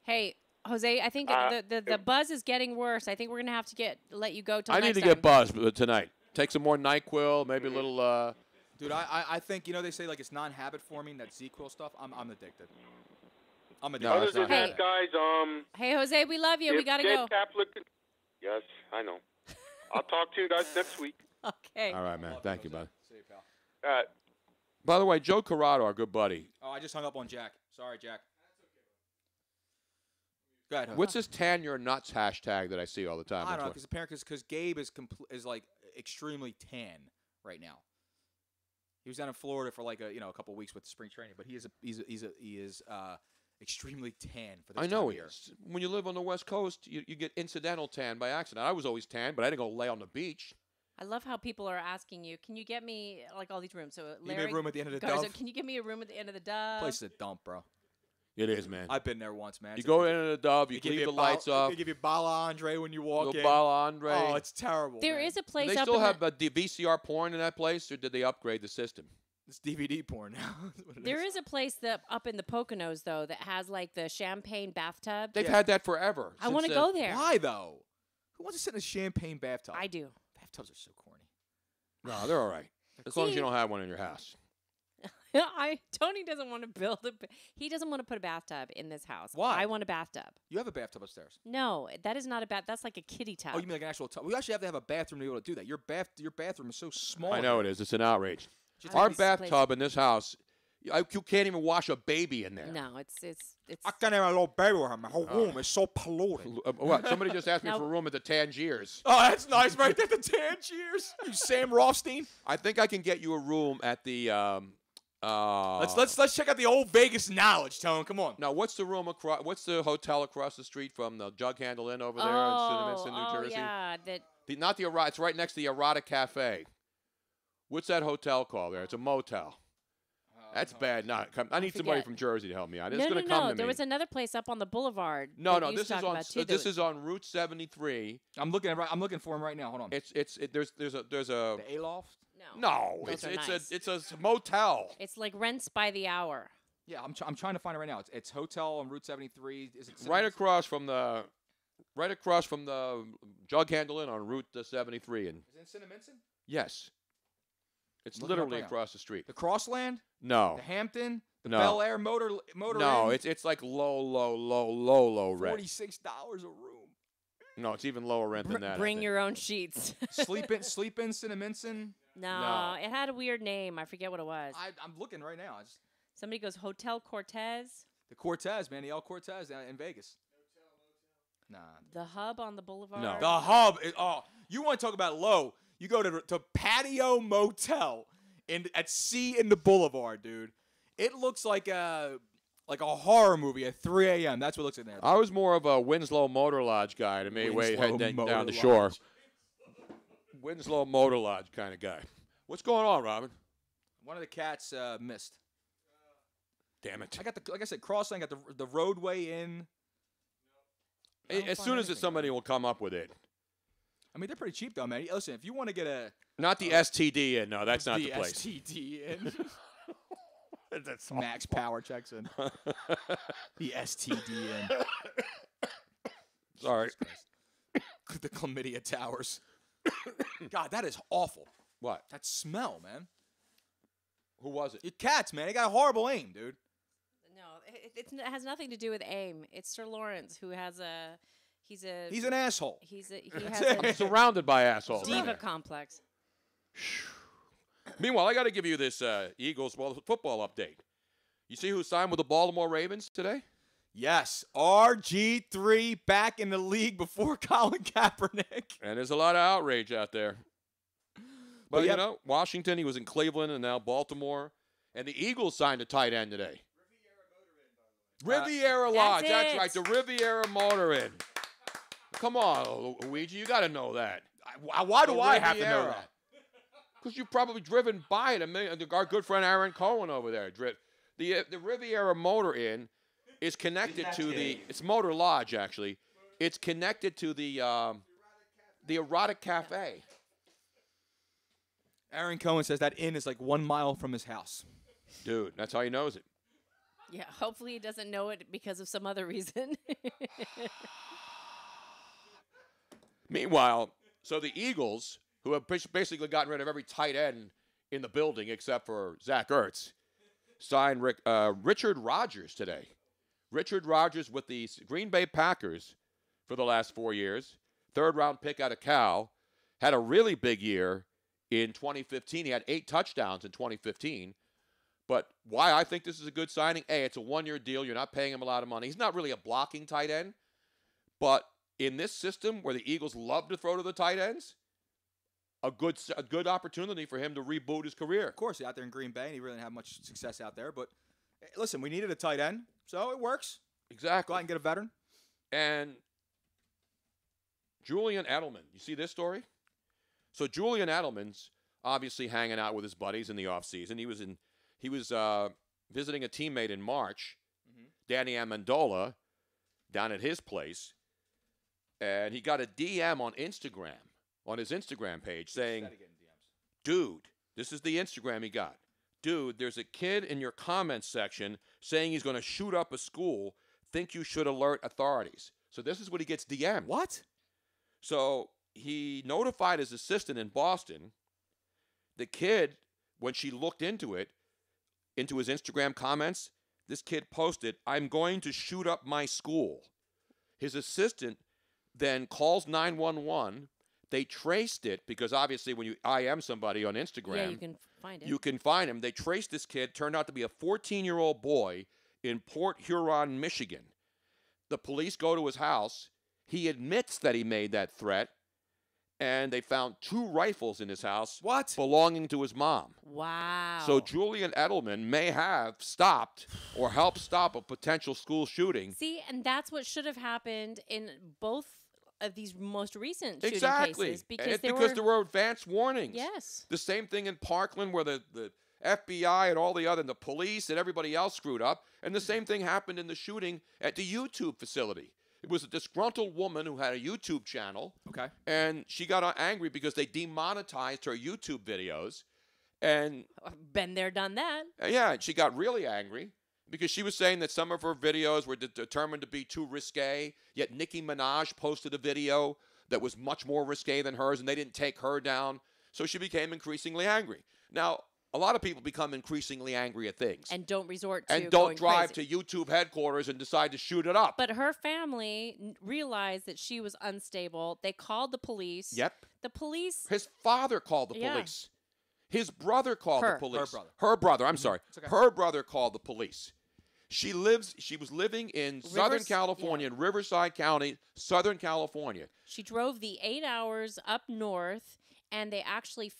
Hey, Jose, I think the buzz is getting worse. I think we're gonna have to let you go till
I
next
need to
time.
get buzzed tonight. Take some more NyQuil, maybe a little.
Dude, I think, they say like it's non-habit forming, that Z-Quil stuff. I'm addicted. I'm addicted.
No,
Other
that's
than
not
that,
bad.
guys,
Hey, Jose, we love you. We
if
gotta
Gabe
go.
Kapler could- yes, I know. I'll talk to you guys next week.
Okay.
All right, man. Thank you, bud.
See you, pal.
By the way, Joe Corrado, our good buddy.
Oh, I just hung up on Jack. Sorry, Jack. Go ahead.
What's this tan your nuts hashtag that I see all the time?
I don't know,
on Twitter?
because Gabe is is like extremely tan right now. He was down in Florida for like a couple weeks with spring training, but he is extremely tan for this
I know
time of
he
year.
is. When you live on the West Coast, you get incidental tan by accident. I was always tan, but I didn't go lay on the beach.
I love how people are asking you, can you get me like all these rooms? So
me a
Larry,
room at the end of the
Garza,
Dove?
can you give me a room at the end of the Dove?
Place is a dump, bro.
It is, man.
I've been there once, man.
You go into the Dove, you
give
leave
you
the
a
lights off.
They give you Bala Andre when you walk
Little
in.
Bala Andre.
Oh, it's terrible.
There is a place
Do they
up
still
in
have the VCR porn in that place, or did they upgrade the system?
It's DVD porn now.
There is a place that up in the Poconos though that has like the champagne bathtub.
They've had that forever.
I want to go there.
Why though? Who wants to sit in a champagne bathtub?
I do.
Bathtubs are so corny.
No, they're all right. As long as you don't have one in your house.
Tony doesn't want to build he doesn't want to put a bathtub in this house.
Why?
I want a bathtub.
You have a bathtub upstairs.
No, that is not a bath. That's like a kiddie tub.
Oh, you mean like an actual tub? We actually have to have a bathroom to be able to do that. Your bathroom is so small.
I know it is. It's an outrage.
Just
Our
like this place-
bathtub in this house, you can't even wash a baby in there.
No, it's.
I can't have a little baby with my whole room is so polluted.
What? Somebody just asked me
Now-
for a room at the Tangiers.
Oh, that's nice, right there, the Tangiers. You Sam Rothstein.
I think I can get you a room at the.
Let's check out the old Vegas knowledge, Tone. Come on.
Now, what's the room across? What's the hotel across the street from the Jug Handle Inn over there in Cinnamon, New Jersey?
Yeah, that.
Not the erotic. It's right next to the Erotic Cafe. What's that hotel called there? It's a motel. That's bad. I need somebody
forget.
from Jersey to help me out. It's
No,
going to
no,
come
no.
to
There
me.
was another place up on the boulevard.
No,
that
no.
you
This is
talked
on.
about, too,
This
that
is on Route 73.
I'm looking for him right now. Hold on.
There's a
The A-loft?
no.
Those are nice.
It's a motel.
It's like rents by the hour.
Yeah, I'm trying to find it right now. It's hotel on Route 73. Is it
Right across from the Jug Handle Inn on Route 73. And
Is it in Cinnamon?
yes, it's
Looking it up
literally
right now.
across the street.
The Crossland?
No,
The Hampton? The
No.
Bel Air Motor
no.
Inn?
It's like low rent.
$46 a room.
No, it's even lower rent than that. I
Bring
think.
your own sheets.
Sleep in Cinnamon?
No, it had a weird name. I forget what it was.
I'm looking right now.
Somebody goes Hotel Cortez.
The Cortez, man. The El Cortez down in Vegas. Nah.
The Hub on the boulevard.
No.
The Hub. You want to talk about low? You go to Patio Motel at Sea in the Boulevard, dude. It looks like a horror movie at 3 a.m. That's what it looks like there.
I was more of a Winslow Motor Lodge guy to me, way
Winslow
heading
Motor
down the
Lodge.
shore. Winslow Motor Lodge kind of guy. What's going on, Robin?
One of the cats missed.
Damn it!
I got like I said, Crossland got the roadway in. I don't
As
find
soon as
anything.
somebody will come up with it.
I mean, they're pretty cheap though, man. Listen, if you want to get a
Not the STD in. No, that's not the place.
STD in.
That's
Max Power checks in. The STD in.
Sorry.
The chlamydia towers. God, that is awful.
What?
That smell, man.
Who was it?
Your cats, man. They got a horrible aim, dude.
No, it has nothing to do with AIM. It's Sir Lawrence who has a. He's
an asshole.
He
That's
has
it.
a
Surrounded by assholes.
diva complex.
Meanwhile, I got to give you this Eagles football update. You see who signed with the Baltimore Ravens today?
Yes, RG3 back in the league before Colin Kaepernick.
And there's a lot of outrage out there. But,
yep.
you know, Washington, he was in Cleveland, and now Baltimore. And the Eagles signed a tight end today. Riviera Lodge. That's right, the Riviera Motor Inn. Come on, Luigi, you got to know that.
Why do I have to know
Riviera.
that?
Because you've probably driven by it. Our good friend Aaron Cohen over there. The Riviera Motor Inn is connected to it's Motor Lodge, actually. It's connected to the Erotic Cafe.
Aaron Cohen says that inn is like 1 mile from his house.
Dude, that's how he knows it.
Yeah, hopefully he doesn't know it because of some other reason.
Meanwhile, so the Eagles, who have basically gotten rid of every tight end in the building except for Zach Ertz, signed Richard Rodgers today. Richard Rodgers with the Green Bay Packers for the last 4 years. Third-round pick out of Cal. Had a really big year in 2015. He had 8 touchdowns in 2015. But why I think this is a good signing, A, it's a one-year deal. You're not paying him a lot of money. He's not really a blocking tight end. But in this system where the Eagles love to throw to the tight ends, a good opportunity for him to reboot his career.
Of course, he's out there in Green Bay, and he really didn't have much success out there. But listen, we needed a tight end, so it works.
Exactly.
Go out and get a veteran.
And Julian Edelman, you see this story? So Julian Edelman's obviously hanging out with his buddies in the offseason. He was visiting a teammate in March, Danny Amendola, down at his place, and he got a DM on Instagram, on his Instagram page, saying, "Dude, this is the Instagram he got. Dude, there's a kid in your comments section saying he's going to shoot up a school. Think you should alert authorities." So this is what he gets DM'd.
What?
So he notified his assistant in Boston. The kid, when she looked into it, into his Instagram comments, this kid posted, "I'm going to shoot up my school." His assistant then calls 911. They traced it because obviously when you IM somebody on Instagram,
you can find him.
You can find him. They traced this kid. Turned out to be a 14-year-old boy in Port Huron, Michigan. The police go to his house. He admits that he made that threat, and they found 2 rifles in his house belonging to his mom.
Wow.
So Julian Edelman may have stopped or helped stop a potential school shooting.
See, and that's what should have happened in both of these most recent shooting
Exactly.
cases.
Because there were advance warnings.
Yes.
The same thing in Parkland where the FBI and all the police and everybody else screwed up. And the same thing happened in the shooting at the YouTube facility. It was a disgruntled woman who had a YouTube channel.
Okay.
And she got angry because they demonetized her YouTube videos. And
been there, done that.
yeah, and she got really angry because she was saying that some of her videos were determined to be too risque, yet Nicki Minaj posted a video that was much more risque than hers, and they didn't take her down. So she became increasingly angry. Now, a lot of people become increasingly angry at things.
And don't resort to
and don't
going
drive
crazy.
to YouTube headquarters and decide to shoot it up.
But her family realized that she was unstable. They called the police.
Yep.
The police.
His father called the
Yeah.
police. His brother called the
Her.
police.
Her brother.
Her brother. I'm sorry.
It's okay.
Her brother called the police. She was living in Southern California, in Riverside County, Southern California.
She drove the 8 hours up north, and they actually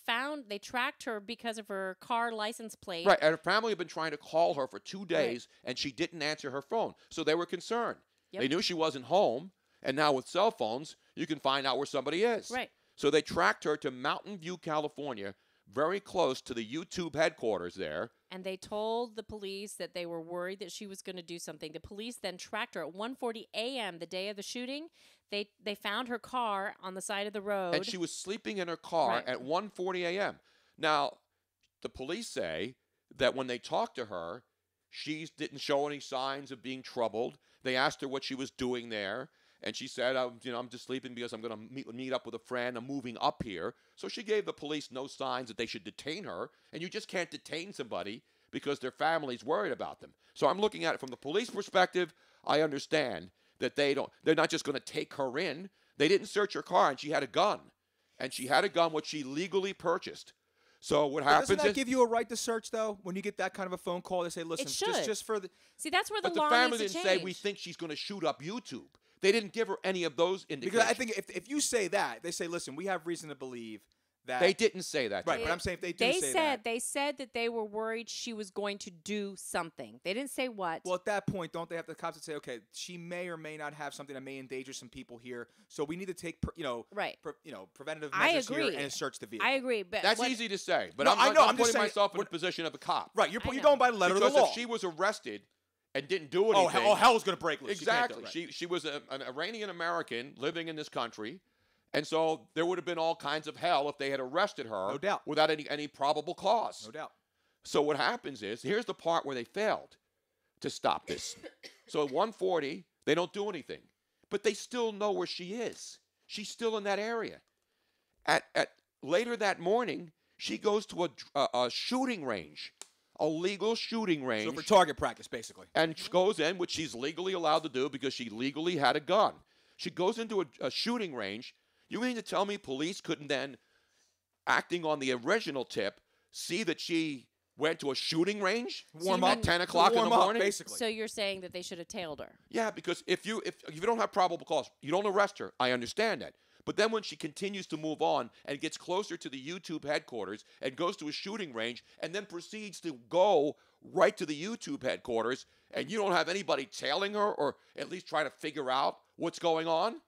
they tracked her because of her car license plate.
Right, and her family had been trying to call her for 2 days, and she didn't answer her phone. So they were concerned.
Yep.
They knew she wasn't home, and now with cell phones, you can find out where somebody is.
Right.
So they tracked her to Mountain View, California, very close to the YouTube headquarters there.
And they told the police that they were worried that she was going to do something. The police then tracked her at 1:40 a.m. the day of the shooting. They found her car on the side of the road.
And she was sleeping in her car
Right.
at 1:40 a.m. Now, the police say that when they talked to her, she didn't show any signs of being troubled. They asked her what she was doing there, and she said, I'm just sleeping because I'm going to meet up with a friend. I'm moving up here. So she gave the police no signs that they should detain her, and you just can't detain somebody because their family's worried about them. So I'm looking at it from the police perspective. I understand that they're not just going to take her in. They didn't search her car, and she had a gun. And she had a gun which she legally purchased. So what happens
Doesn't that
is,
give you a right to search, though? When you get that kind of a phone call, they say, listen,
should.
just for the...
See, that's where the
but the
law
family
needs to
didn't
change.
say we think she's going to shoot up YouTube. They didn't give her any of those indications.
Because I think if you say that, they say, listen, we have reason to believe that...
They didn't say that. to
Right,
her.
but I'm saying if they do say that...
They said that they were worried she was going to do something. They didn't say what.
Well, at that point, don't they have the cops that say, okay, she may or may not have something that may endanger some people here, so we need to take,
right.
Preventative
I
measures
agree.
here and search the vehicle.
I agree, but
That's
what-
easy to say, but
No,
I'm
I know, I'm just
putting
saying-
myself in the position of a cop.
Right, you're going by the letter
because
of the law.
if she was arrested and didn't do
Oh,
anything,
hell's going to break loose. You can't do
Exactly.
it, right.
She was an Iranian American living in this country, and so there would have been all kinds of hell if they had arrested her,
No doubt.
without any probable cause.
No doubt.
So what happens is, here's the part where they failed to stop this. So at 1:40, they don't do anything, but they still know where she is. She's still in that area. At later that morning, she goes to a shooting range, a legal shooting range.
So for target practice, basically.
And she goes in, which she's legally allowed to do because she legally had a gun. She goes into a shooting range. You mean to tell me police couldn't then, acting on the original tip, see that she went to a shooting range
Warm
at
up.
10 o'clock in the
Warm up,
morning?
basically.
So you're saying that they should have tailed her.
Yeah, because if you don't have probable cause, you don't arrest her. I understand that. But then when she continues to move on and gets closer to the YouTube headquarters and goes to a shooting range and then proceeds to go right to the YouTube headquarters, and you don't have anybody tailing her or at least trying to figure out what's going on,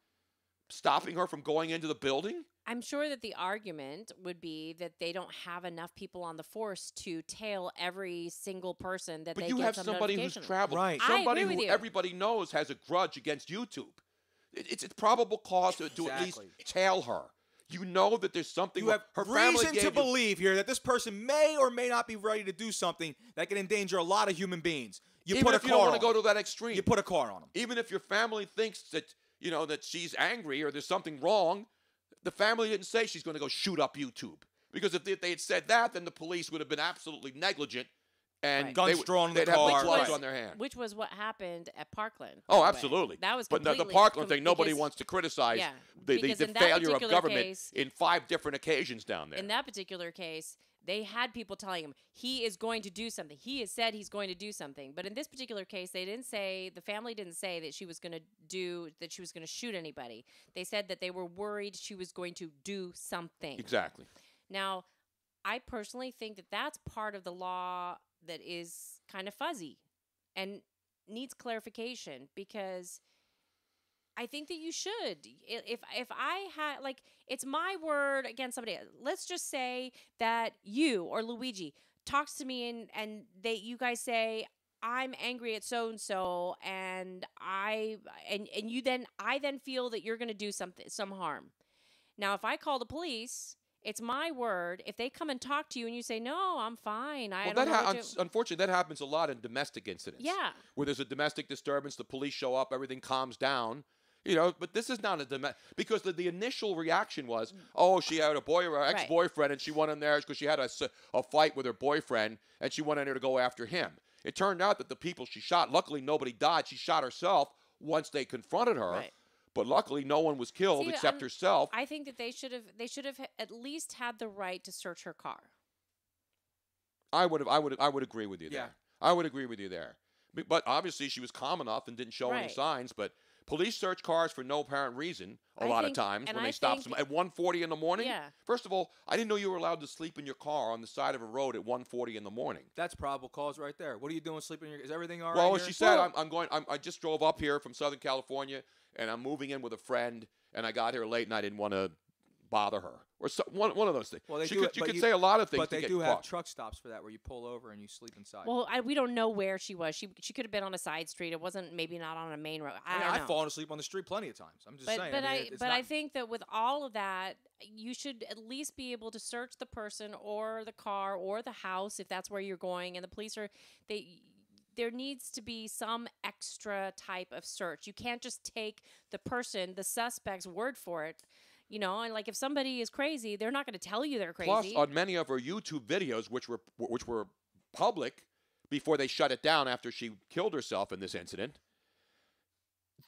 stopping her from going into the building?
I'm sure that the argument would be that they don't have enough people on the force to tail every single person that
But
they
you
get
have
some
somebody who's
notification.
traveled,
Right.
somebody
I agree
who
with you.
everybody knows has a grudge against YouTube. It's probable cause to at least
Exactly.
tail her. You know that there's something.
You have
her family
reason
gave
to
you-
believe here that this person may or may not be ready to do something that can endanger a lot of human beings. You
even
put
if
a
you
car
don't
on
want to go
them.
to that extreme.
You put a car on them.
Even if your family thinks that that she's angry or there's something wrong, the family didn't say she's going to go shoot up YouTube. Because if they had said that, then the police would have been absolutely negligent, and
Right.
Guns drawn in the
they'd have
car.
blood
Right.
on their hand.
Which was what happened at Parkland.
Oh,
by the way.
absolutely.
That was
but the
completely
Parkland thing, nobody
because-
wants to criticize
Yeah,
the
because in that
failure of
particular
government
case-
in 5 different occasions down there.
In that particular case, they had people telling him he is going to do something. He has said he's going to do something. But in this particular case, they didn't say, the family didn't say that she was going to shoot anybody. They said that they were worried she was going to do something.
Exactly.
Now, I personally think that that's part of the law that is kind of fuzzy and needs clarification, because I think that you should. If I had, like, it's my word against somebody else. Let's just say that you or Luigi talks to me and you guys say, I'm angry at so and so, and I then feel that you're going to do some harm. Now, if I call the police, it's my word. If they come and talk to you and you say, no, I'm fine. I don't know what to-"
Unfortunately, that happens a lot in domestic incidents.
Yeah.
Where there's a domestic disturbance, the police show up, everything calms down. But this is not a because the initial reaction was, oh, she had a ex-boyfriend, and she went in there because she had a fight with her boyfriend, and she went in there to go after him. It turned out that the people she shot, luckily nobody died. She shot herself once they confronted her.
Right.
But luckily, no one was killed
See,
except herself.
I think that they should have at least had the right to search her car.
I would agree with you there. I would agree with you there. But obviously, she was calm enough and didn't show any
Right.
signs. But police search cars for no apparent reason a
I
lot
think-
of times
and
when
I
they stop
think-
some at 1:40 in the morning.
Yeah.
First of all, I didn't know you were allowed to sleep in your car on the side of a road at 1:40 in the morning.
That's probable cause right there. What are you doing sleeping in your... Is everything all right
Well,
here?
she said, I just drove up here from Southern California, and I'm moving in with a friend, and I got here late, and I didn't want to bother her. Or one of those things.
Well, they
she
do,
could, you
but
could say a lot of things
But
to
they
get
do have
caught.
truck stops for that where you pull over and you sleep inside.
Well, we don't know where she was. She could have been on a side street. It wasn't maybe not on a main road. I don't know.
I've fallen asleep on the street plenty of times. I'm just saying.
But
it's
I
not-
think that with all of that, you should at least be able to search the person or the car or the house if that's where you're going. And the police there needs to be some extra type of search. You can't just take the suspect's word for it. And like if somebody is crazy, they're not going to tell you they're crazy.
Plus, on many of her YouTube videos, which were public before they shut it down after she killed herself in this incident,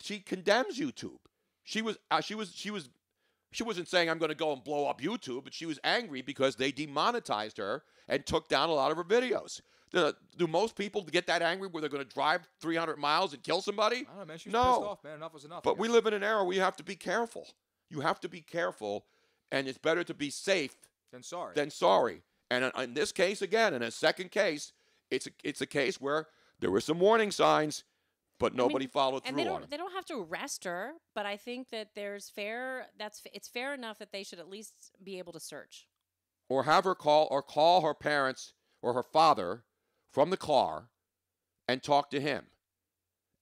she condemns YouTube. She wasn't saying I'm going to go and blow up YouTube, but she was angry because they demonetized her and took down a lot of her videos. Do most people get that angry where they're going to drive 300 miles and kill somebody?
I don't know, man. She was
No.
pissed off, man. Enough was enough.
But we live in an era where you have to be careful. You have to be careful, and it's better to be safe
Then sorry.
than sorry. And in this case, again, in a second case, it's a case where there were some warning signs, but nobody followed
And
through
they
on them.
don't have to arrest her, but I think that it's fair enough that they should at least be able to search.
Or have her call her parents or her father from the car and talk to him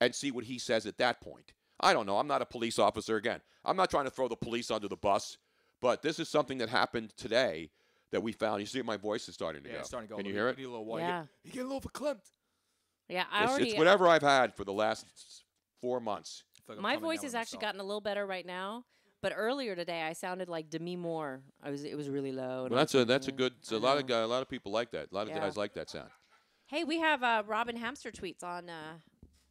and see what he says at that point. I don't know. I'm not a police officer. Again, I'm not trying to throw the police under the bus, but this is something that happened today that we found. You see, my voice is starting to go.
It's starting to go.
Can you hear it?
You get a little white.
Yeah.
You get a little verklempt.
Yeah,
It's whatever I've had for the last 4 months.
My voice has actually gotten a little better right now, but earlier today I sounded like Demi Moore. It was really low.
Well, that's a good. A lot of people like that. A lot of
Yeah.
guys like that sound.
Hey, we have Robin Hamster tweets on.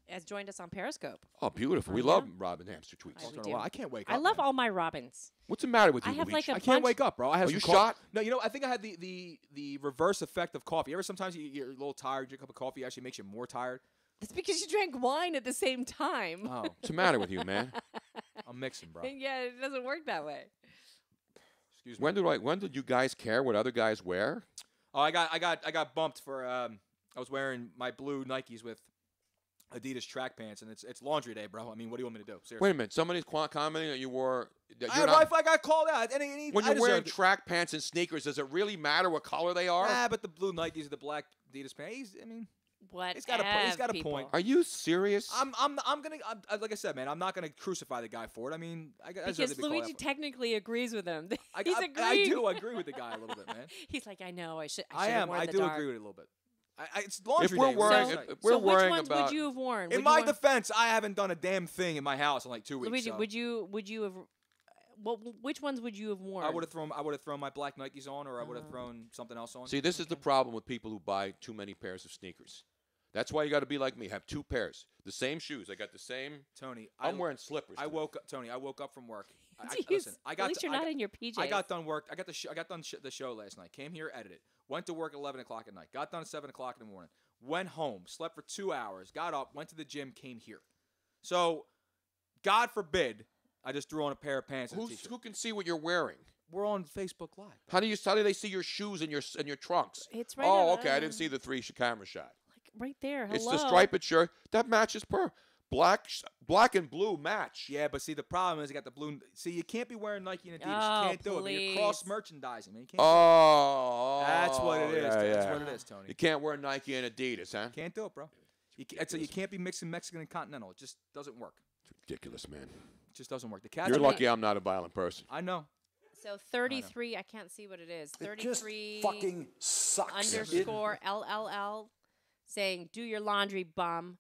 Has joined us on Periscope.
Oh, beautiful. We
I
love
know.
Robin Hamster tweets.
We do.
I can't wake up.
I love
man.
all my Robins.
What's the matter with you,
I have
Luigi?
like a
I can't
bunch-
wake up, bro. I had
Are
some
you
coffee.
shot?
No, I think I had the reverse effect of coffee. Ever sometimes you're a little tired, your cup of coffee actually makes you more tired.
It's because you drank wine at the same time.
Oh,
What's the matter with you, man?
I'm mixing, bro.
Yeah, it doesn't work that way.
Excuse me.
When did you guys care what other guys wear?
Oh, I got bumped for. I was wearing my blue Nikes with Adidas track pants, and it's laundry day, bro. I mean, what do you want me to do? Seriously.
Wait a minute. Somebody's commenting that you wore. That
I got called out.
When you're wearing track pants and sneakers, does it really matter what color they are?
Nah, but the blue Nikes and the black Adidas pants. I mean,
what?
He's got a point.
Are you serious?
I'm gonna like I said, man. I'm not gonna crucify the guy for it. I mean,
because Luigi technically agrees with him. He's agreeing.
I do agree with the guy a little bit, man.
He's like, I know. I should.
I do agree with it a little bit. It's laundry
if we're
day.
Worrying, if we're worrying
which ones
about,
would you have worn?
In my defense, I haven't done a damn thing in my house in like 2 weeks.
Luigi,
so.
would you have? Which ones would you have worn?
I would have thrown my black Nikes on, or I would have thrown something else on.
See, this is the problem with people who buy too many pairs of sneakers. That's why you got to be like me. Have 2 pairs, the same shoes. I got the same.
Tony,
I'm wearing slippers.
I woke up from work.
Listen, at least you're not in your PJs.
I got done work. I got done the show last night. Came here, edited. Went to work at 11 o'clock at night. Got done at 7 o'clock in the morning. Went home, slept for 2 hours. Got up, went to the gym, came here. So, God forbid, I just threw on a pair of pants. And a t-shirt.
Who can see what you're wearing?
We're on Facebook Live.
How do they see your shoes and your trunks?
It's right.
Oh, okay. I didn't see the 3 camera shot.
Right there. Hello.
It's the striped shirt that matches black and blue match.
Yeah, but see the problem is you got the blue. See, you can't be wearing Nike and Adidas. You can't do it. You're cross merchandising, man. You can't.
Oh,
that's what it is.
Yeah,
That's what it is, Tony.
You can't wear Nike and Adidas, huh?
Can't do it, bro. You can't be mixing Mexican and Continental. It just doesn't work.
It's ridiculous, man.
It just doesn't work. The cats.
You're lucky I'm not a violent person.
I know.
So 33, I can't see what it is. 33
just fucking sucks.
_ LLL saying, do your laundry, bum.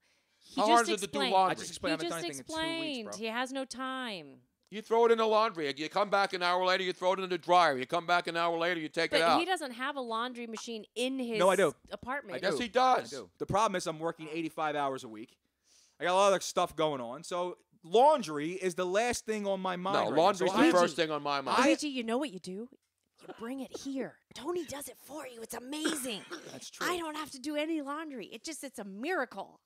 How hard is it to do laundry?
I just explained.
He
I haven't
just
done anything in 2 weeks,
explained.
bro.
He has no time.
You throw it in the laundry. You come back an hour later, you throw it in the dryer. You come back an hour later, you take it out.
But he doesn't have a laundry machine in his apartment.
I guess he does.
I do. The problem is I'm working 85 hours a week. I got a lot of other stuff going on. So laundry is the last thing on my mind.
No, laundry's the first thing on my mind.
Luigi, you know what you do? You bring it here. Tony does it for you. It's amazing.
That's true.
I don't have to do any laundry. It's a miracle.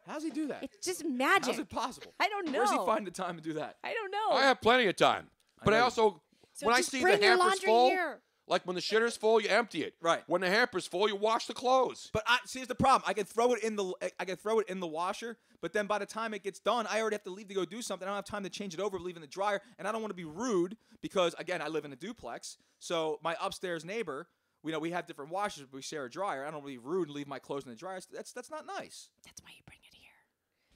How does he do that?
It's just magic.
How's it possible?
I don't know.
Where does he find the time to do that?
I don't know.
I have plenty of time. But I also,
So
when I
just
see the
bring your
hamper's
laundry
full,
here.
like when the shitter's full, you empty it.
Right.
When the hamper's full, you wash the clothes.
But here's the problem. I can throw it in the washer, but then by the time it gets done, I already have to leave to go do something. I don't have time to change it over, leave it in the dryer, and I don't want to be rude because again, I live in a duplex. So my upstairs neighbor, we have different washers, but we share a dryer. I don't want to be rude and leave my clothes in the dryer. That's not nice.
That's why you bring it here.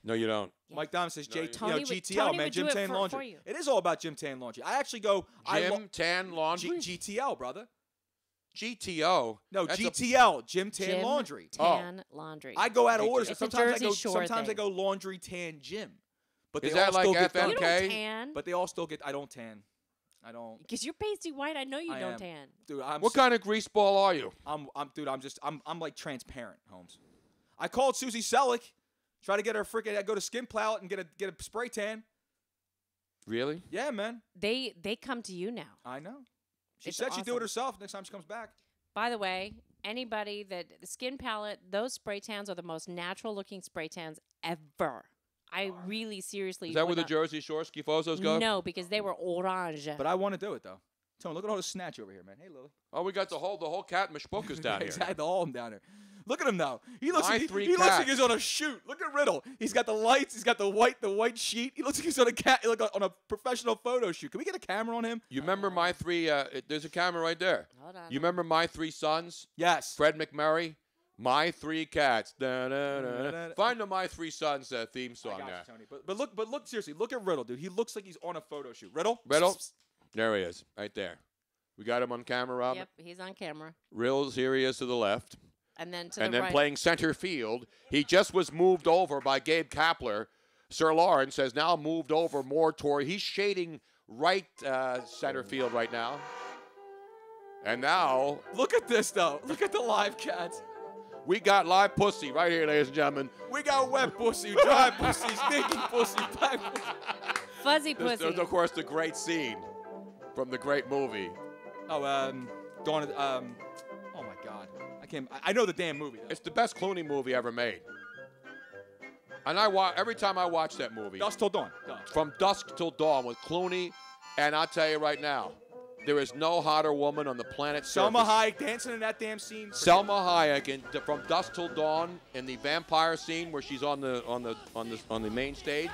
No, you don't.
Yeah.
Mike Dom says, GTL,
Tony
man,
would
Gym
do it
Tan
for
Laundry.
you.
It is all about Gym Tan Laundry. I actually go...
Gym Tan Laundry?
GTL, brother.
GTO?
No, GTL, Gym Tan Laundry.
Tan Laundry.
I go out of order.
It's a
Sometimes
Jersey
I go Laundry Tan Gym. But
Is
they
that
all still
like
get done.
You don't tan.
But they all still get... I don't tan. I don't...
Because you're pasty white. I know you
I
don't
am.
tan.
Dude,
What kind of grease ball are you?
I'm like transparent, Holmes. I called Susie Selleck, try to get her freaking go to Skin Palette and get a spray tan.
Really?
Yeah, man.
They come to you now.
I know. She
It's
said she'd do
awesome.
it herself next time she comes back.
By the way, anybody that the Skin Palette, those spray tans are the most natural looking spray tans ever. I really seriously.
Is that
would
where the
not-
Jersey Shore Schifozos go?
No, because they were orange.
But I want to do it though. Tony, look at all the snatch over here, man. Hey, Lily.
Oh, we got the whole cat mishpukas down here.
Exactly, all of them down there. Look at him now. He looks
My
like
three
he looks like
cats.
he's on a shoot. Look at Riddle. He's got the lights. He's got the white sheet. He looks like he's on on a professional photo shoot. Can we get a camera on him?
You remember my 3? There's a camera right there.
Hold on.
You remember my 3 sons?
Yes.
Fred McMurray. My 3 cats. Da, da, da, da. Find the My 3 Sons theme song
I got
there.
you, Tony. But look seriously. Look at Riddle, dude. He looks like he's on a photo shoot. Riddle.
There he is, right there. We got him on camera, Robert.
Yep, he's on camera.
Rills, here he is to the left.
And then to
And
the
then
right.
playing center field, he just was moved over by Gabe Kapler. Sir Lawrence has now moved over more toward. He's shading right center field right now. And now,
Look at this though. Look at the live cats.
we got live pussy right here, ladies and gentlemen.
We got wet pussy, dry pussy, stinky pussy, black pussy.
Fuzzy
There's,
pussy.
of course, the great scene from the great movie.
Oh, Dawn. Oh my God. I know the damn movie. Though.
It's the best Clooney movie ever made. And every time I watch that movie,
Dusk Till Dawn.
From Dusk Till Dawn with Clooney, and I'll tell you right now, there is no hotter woman on the planet.
Selma Hayek dancing in that damn scene.
Selma Hayek from Dusk Till Dawn in the vampire scene where she's on the main stage.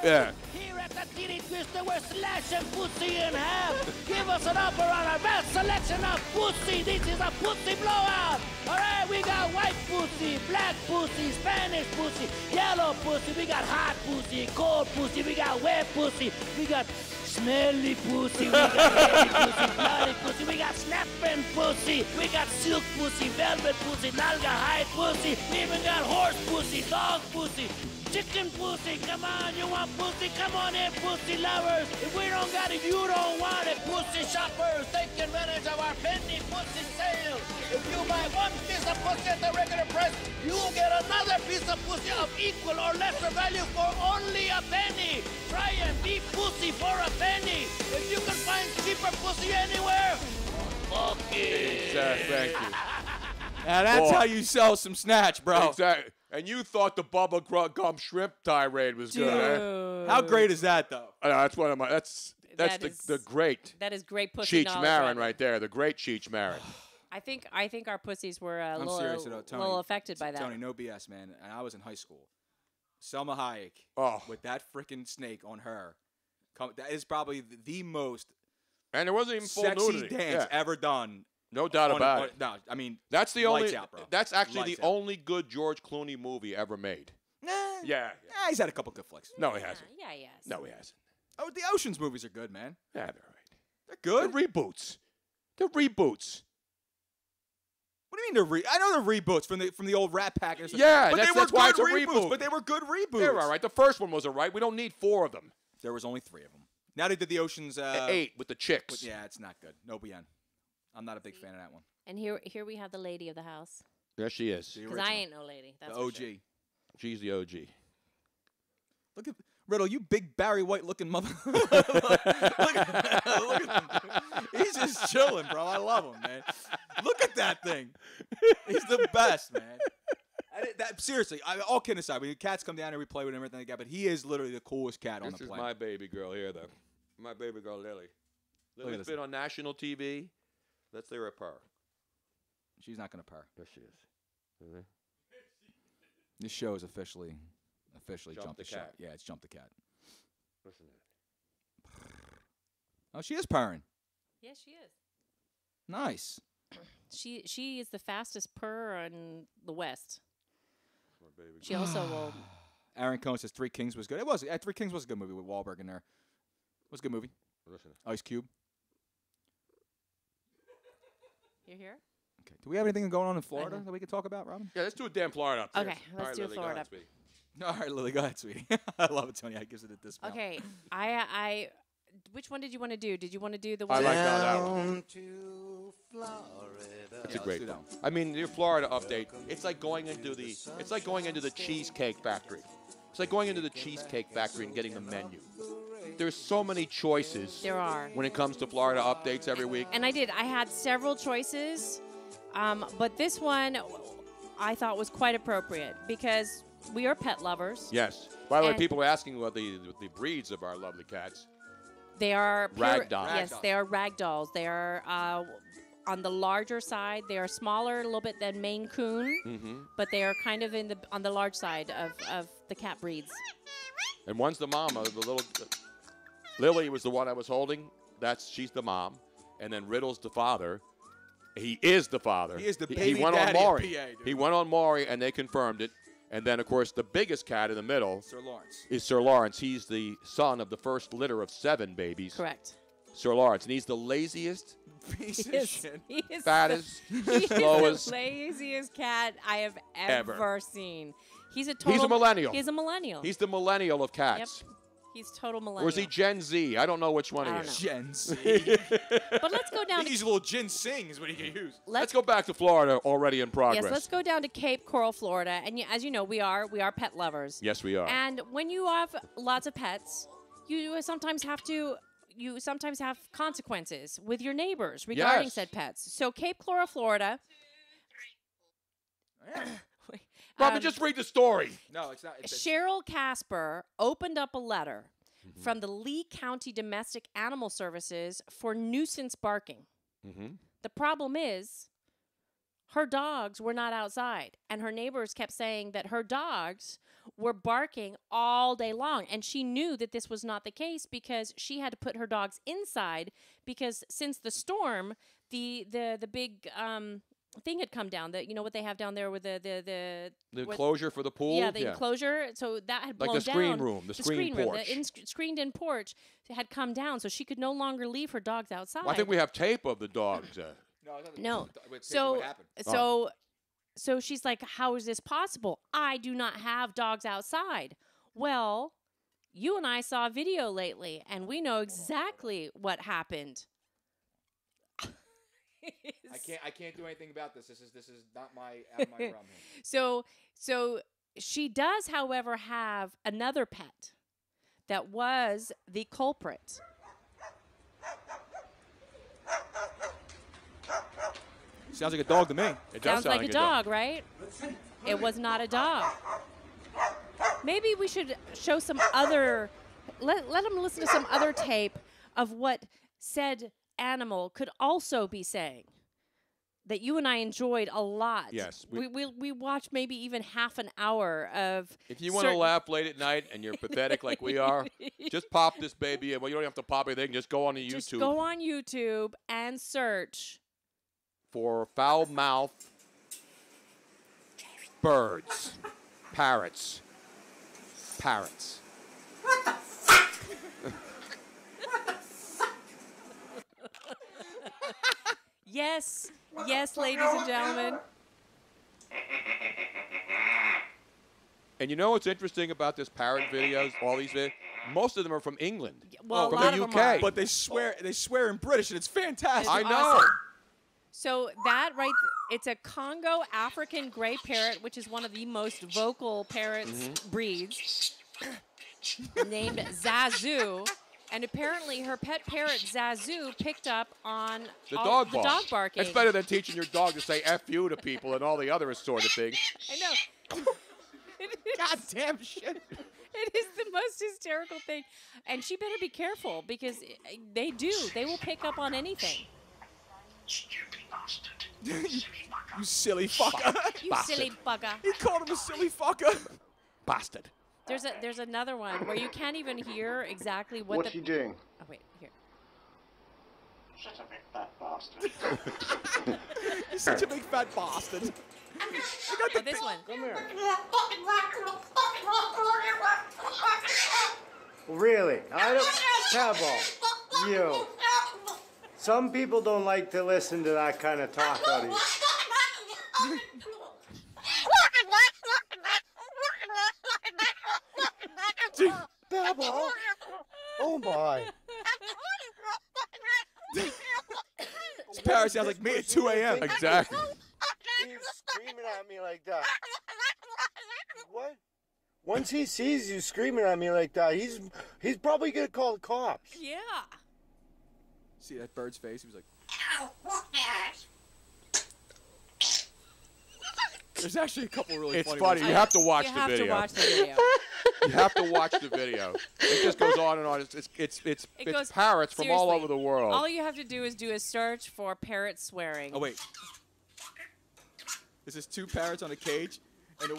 Yeah.
Here at the Titty Twister, we're slashing pussy in half. Give us an upper on our best selection of pussy. This is a pussy blowout. All right, we got white pussy, black pussy, Spanish pussy, yellow pussy. We got hot pussy, cold pussy. We got wet pussy. We got smelly pussy. We got heavy pussy, bloody pussy. We got snapping pussy. We got silk pussy, velvet pussy, nalga hide pussy. We even got horse pussy, dog pussy. Chicken pussy, come on, you want pussy? Come on in, pussy lovers. If we don't got it, you don't want it. Pussy shoppers, take advantage of our penny pussy sale. If you buy one piece of pussy at the regular price, you will get another piece of pussy of equal or lesser value for only a penny. Try and beat pussy for a penny. If you can find cheaper pussy anywhere, fuck it.
Exactly, thank you.
Now that's how you sell some snatch, bro.
Exactly. And you thought the Bubba Gum shrimp tirade was good, eh?
How great is that, though?
That's one of my. That's the great.
That is great pussy
Cheech
knowledge
Marin
right
right there. The great Cheech Marin.
I think our pussies were a
I'm serious, though, Tony.
little affected by that.
Tony, no BS, man. And I was in high school. Selma Hayek, with that freaking snake on her, that is probably the most
and it wasn't even full
sexy
nudity.
dance ever done.
No doubt about it.
No, I mean,
that's the
lights
only.
out, bro.
That's actually
Lights
the
out.
only good George Clooney movie ever made.
Nah.
Yeah.
He's had a couple good flicks.
No, he hasn't.
Yeah, yes.
No, he hasn't.
Oh, the Ocean's movies are good, man.
Yeah, they're right.
They're good.
They're reboots. They're reboots.
What do you mean I know they're reboots from the old Rat Pack. And stuff.
Yeah,
but
that's
they were
why
good
it's a
reboots.
reboot.
But they were good reboots.
They're all right. The first one was all right. We don't need 4 of them.
There was only 3 of them. Now they did the Ocean's
8 with the chicks.
Yeah, it's not good. No bien. I'm not a big fan of that one.
And here we have the lady of the house.
There she is.
Because I ain't no lady. That's
The
for
OG.
sure.
She's the OG.
Look at Riddle, you big Barry White looking mother. look at him. He's just chilling, bro. I love him, man. Look at that thing. He's the best, man. Seriously, all kidding aside, when cats come down here, we play with him and everything like that, but he is literally the coolest cat on the
This is
planet.
my baby girl here, though. My baby girl, Lily. Lily's
this.
been on national TV. Let's let her purr.
She's not going to purr.
There she is.
This show is officially
Jump the
shot.
cat.
Yeah, it's Jump the Cat.
Listen to that.
Oh, she is purring.
Yes, she is.
Nice.
She is the fastest purr in the West.
My baby
She also will.
Aaron Cohn says Three Kings was good. It was. Three Kings was a good movie with Wahlberg in there. It was a good movie.
Listen.
Ice Cube.
You're here?
Okay. Do we have anything going on in Florida that we could talk about, Robin?
Yeah, let's do a damn Florida upstairs.
Okay, let's
All right,
do
Lily, go
Florida.
ahead, sweetie.
All right, Lily, go ahead, sweetie. I love it, Tony. I gives it a dismount.
Okay, I which one did you want to do? Did you want to do the
I
one?
like that one.
Down to Florida.
It's a great one. I mean, your Florida update. It's like going into the cheesecake factory. It's like going into the cheesecake factory and getting the menu. There's so many choices.
There are.
When it comes to Florida updates every week.
And I had several choices, but this one I thought was quite appropriate because we are pet lovers.
Yes. By the way,
And-
people were asking about the breeds of our lovely cats.
They are
Ragdoll.
Yes, they are ragdolls. They are on the larger side. They are smaller a little bit than Maine Coon,
Mm-hmm.
but they are kind of on the large side of the cat breeds.
And one's the mama. The little Lily was the one I was holding. She's the mom. And then Riddle's the father. He is the father.
He is the
He
baby
went on
daddy of
Maury.
PA, dude.
He went on Maury, and they confirmed it. And then, of course, the biggest cat in the middle
Sir Lawrence.
is Sir Lawrence. He's the son of the first litter of 7 babies.
Correct.
Sir Lawrence. And he's the laziest,
Piece
He
of
is,
shit.
he is
fattest,
he is
slowest.
the laziest cat I have
Ever.
ever seen. He's a total.
He's a millennial.
He's a millennial.
He's the millennial of
Yep.
cats.
He's total millennial.
Or is he Gen Z? I don't know which one
I
he
don't
is.
know.
Gen Z.
But let's go down
He
to
needs a little ginseng is what he can use.
Let's go back to Florida already in progress.
Yes, let's go down to Cape Coral, Florida. And as you know, we are pet lovers.
Yes, we are.
And when you have lots of pets, you sometimes have consequences with your neighbors regarding
Yes.
said pets. So Cape Coral, Florida.
Robin, just read the story.
No, it's not.
Cheryl Casper opened up a letter from the Lee County Domestic Animal Services for nuisance barking. The problem is her dogs were not outside, and her neighbors kept saying that her dogs were barking all day long, and she knew that this was not the case because she had to put her dogs inside because since the storm, the big thing had come down. That, you know what they have down there with the
enclosure for the pool.
Yeah, the enclosure. So that had blown down.
Like the screen room, the screen
room,
porch.
the screened-in porch had come down, so she could no longer leave her dogs outside.
Well, I think we have tape of the dogs.
No.
Wait,
So
what happened?
so she's like, how is this possible? I do not have dogs outside. Well, you and I saw a video lately, and we know exactly what happened.
I can't do anything about this. This is not out of my realm here.
So she does, however, have another pet that was the culprit.
Sounds like a dog to me.
It does
Sounds like a dog, right? It was not a dog. Maybe we should show some other. Let them listen to some other tape of what said animal could also be saying. That you and I enjoyed a lot.
Yes.
We watched maybe even half an hour of.
If you want to laugh late at night and you're pathetic like we are, just pop this baby in. Well, you don't have to pop anything. Just go on to YouTube.
Just go on YouTube and search
for foul mouth birds, parrots.
Yes, ladies and gentlemen.
And you know what's interesting about this parrot videos? All these videos, most of them are from England,
Well,
from
a lot
the
of them
UK.
are.
But they swear in British, and it's fantastic.
I know.
Awesome. So that it's a Congo African gray parrot, which is one of the most vocal parrots breeds, named Zazu. And apparently her pet parrot Zazu picked up on
The
all
dog
the dog barking.
It's better than teaching your dog to say F you to people and all the other sort of things.
I know.
Goddamn shit.
It is the most hysterical thing. And she better be careful because they do. They will pick up on anything.
You silly fucker.
You silly bugger.
He called him a silly fucker.
Bastard.
There's another one where you can't even hear exactly what
What's he doing?
Oh, wait, here.
Such a big fat bastard.
He's such a big fat bastard.
Oh, this one.
Come here. Really? I don't. Pebble. You. Some people don't like to listen to that kind of talk out of you. Pebble. Oh my.
This parrot sounds like me at 2 a.m.
Exactly.
He's screaming at me like that. What? Once he sees you screaming at me like that, he's probably gonna call the cops.
Yeah.
See that bird's face? He was like. There's actually a couple really
It's
funny
funny.
ones.
You have to watch
You
the
have
video.
to watch the video.
You have to watch the video. It just goes on and on. It's
goes-
parrots from all
seriously,
over the world.
All you have to do is do a search for parrot swearing.
Oh wait. This is two parrots on a cage, and the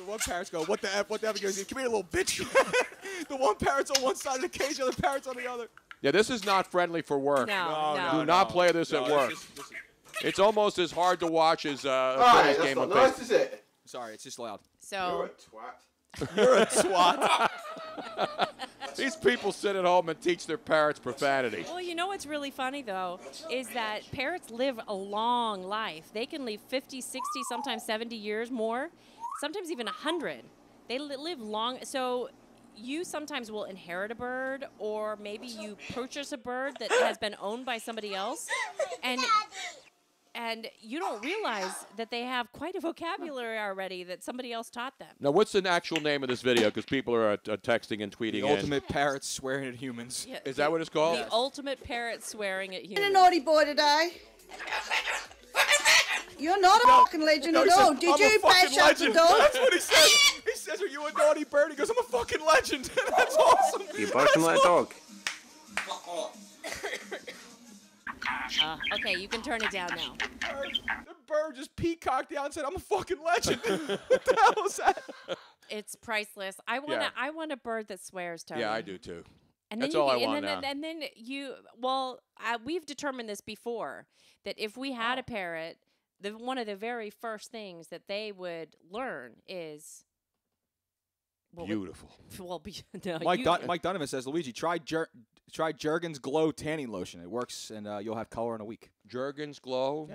one parrot's go, "What the f? What the f?" He goes, "Come here, little bitch." The one parrot's on one side of the cage, the other parrot's on the other.
Yeah, this is not friendly for work.
No.
Do not play this at work. It's almost as hard to watch as a Phillies game on Facebook.
Is it? Sorry, it's just loud.
So
You're a twat.
These people sit at home and teach their parrots profanity.
Well, you know what's really funny, though, is that parrots live a long life. They can live 50, 60, sometimes 70 years more, sometimes even 100. They live long. So you sometimes will inherit a bird, or maybe you purchase a bird that has been owned by somebody else, and you don't realize that they have quite a vocabulary already that somebody else taught them.
Now, what's the actual name of this video? Because people are texting and tweeting
The
in.
ultimate parrot swearing at humans.
Yeah,
Is that what it's called?
The ultimate parrot swearing at humans.
Been a naughty boy today. You're not a fucking legend
No,
at
he says,
all. Did
"I'm a
you
fucking
bash up the
legend."
dog?
That's what he says. He says, "Are you a naughty bird?" He goes, "I'm a fucking legend." That's awesome.
You barking like a dog.
Okay, you can turn it down now.
The bird just peacocked out and said, "I'm a fucking legend." What the hell is that?
It's priceless. I want a bird that swears, Tony.
Yeah, I do too.
And
That's
then
all I
and
want
then,
now.
And then we've determined this before, that if we had a parrot, one of the very first things that they would learn is
Beautiful.
No,
Mike Donovan says, Luigi, try Jergens Glow tanning lotion. It works, and you'll have color in a week.
Jergens Glow?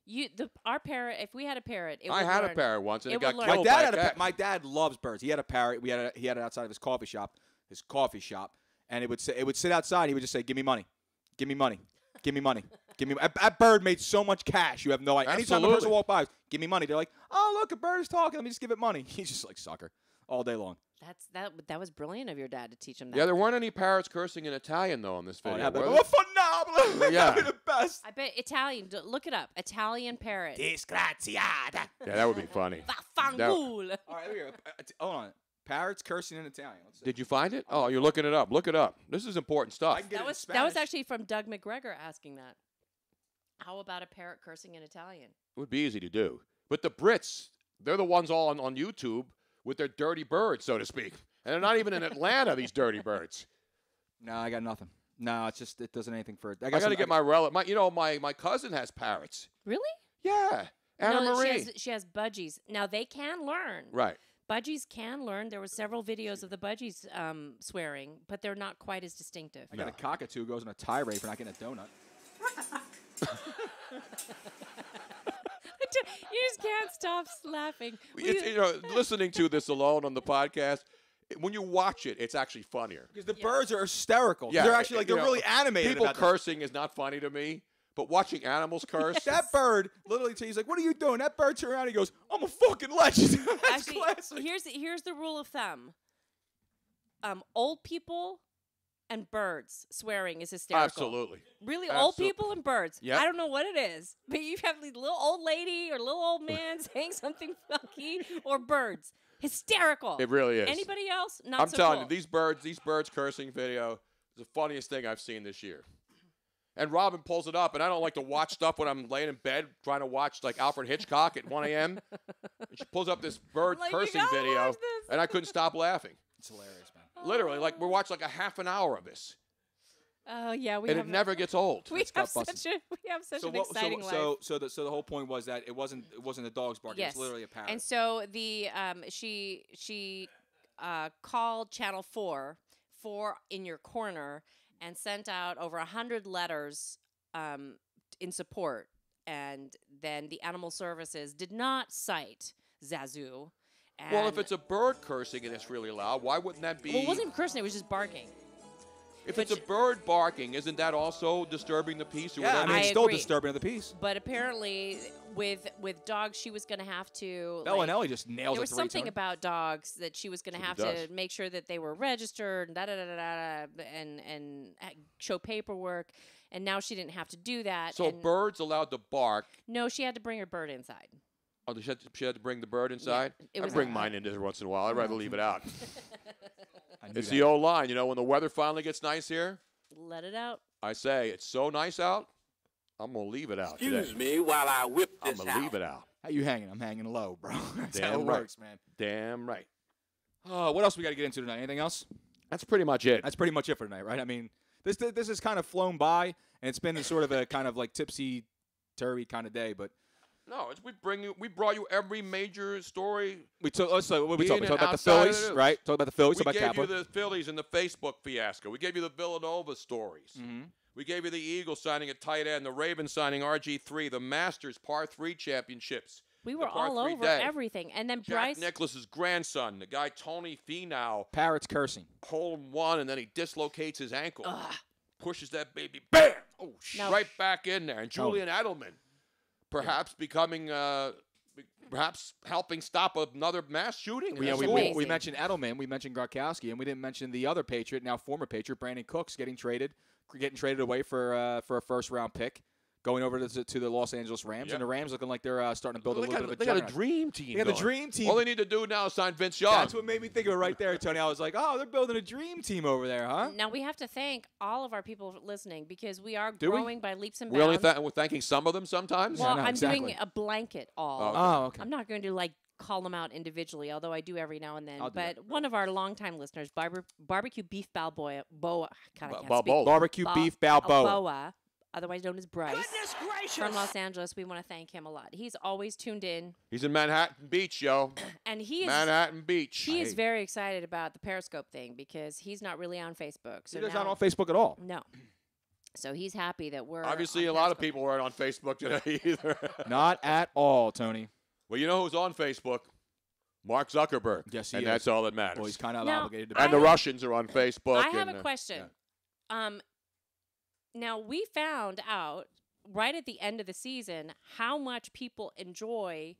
Yeah.
Our parrot, if we had a parrot, it
I
would
had
learn.
a parrot once, and it got
would
killed
learn.
My dad loves birds. He had a parrot. He had it outside of his coffee shop, and it would sit outside. He would just say, "Give me money, give me money, give me money, give me." That bird made so much cash. You have no idea. Anytime a person
Absolutely.
walks by, give me money. They're like, "Oh, look, a bird is talking. Let me just give it money." He's just like sucker all day long.
That was brilliant of your dad to teach him that.
Yeah, there weren't any parrots cursing in Italian, though, in this video.
yeah, but
were
what
there?
phenomenal!
Yeah.
That'd be the best.
I bet Italian. Look it up. Italian parrot.
Disgraziata.
Yeah, that would be funny.
Vaffanculo.
All right, here. Hold on. Parrots cursing in Italian. Let's see.
Did you find it? Oh, you're looking it up. Look it up. This is important stuff.
That was actually from Doug McGregor asking that. How about a parrot cursing in Italian?
It would be easy to do. But the Brits, they're the ones all on YouTube with their dirty birds, so to speak. And they're not even in Atlanta, these dirty birds.
No, I got nothing. No, it doesn't anything for it.
I got to get my relative. My cousin has parrots.
Really?
Yeah. Anna
No,
Marie.
She has budgies. Now, they can learn.
Right.
Budgies can learn. There were several videos of the budgies swearing, but they're not quite as distinctive.
I got a cockatoo who goes on a tirade for not getting a donut.
You just can't stop laughing.
Listening to this alone on the podcast, when you watch it, it's actually funnier.
Because the birds are hysterical.
Yeah,
They're actually they're really animated.
People
about
cursing is not funny to me, but watching animals curse.
That bird literally, he's like, "What are you doing?" That bird turns around and he goes, "I'm a fucking legend." That's
Actually,
classic.
here's the rule of thumb. Old people and birds swearing is hysterical.
Absolutely.
Really, old people and birds.
Yep.
I don't know what it is, but you have a little old lady or little old man saying something funky, or birds. Hysterical.
It really is.
Anybody else? Not
I'm
so
telling
cool.
you, these birds cursing video is the funniest thing I've seen this year. And Robin pulls it up, and I don't like to watch stuff when I'm laying in bed trying to watch like Alfred Hitchcock at 1 a.m. And she pulls up this bird
Like, you
cursing
gotta
video,
watch this.
and I couldn't stop laughing.
It's hilarious, man.
Literally, like we're watching like a half an hour of this,
Oh yeah,
and it never gets old.
We have such an exciting life.
So the whole point was that it wasn't the dogs barking.
Yes.
It was literally a parrot.
And so the she called Channel 4 in your corner and sent out over 100 letters in support. And then the Animal Services did not cite Zazu.
Well, if it's a bird cursing and it's really loud, why wouldn't that be?
Well, it wasn't cursing; it was just barking.
If it's a bird barking, isn't that also disturbing the peace? Or
Yeah, I
whatever?
mean, it's still
agree.
disturbing the peace.
But apparently, with dogs, she was going to have to.
Bellinelli just nails
There
it
was
to
something
return.
about dogs that she was going to have
does.
to make sure that they were registered and show paperwork. And now she didn't have to do that.
So
and
birds allowed to bark.
no, she had to bring her bird inside.
Oh, she had to bring the bird inside?
it
I
was
bring
a-
mine in every once in a while. I'd rather leave it out.
I knew
It's
that.
the old line. You know, when the weather finally gets nice here,
Let it out.
I say, it's so nice out, I'm going to leave it out
Excuse
today.
me while I whip
I'm
this
going to leave it out.
How you hanging? I'm hanging low, bro. That's how
Damn
it
right.
works, man.
Damn right.
What else we got to get into tonight? Anything else?
That's pretty much it.
That's pretty much it for tonight, right? I mean, this has kind of flown by, and it's been sort of a kind of like tipsy-turvy kind of day, but
No, we brought you every major story.
let's talk. What we
In
talk? We
and
talk about the
outside of
Phillies,
the news.
right? Talk about the Phillies.
We
Talk about
gave you
Kaplan.
the Phillies and the Facebook fiasco. We gave you the Villanova stories.
Mm-hmm.
We gave you the Eagles signing a tight end, the Ravens signing RG3, the Masters par 3 championships.
We
the
were
par
all
3
over
day.
everything. And then
Jack
Bryce.
Nicklaus's grandson, the guy Tony Finau,
Parrots cursing.
hole in one, and then he dislocates his ankle. Pushes that baby, bam! Oh,
No.
right back in there. And Julian Edelman, perhaps becoming, perhaps helping stop another mass shooting. in
Yeah,
a
we
school.
mentioned Edelman, we mentioned Gronkowski, and we didn't mention the other Patriot, now former Patriot, Brandon Cooks, getting traded away for a first round pick going over to the Los Angeles Rams, and the Rams looking like they're starting to build a little bit of a
They got a
juggernaut.
dream team.
They got the
going.
dream team.
All they need to do now is sign Vince Young.
That's what made me think of it right there, Tony. I was like, oh, they're building a dream team over there, huh?
Now we have to thank all of our people listening because we are
Do we?
growing by leaps and
We only
bounds.
we're thanking some of them sometimes.
Well, I'm doing a blanket all.
Oh, okay.
Oh, okay.
I'm not going to call them out individually, although I do every now and then.
I'll do
But one of our longtime listeners, barbecue beef Balboa, God, I can't
Balboa.
speak.
Barbecue beef Balboa.
Balboa, otherwise known as Bryce.
Goodness gracious!
From Los Angeles, we want to thank him a lot. He's always tuned in,
He's in Manhattan Beach, yo.
and he is
Manhattan Beach.
He is very excited about the Periscope thing because he's not really on Facebook. So
He's
now,
not on Facebook at all.
No. So he's happy that we're
Obviously,
on
a lot of
Periscope.
people weren't on Facebook today either.
Not at all, Tony.
Well, you know who's on Facebook? Mark Zuckerberg.
Yes, he
and
is.
that's all that matters.
Well, he's kind of
Now,
obligated to.
And the Russians are on Facebook.
I have
and,
a question. Now, we found out right at the end of the season how much people enjoy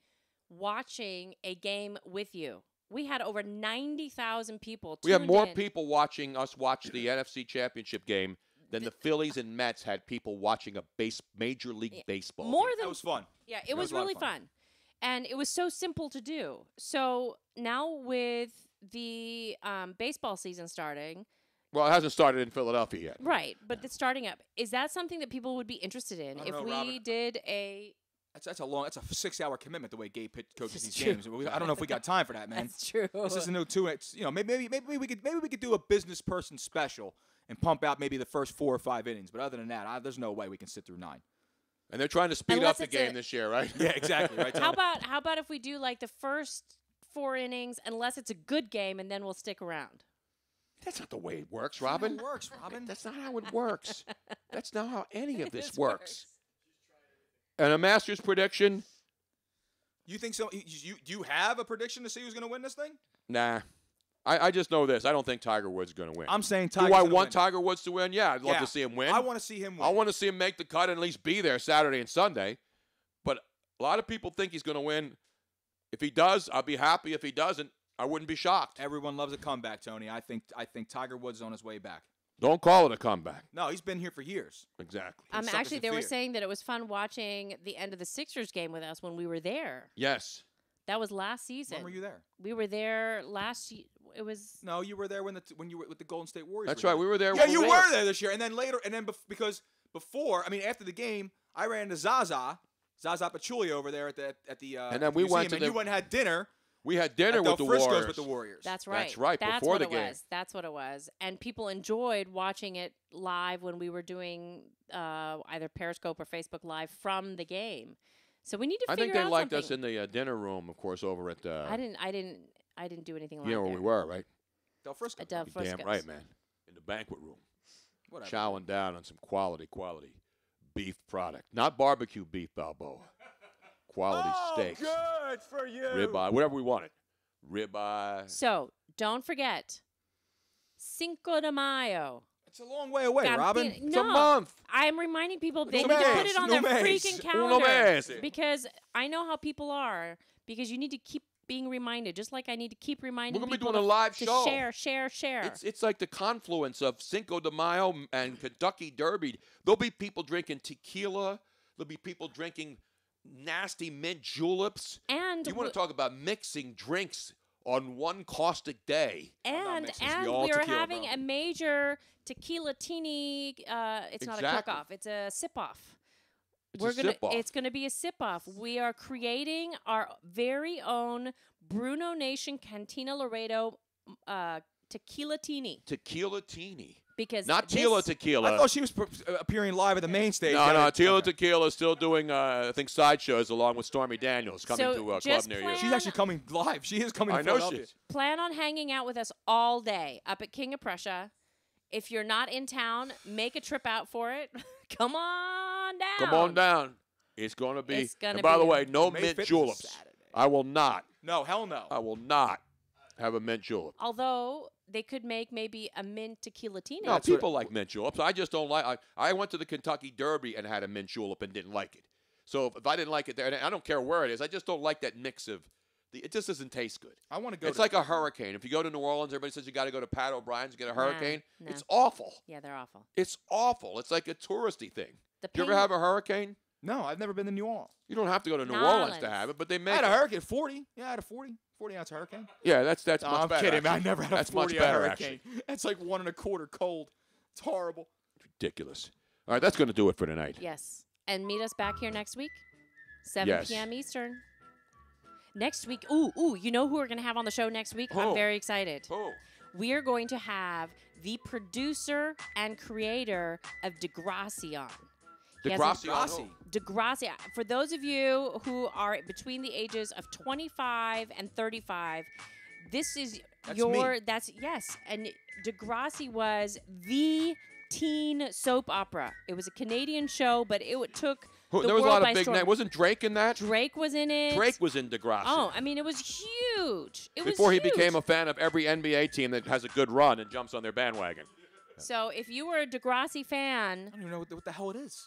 watching a game with you. We had over 90,000 people
We have
tuned
more
in.
people watching us watch the NFC Championship game than the Phillies and Mets had people watching a Major League Baseball
More
game.
than
That was fun.
Yeah, it
That
was
was a lot of
really
fun.
fun. And it was so simple to do. So now with the baseball season starting,
Well, it hasn't started in Philadelphia yet.
right, but it's starting up. Is that something that people would be interested in
I
if
don't know,
we
Robert.
did a
That's a 6-hour commitment the way Gabe coaches these
true.
games. I don't know if we got time for that, man.
That's true.
This is a new 2. It's maybe we could do a business person special and pump out maybe the first 4 or 5 innings. But other than that, there's no way we can sit through 9.
And they're trying to speed
Unless
up the
it's
game
a-
this year, right?
Yeah, exactly. Right.
How
Tony?
about if we do like the first 4 innings unless it's a good game and then we'll stick around.
That's not the way it works, Robin.
It works, Robin.
That's not how it works. That's not how any of this
This
works. And a Masters prediction?
You think so? Do you have a prediction to see who's going to win this thing?
Nah. I just know this. I don't think Tiger Woods is going to win.
I'm saying
Do
Tiger's
I
gonna
want
win.
Tiger Woods to win? Yeah, I'd love
Yeah.
to see him win.
I want to see him win.
I want to see him make the cut and at least be there Saturday and Sunday. But a lot of people think he's going to win. If he does, I'll be happy. If he doesn't, I wouldn't be shocked.
Everyone loves a comeback, Tony. I think Tiger Woods is on his way back.
Don't call it a comeback.
No, he's been here for years.
Exactly.
Actually, they were saying that it was fun watching the end of the Sixers game with us when we were there.
Yes.
That was last season.
When were you there?
We were there last year. It was
No, you were there when you were with the Golden State Warriors.
That's right. We were there.
Yeah,
when
you
we
were there this year, and then later, because before, after the game, I ran to Zaza Pachulia over there at the
And then we
museum,
went to
and
the-
you went and had dinner.
We had dinner
at
with
Del
the
Frisco's
Warriors.
with the Warriors.
That's right.
That's right.
That's
before
what
the
it
game.
was. That's what it was. And people enjoyed watching it live when we were doing either Periscope or Facebook Live from the game. So we need to
I
figure
think they
out
liked
something.
us in the dinner room, of course, over at.
I didn't do anything like
You know
that.
where we were, right?
Del Frisco.
At Del
You're damn
Frisco's.
right, man. In the banquet room.
Whatever.
Chowing down on some quality beef product. Not barbecue beef Balboa. Quality steaks.
Good for you.
Ribeye, whatever we wanted. Ribeye.
So don't forget, Cinco de Mayo.
It's a long way away, Robin.
No,
It's a month.
I'm reminding people they
Un
need to put
mes,
it on
un
their
mes,
freaking
uno
calendar
mes.
because I know how people are. Because you need to keep being reminded, just like I need to keep reminding
We're gonna be
people
doing a live
to
show.
share.
It's like the confluence of Cinco de Mayo and Kentucky Derby. There'll be people drinking tequila. There'll be people drinking nasty mint juleps.
And
you want to talk about mixing drinks on one caustic day?
And
mixing this. We all
we are
tequila,
having
bro.
a major tequila teeny. It's not a
Exactly.
cook off. It's a sip off.
It's a sip-off.
It's gonna be a sip off. We are creating our very own Bruno Nation Cantina Laredo tequila teeny
Tequila teeny.
because
Not
this-
Tila Tequila.
I thought she was appearing live at the main stage.
No,
Yeah.
Tila Tequila is still doing, I think, sideshows along with Stormy Daniels coming
So
to a club
just
near you.
plan-
She's actually coming live. She is coming
I
to
know she
Philadelphia.
is.
Plan on hanging out with us all day up at King of Prussia. If you're not in town, make a trip out for it. Come on down.
Come on down. It's going to be.
It's gonna
and by the
be-
way, no
May
mint
5th is
juleps.
Saturday.
I will not.
No, hell no.
I will not have a mint julep.
Although they could make maybe a mint tequila teeny.
No, people like mint juleps. I just don't like. I went to the Kentucky Derby and had a mint julep and didn't like it. So if I didn't like it there, and I don't care where it is, I just don't like that mix of It just doesn't taste good.
I want to go.
It's like a hurricane. If you go to New Orleans, everybody says you got to go to Pat O'Brien's to get a hurricane.
No.
It's awful.
Yeah, they're awful.
It's awful. It's like a touristy thing.
The
You ever have a hurricane?
No, I've never been to New Orleans.
You don't have to go to New Orleans to have it, but they make
I had a
it.
hurricane, 40. Yeah, I had a 40-ounce hurricane.
Yeah, that's
No,
much
I'm
better.
kidding, man. I
actually.
never had a
That's much
40
better,
hurricane.
actually.
That's like 1 1/4 cold. It's horrible.
Ridiculous. All right, that's going to do it for tonight.
Yes. And meet us back here next week, 7
Yes.
p.m. Eastern. Next week, you know who we're going to have on the show next week?
Who?
I'm very excited.
Who?
We are going to have the producer and creator of Degrassi on. He has a-
Degrassi.
Degrassi. For those of you who are between the ages of 25 and 35, this is yes. And Degrassi was the teen soap opera. It was a Canadian show, but it took the
There was a
world
lot
by
of big
storm.
names. Wasn't Drake in that?
Drake was in it.
Drake was in Degrassi.
Oh, I mean, it was huge.
Before he
huge.
became a fan of every NBA team that has a good run and jumps on their bandwagon.
So if you were a Degrassi fan,
I don't even know what the hell it is.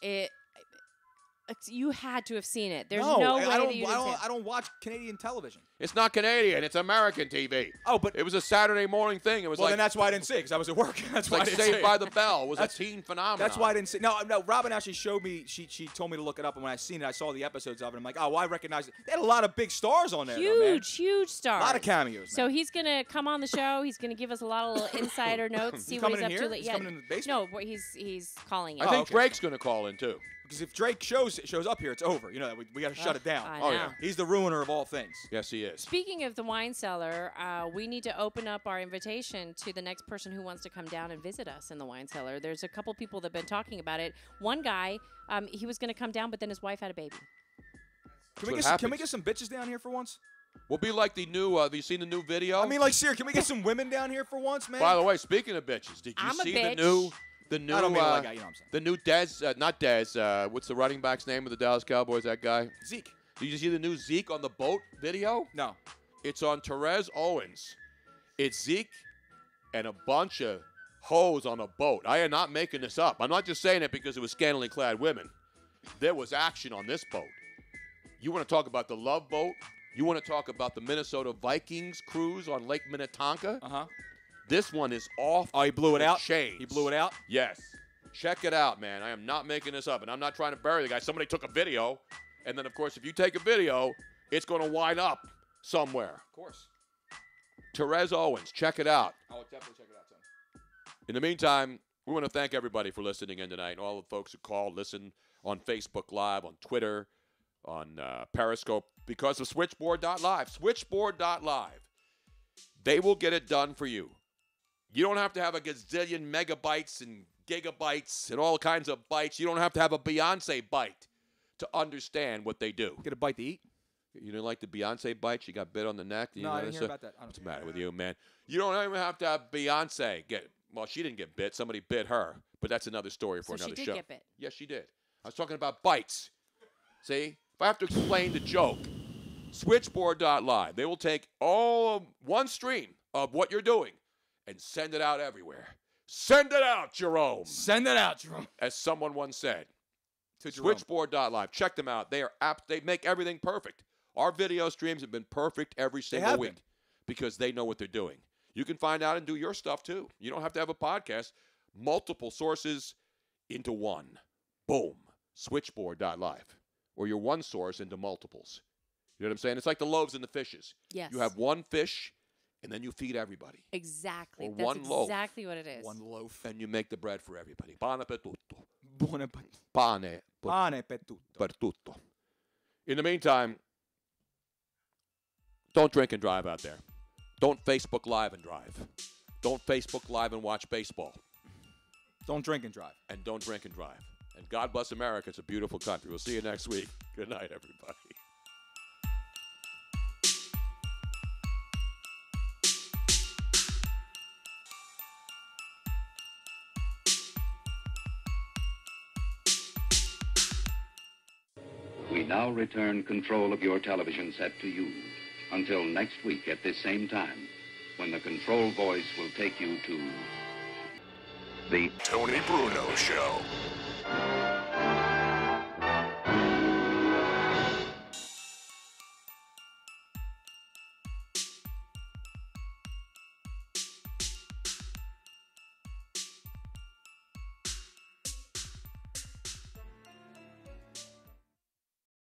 You had to have seen it. There's
no
no way
I don't,
that you didn't see it.
I don't watch Canadian television.
It's not Canadian. It's American TV.
Oh, but
it was a Saturday morning thing. It was
well,
like
then that's why I didn't see it because I was at work. That's
it's
why
like
I didn't see
Saved
it.
by the Bell. It was a teen phenomenon.
That's why I didn't see. No, Robin actually showed me. She told me to look it up, and when I seen it, I saw the episodes of it. I'm like, oh, well, I recognize it. They had a lot of big stars on there.
Huge stars.
A lot of cameos.
So he's gonna come on the show. He's gonna give us a lot of little insider notes. See
He's
what he's
coming
up
in
to.
here?
Late.
He's coming in the basement?
No, but he's calling you.
I think Drake's going to call in too.
Because if Drake shows up here, it's over. You know, we got to shut it down.
I know.
yeah.
He's the ruiner of all things.
Yes, he is.
Speaking of the wine cellar, we need to open up our invitation to the next person who wants to come down and visit us in the wine cellar. There's a couple people that have been talking about it. One guy, he was going to come down, but then his wife had a baby.
Can we get some bitches down here for once?
We'll be like the new. Have you seen the new video?
I mean, like, seriously, can we get some women down here for once, man?
By the way, speaking of bitches, did you
I'm a
see
bitch.
the new?
I don't mean like that, you know what I'm saying.
The new Dez, not Dez. What's the running back's name of the Dallas Cowboys? That guy.
Zeke.
Did you see the new Zeke on the boat video?
No.
It's on Therese Owens. It's Zeke and a bunch of hoes on a boat. I am not making this up. I'm not just saying it because it was scantily clad women. There was action on this boat. You want to talk about the Love Boat? You want to talk about the Minnesota Vikings cruise on Lake Minnetonka?
Uh-huh.
This one is off.
Oh, he blew it out?
Chains.
He blew it out?
Yes. Check it out, man. I am not making this up, and I'm not trying to bury the guy. Somebody took a video, and then, of course, if you take a video, it's going to wind up somewhere.
Of course.
Therese Owens, check it out.
I'll definitely check it out, Tony.
In the meantime, we want to thank everybody for listening in tonight, and all the folks who called, listen on Facebook Live, on Twitter, on Periscope, because of Switchboard.live. Switchboard.live. They will get it done for you. You don't have to have a gazillion megabytes and gigabytes and all kinds of bytes. You don't have to have a Beyonce bite to understand what they do.
Get a bite to eat?
You didn't like the Beyonce bite? She got bit on the neck?
No, I didn't hear about that.
What's the matter with you, man? You don't even have to have Beyonce get. Well, she didn't get bit. Somebody bit her. But that's another story for
So
another
she
show.
did get bit.
Yes, she did. I was talking about bites. See? If I have to explain the joke, Switchboard.live. They will take one stream of what you're doing and send it out everywhere. Send it out, Jerome.
Send it out, Jerome.
As someone once said.
To Jerome.
Switchboard.live. Check them out. They are they make everything perfect. Our video streams have been perfect every single
have
week
been.
because they know what they're doing. You can find out and do your stuff too. You don't have to have a podcast. Multiple sources into one. Boom. Switchboard.live. Or your one source into multiples. You know what I'm saying? It's like the loaves and the fishes.
Yes.
You have one fish, and then you feed everybody.
Exactly.
Or
That's
one loaf.
exactly what it is.
One loaf.
And you make the bread for everybody. Buon appetito.
Buon appetito.
Pane.
Pane appetito.
Per tutto. In the meantime, don't drink and drive out there. Don't Facebook Live and drive. Don't Facebook Live and watch baseball.
Don't drink and drive.
And don't drink and drive. And God bless America. It's a beautiful country. We'll see you next week. Good night, everybody.
We now return control of your television set to you until next week at this same time, when the control voice will take you to the
Tony Bruno Show.